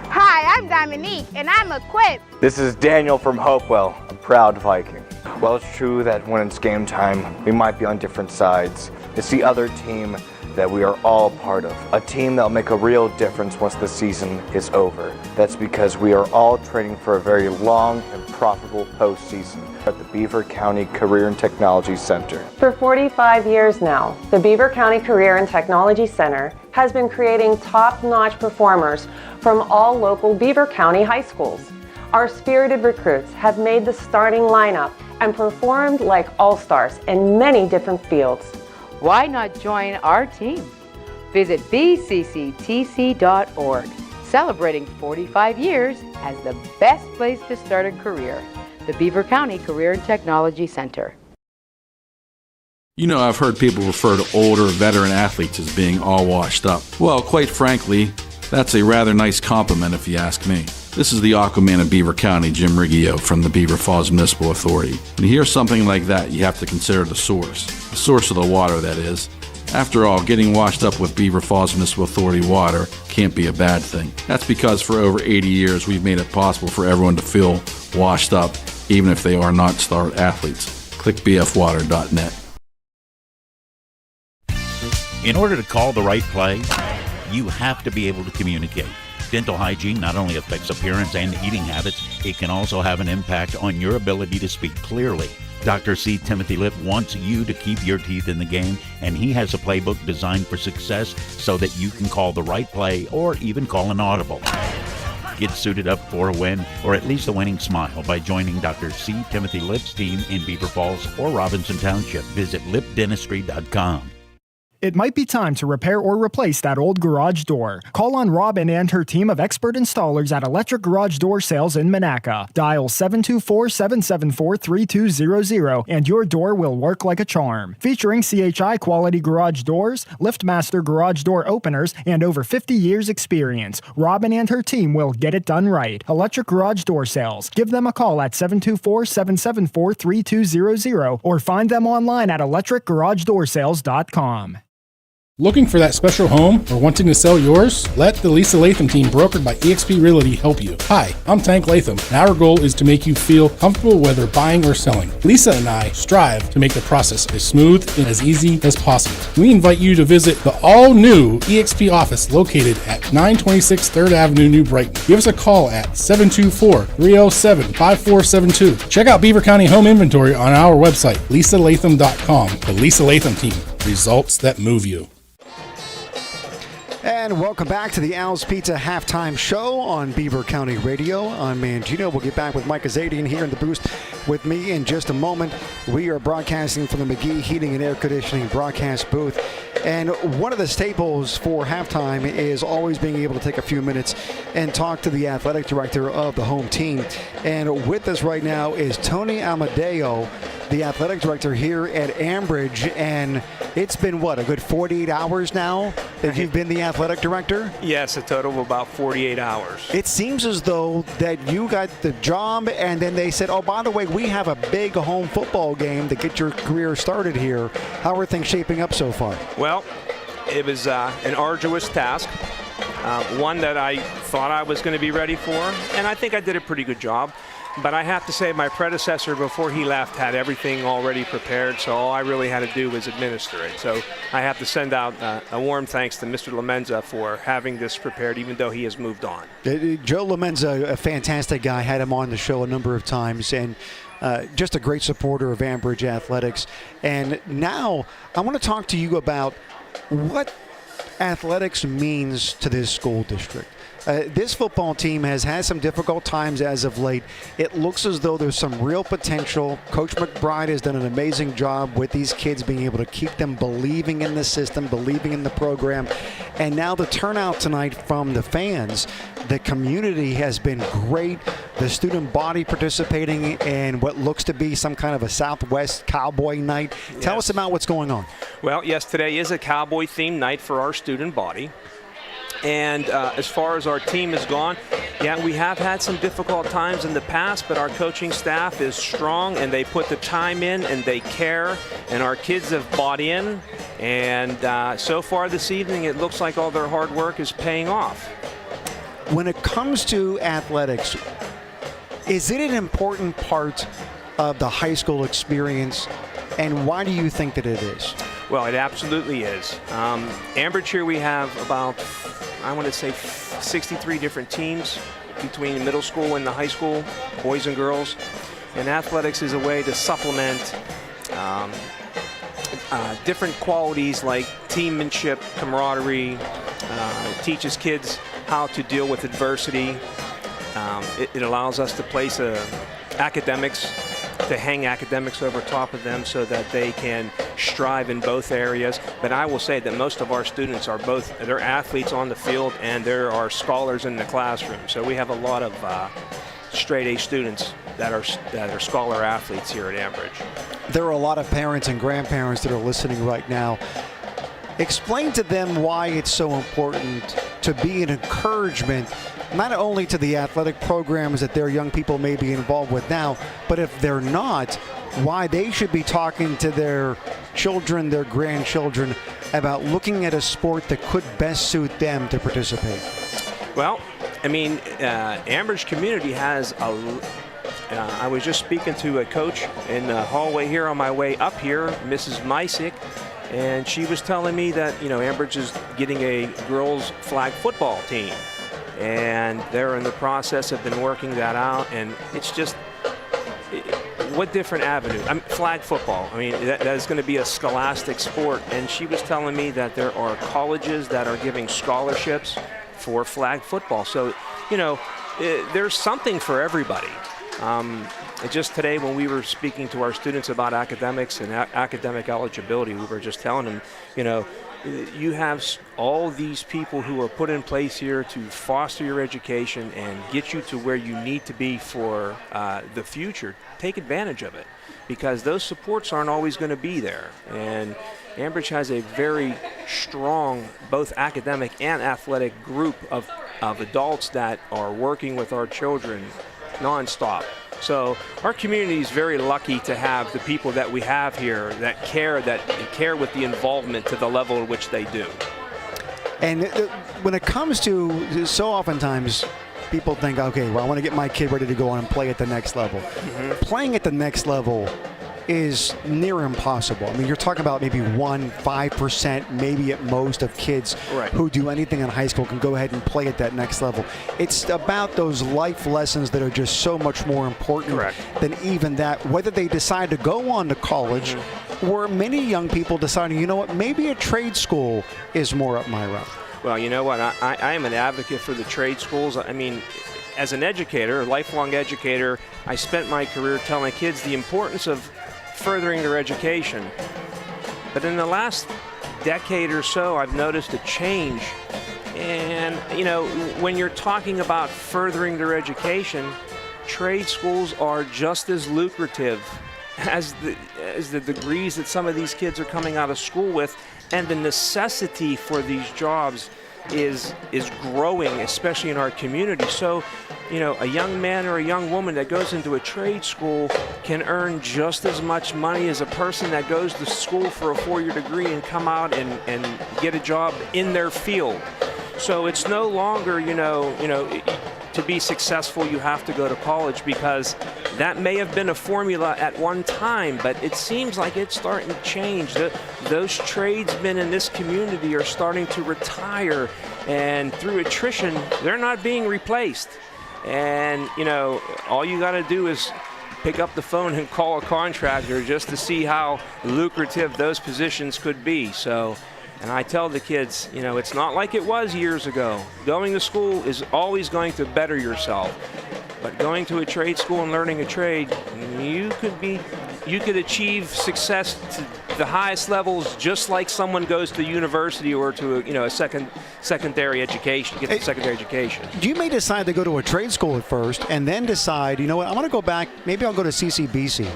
Hi, I'm Dominique and I'm equipped. This is Daniel from Hopewell, a proud Viking. Well, it's true that when it's game time, we might be on different sides. It's the other team that we are all part of. A team that will make a real difference once the season is over. That's because we are all training for a very long and profitable postseason at the Beaver County Career and Technology Center. For 45 years now, the Beaver County Career and Technology Center has been creating top-notch performers from all local Beaver County high schools. Our spirited recruits have made the starting lineup and performed like all-stars in many different fields. Why not join our team? Visit bcctc.org, celebrating 45 years as the best place to start a career. The Beaver County Career and Technology Center. You know, I've heard people refer to older veteran athletes as being all washed up. Well, quite frankly, that's a rather nice compliment if you ask me. This is the Aquaman of Beaver County, Jim Riggio from the Beaver Falls Municipal Authority. When you hear something like that, you have to consider the source of the water, that is. After all, getting washed up with Beaver Falls Municipal Authority water can't be a bad thing. That's because for over 80 years, we've made it possible for everyone to feel washed up, even if they are not star athletes. Click bfwater.net. In order to call the right play, you have to be able to communicate. Dental hygiene not only affects appearance and eating habits, it can also have an impact on your ability to speak clearly. Dr. C. Timothy Lip wants you to keep your teeth in the game, and he has a playbook designed for success so that you can call the right play or even call an audible. Get suited up for a win, or at least a winning smile, by joining Dr. C. Timothy Lip's team in Beaver Falls or Robinson Township. Visit lipdentistry.com. It might be time to repair or replace that old garage door. Call on Robin and her team of expert installers at Electric Garage Door Sales in Monaca. Dial 724-774-3200 and your door will work like a charm. Featuring CHI quality garage doors, LiftMaster garage door openers, and over 50 years experience, Robin and her team will get it done right. Electric Garage Door Sales. Give them a call at 724-774-3200 or find them online at electricgaragedoorsales.com. Looking for that special home or wanting to sell yours? Let the Lisa Latham team, brokered by eXp Realty, help you. Hi, I'm Tank Latham, and our goal is to make you feel comfortable whether buying or selling. Lisa and I strive to make the process as smooth and as easy as possible. We invite you to visit the all-new eXp office located at 926 3rd Avenue, New Brighton. Give us a call at 724-307-5472. Check out Beaver County home inventory on our website, lisalatham.com. The Lisa Latham team, results that move you. And welcome back to the Al's Pizza Halftime Show on Beaver County Radio. I'm Mangino. We'll get back with Mike Azadian here in the booth with me in just a moment. We are broadcasting from the McGee Heating and Air Conditioning broadcast booth. And one of the staples for halftime is always being able to take a few minutes and talk to the athletic director of the home team. And with us right now is Tony Amadeo, the athletic director here at Ambridge. And it's been, what, a good 48 hours now that you've been the athletic director? Yes, a total of about 48 hours. It seems as though that you got the job and then they said, oh, by the way, we have a big home football game to get your career started here. How are things shaping up so far? Well, it was an arduous task, one that I thought I was going to be ready for, and I think I did a pretty good job. But I have to say my predecessor, before he left, had everything already prepared, so all I really had to do was administer it. So I have to send out a warm thanks to Mr. Lamenza for having this prepared, even though he has moved on. Joe Lamenza, a fantastic guy, had him on the show a number of times, and just a great supporter of Ambridge Athletics. And now I want to talk to you about what athletics means to this school district. This football team has had some difficult times as of late. It looks as though there's some real potential. Coach McBride has done an amazing job with these kids, being able to keep them believing in the system, believing in the program. And now the turnout tonight from the fans, the community has been great. The student body participating in what looks to be some kind of a Southwest Cowboy night. Yes. Tell us about what's going on. Well, yes, today is a Cowboy-themed night for our student body. And as far as our team has gone, yeah, we have had some difficult times in the past, but our coaching staff is strong and they put the time in and they care, and our kids have bought in. And so far this evening, it looks like all their hard work is paying off. When it comes to athletics, is it an important part of the high school experience, and why do you think that it is? Well, it absolutely is. Ambridge here, we have about, I want to say, 63 different teams between the middle school and the high school, boys and girls. And athletics is a way to supplement different qualities like teammanship, camaraderie, teaches kids how to deal with adversity. It allows us to place academics, to hang academics over top of them so that they can strive in both areas. But I will say that most of our students are they're athletes on the field and there are scholars in the classroom. So we have a lot of straight A students that are scholar athletes here at Ambridge. There are a lot of parents and grandparents that are listening right now. Explain to them why it's so important to be an encouragement, not only to the athletic programs that their young people may be involved with now, but if they're not, why they should be talking to their children, their grandchildren, about looking at a sport that could best suit them to participate. Well, I mean, Ambridge community has I was just speaking to a coach in the hallway here on my way up here, Mrs. Meisick, and she was telling me that, you know, Ambridge is getting a girls flag football team. And they're in the process of been working that out, and it's just what different avenue? I mean, flag football. I mean, that is going to be a scholastic sport, and she was telling me that there are colleges that are giving scholarships for flag football. So, you know, there's something for everybody. Just today when we were speaking to our students about academics and academic eligibility, we were just telling them, you know, you have all these people who are put in place here to foster your education and get you to where you need to be for the future. Take advantage of it, because those supports aren't always going to be there. And Ambridge has a very strong, both academic and athletic group of adults that are working with our children nonstop. So our community is very lucky to have the people that we have here that care with the involvement to the level at which they do. And when it comes to, so oftentimes people think, okay, well, I want to get my kid ready to go on and play at the next level. Playing at the next level is near impossible. I mean, you're talking about maybe 5%, maybe at most, of kids who do anything in high school can go ahead and play at that next level. It's about those life lessons that are just so much more important than even that, whether they decide to go on to college or many young people deciding, you know what, maybe a trade school is more up my route. Well, you know what, I am an advocate for the trade schools. I mean, as an educator, a lifelong educator, I spent my career telling kids the importance of furthering their education. But in the last decade or so, I've noticed a change. And, you know, when you're talking about furthering their education, trade schools are just as lucrative as the degrees that some of these kids are coming out of school with. And the necessity for these jobs is growing, especially in our community. So, you know, a young man or a young woman that goes into a trade school can earn just as much money as a person that goes to school for a 4-year degree and come out and get a job in their field. So it's no longer, you know, to be successful, you have to go to college, because that may have been a formula at one time, but it seems like it's starting to change. Those tradesmen in this community are starting to retire, and through attrition, they're not being replaced. And, you know, all you got to do is pick up the phone and call a contractor just to see how lucrative those positions could be. So, and I tell the kids, you know, it's not like it was years ago. Going to school is always going to better yourself. But going to a trade school and learning a trade, you could achieve success to the highest levels just like someone goes to university or to a secondary education, get a secondary education. You may decide to go to a trade school at first and then decide, you know what, I want to go back, maybe I'll go to CCBC,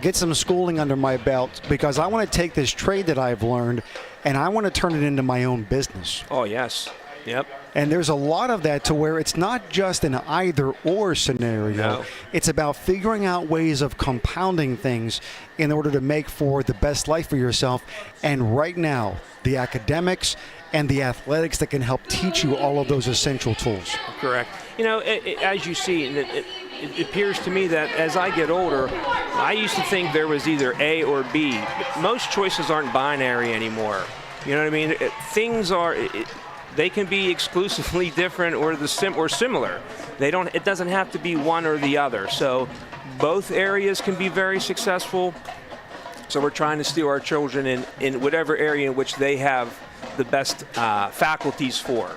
get some schooling under my belt, because I want to take this trade that I've learned and I want to turn it into my own business. Oh, yes. Yep. And there's a lot of that to where it's not just an either-or scenario. No. It's about figuring out ways of compounding things in order to make for the best life for yourself. And right now, the academics and the athletics that can help teach you all of those essential tools. Correct. You know, as you see, it appears to me that as I get older, I used to think there was either A or B. Most choices aren't binary anymore. You know what I mean? Things are... They can be exclusively different or similar. It doesn't have to be one or the other. So both areas can be very successful. So we're trying to steer our children in whatever area in which they have the best faculties for.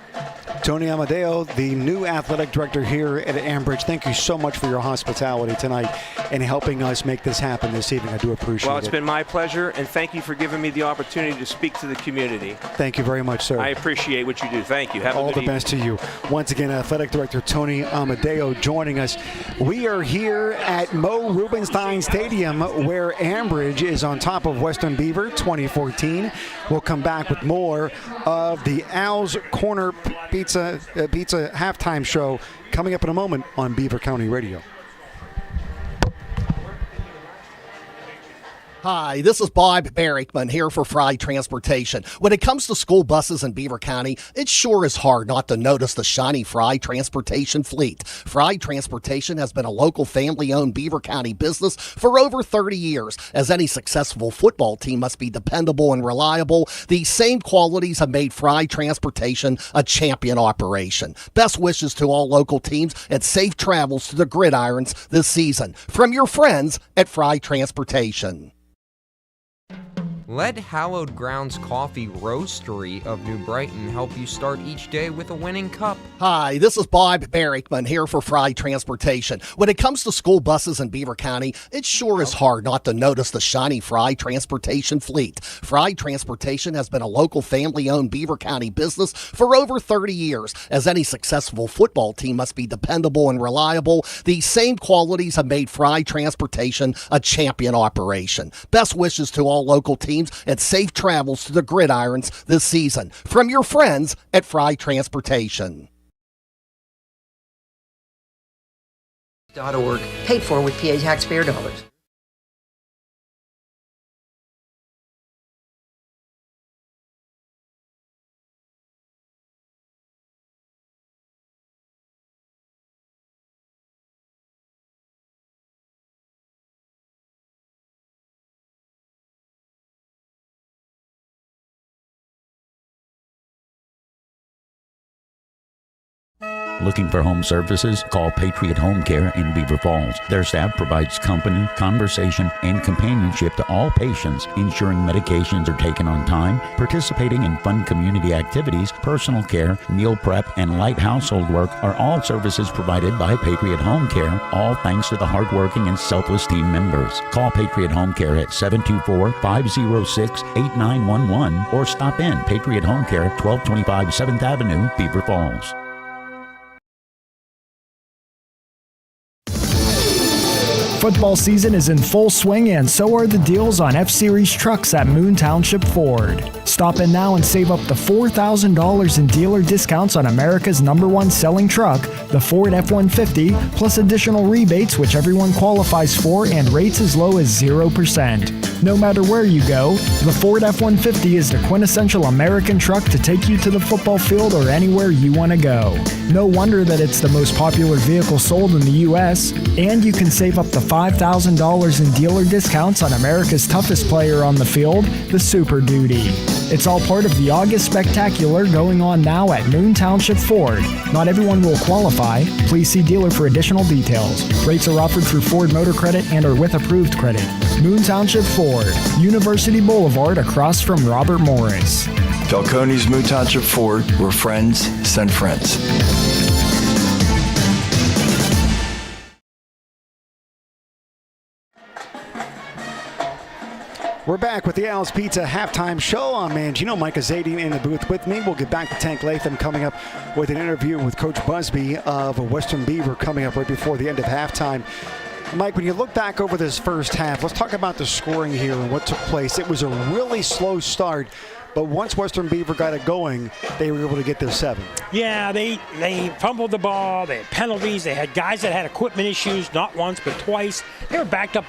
Tony Amadeo, the new athletic director here at Ambridge, thank you so much for your hospitality tonight and helping us make this happen this evening. I do appreciate it. Well, it's been my pleasure, and thank you for giving me the opportunity to speak to the community. Thank you very much, sir. I appreciate what you do. Thank you. Have all a good the best to you. Once again, athletic director Tony Amadeo joining us. We are here at Mo Rubenstein Stadium, where Ambridge is on top of Western Beaver 2014. We'll come back with more of the Al's Corner Pizza halftime show coming up in a moment on Beaver County Radio. Hi, this is Bob Barrickman here for Fry Transportation. When it comes to school buses in Beaver County, it sure is hard not to notice the shiny Fry Transportation fleet. Fry Transportation has been a local family-owned Beaver County business for over 30 years. As any successful football team must be dependable and reliable, these same qualities have made Fry Transportation a champion operation. Best wishes to all local teams and safe travels to the gridirons this season. From your friends at Fry Transportation. Let Hallowed Grounds Coffee Roastery of New Brighton help you start each day with a winning cup. Hi, this is Bob Barrickman here for Fry Transportation. When it comes to school buses in Beaver County, it sure is hard not to notice the shiny Fry Transportation fleet. Fry Transportation has been a local family-owned Beaver County business for over 30 years. As any successful football team must be dependable and reliable, these same qualities have made Fry Transportation a champion operation. Best wishes to all local teams and safe travels to the gridirons this season. From your friends at Fry Transportation. .org, paid for with PA taxpayer dollars. Looking for home services? Call Patriot Home Care in Beaver Falls. Their staff provides company, conversation, and companionship to all patients, ensuring medications are taken on time, participating in fun community activities, personal care, meal prep, and light household work are all services provided by Patriot Home Care, all thanks to the hardworking and selfless team members. Call Patriot Home Care at 724-506-8911 or stop in Patriot Home Care, 1225 7th Avenue, Beaver Falls. Football season is in full swing, and so are the deals on F-Series trucks at Moon Township Ford. Stop in now and save up to $4,000 in dealer discounts on America's #1 selling truck, the Ford F-150, plus additional rebates which everyone qualifies for and rates as low as 0%. No matter where you go, the Ford F-150 is the quintessential American truck to take you to the football field or anywhere you want to go. No wonder that it's the most popular vehicle sold in the U.S., and you can save up to $5,000 in dealer discounts on America's toughest player on the field, the Super Duty. It's all part of the August Spectacular going on now at Moon Township Ford. Not everyone will qualify. Please see dealer for additional details. Rates are offered through Ford Motor Credit and are with approved credit. Moon Township Ford, University Boulevard across from Robert Morris. Falcone's Moon Township Ford, where friends send friends. We're back with the Al's Pizza halftime show. I'm Mangino. Micah Zadine in the booth with me. We'll get back to Tank Latham coming up with an interview with Coach Busby of Western Beaver coming up right before the end of halftime. Mike, when you look back over this first half, let's talk about the scoring here and what took place. It was a really slow start, but once Western Beaver got it going, they were able to get their 7. Yeah, they fumbled the ball. They had penalties. They had guys that had equipment issues, not once but twice. They were backed up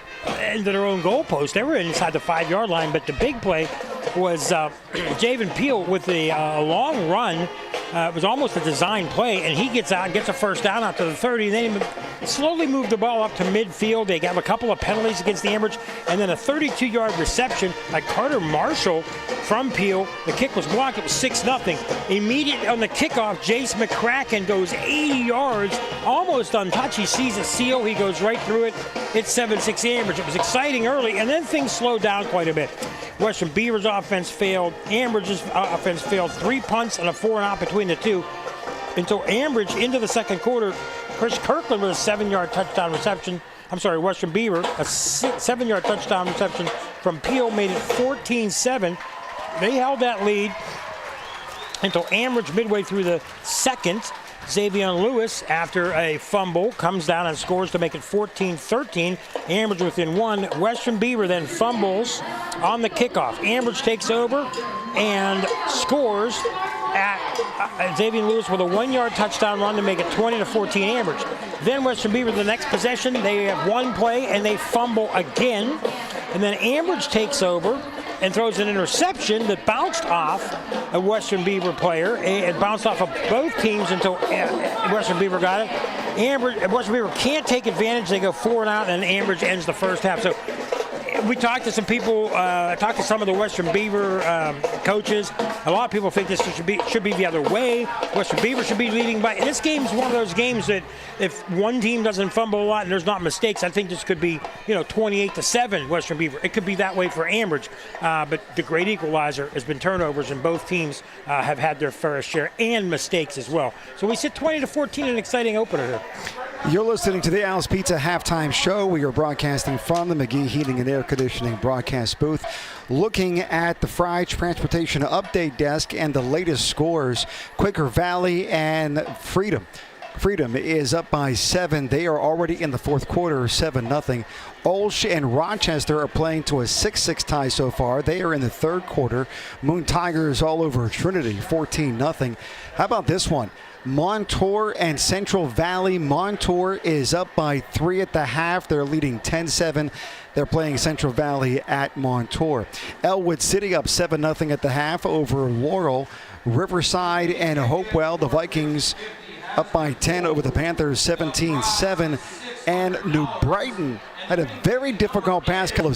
into their own goalpost. They were inside the 5-yard line, but the big play was Javen Peel with a long run. It was almost a design play, and he gets out, gets a first down out to the 30, and then he slowly moved the ball up to midfield. They got a couple of penalties against the Ambridge, and then a 32-yard reception by Carter Marshall from Peel. The kick was blocked. It was 6-0. Immediately on the kickoff, Jace McCracken goes 80 yards, almost untouched. He sees a seal. He goes right through it. It's 7-6 Ambridge. It was exciting early, and then things slowed down quite a bit. Western Beaver's offense failed. Ambridge's offense failed. 3 punts and a 4-and-out between the two. Until Ambridge into the second quarter, Chris Kirkland with a 7-yard touchdown reception. I'm sorry, Western Beaver, a 7-yard touchdown reception from Peel made it 14-7. They held that lead until Ambridge midway through the second. Xavier Lewis, after a fumble, comes down and scores to make it 14-13. Ambridge within 1. Western Beaver then fumbles on the kickoff. Ambridge takes over and scores at Xavier Lewis with a 1-yard touchdown run to make it 20-14 Ambridge. Then Western Beaver, the next possession, they have one play and they fumble again. And then Ambridge takes over and throws an interception that bounced off a Western Beaver player. It bounced off of both teams until Western Beaver got it. Western Beaver can't take advantage. They go 4-and-out, and Ambridge ends the first half. So we talked to some people, talked to some of the Western Beaver coaches. A lot of people think this should be the other way. Western Beaver should be leading by. And this game is one of those games that if one team doesn't fumble a lot and there's not mistakes, I think this could be 28-7 Western Beaver. It could be that way for Ambridge. But the great equalizer has been turnovers, and both teams have had their fair share and mistakes as well. So we sit 20-14, an exciting opener here. You're listening to the Al's Pizza halftime show. We are broadcasting from the McGee Heating and Air Conditioning broadcast booth, looking at the Fry Transportation update desk and the latest scores. Quaker Valley and Freedom. Freedom is up by 7. They are already in the fourth quarter, 7-0. Olsh and Rochester are playing to a 6-6 tie so far. They are in the third quarter. Moon Tigers all over Trinity, 14-0. How about this one? Montour and Central Valley. Montour is up by 3 at the half. They're leading 10-7. They're playing Central Valley at Montour. Elwood City up 7-0 at the half over Laurel. Riverside and Hopewell, the Vikings up by 10 over the Panthers, 17-7. And New Brighton had a very difficult past couple of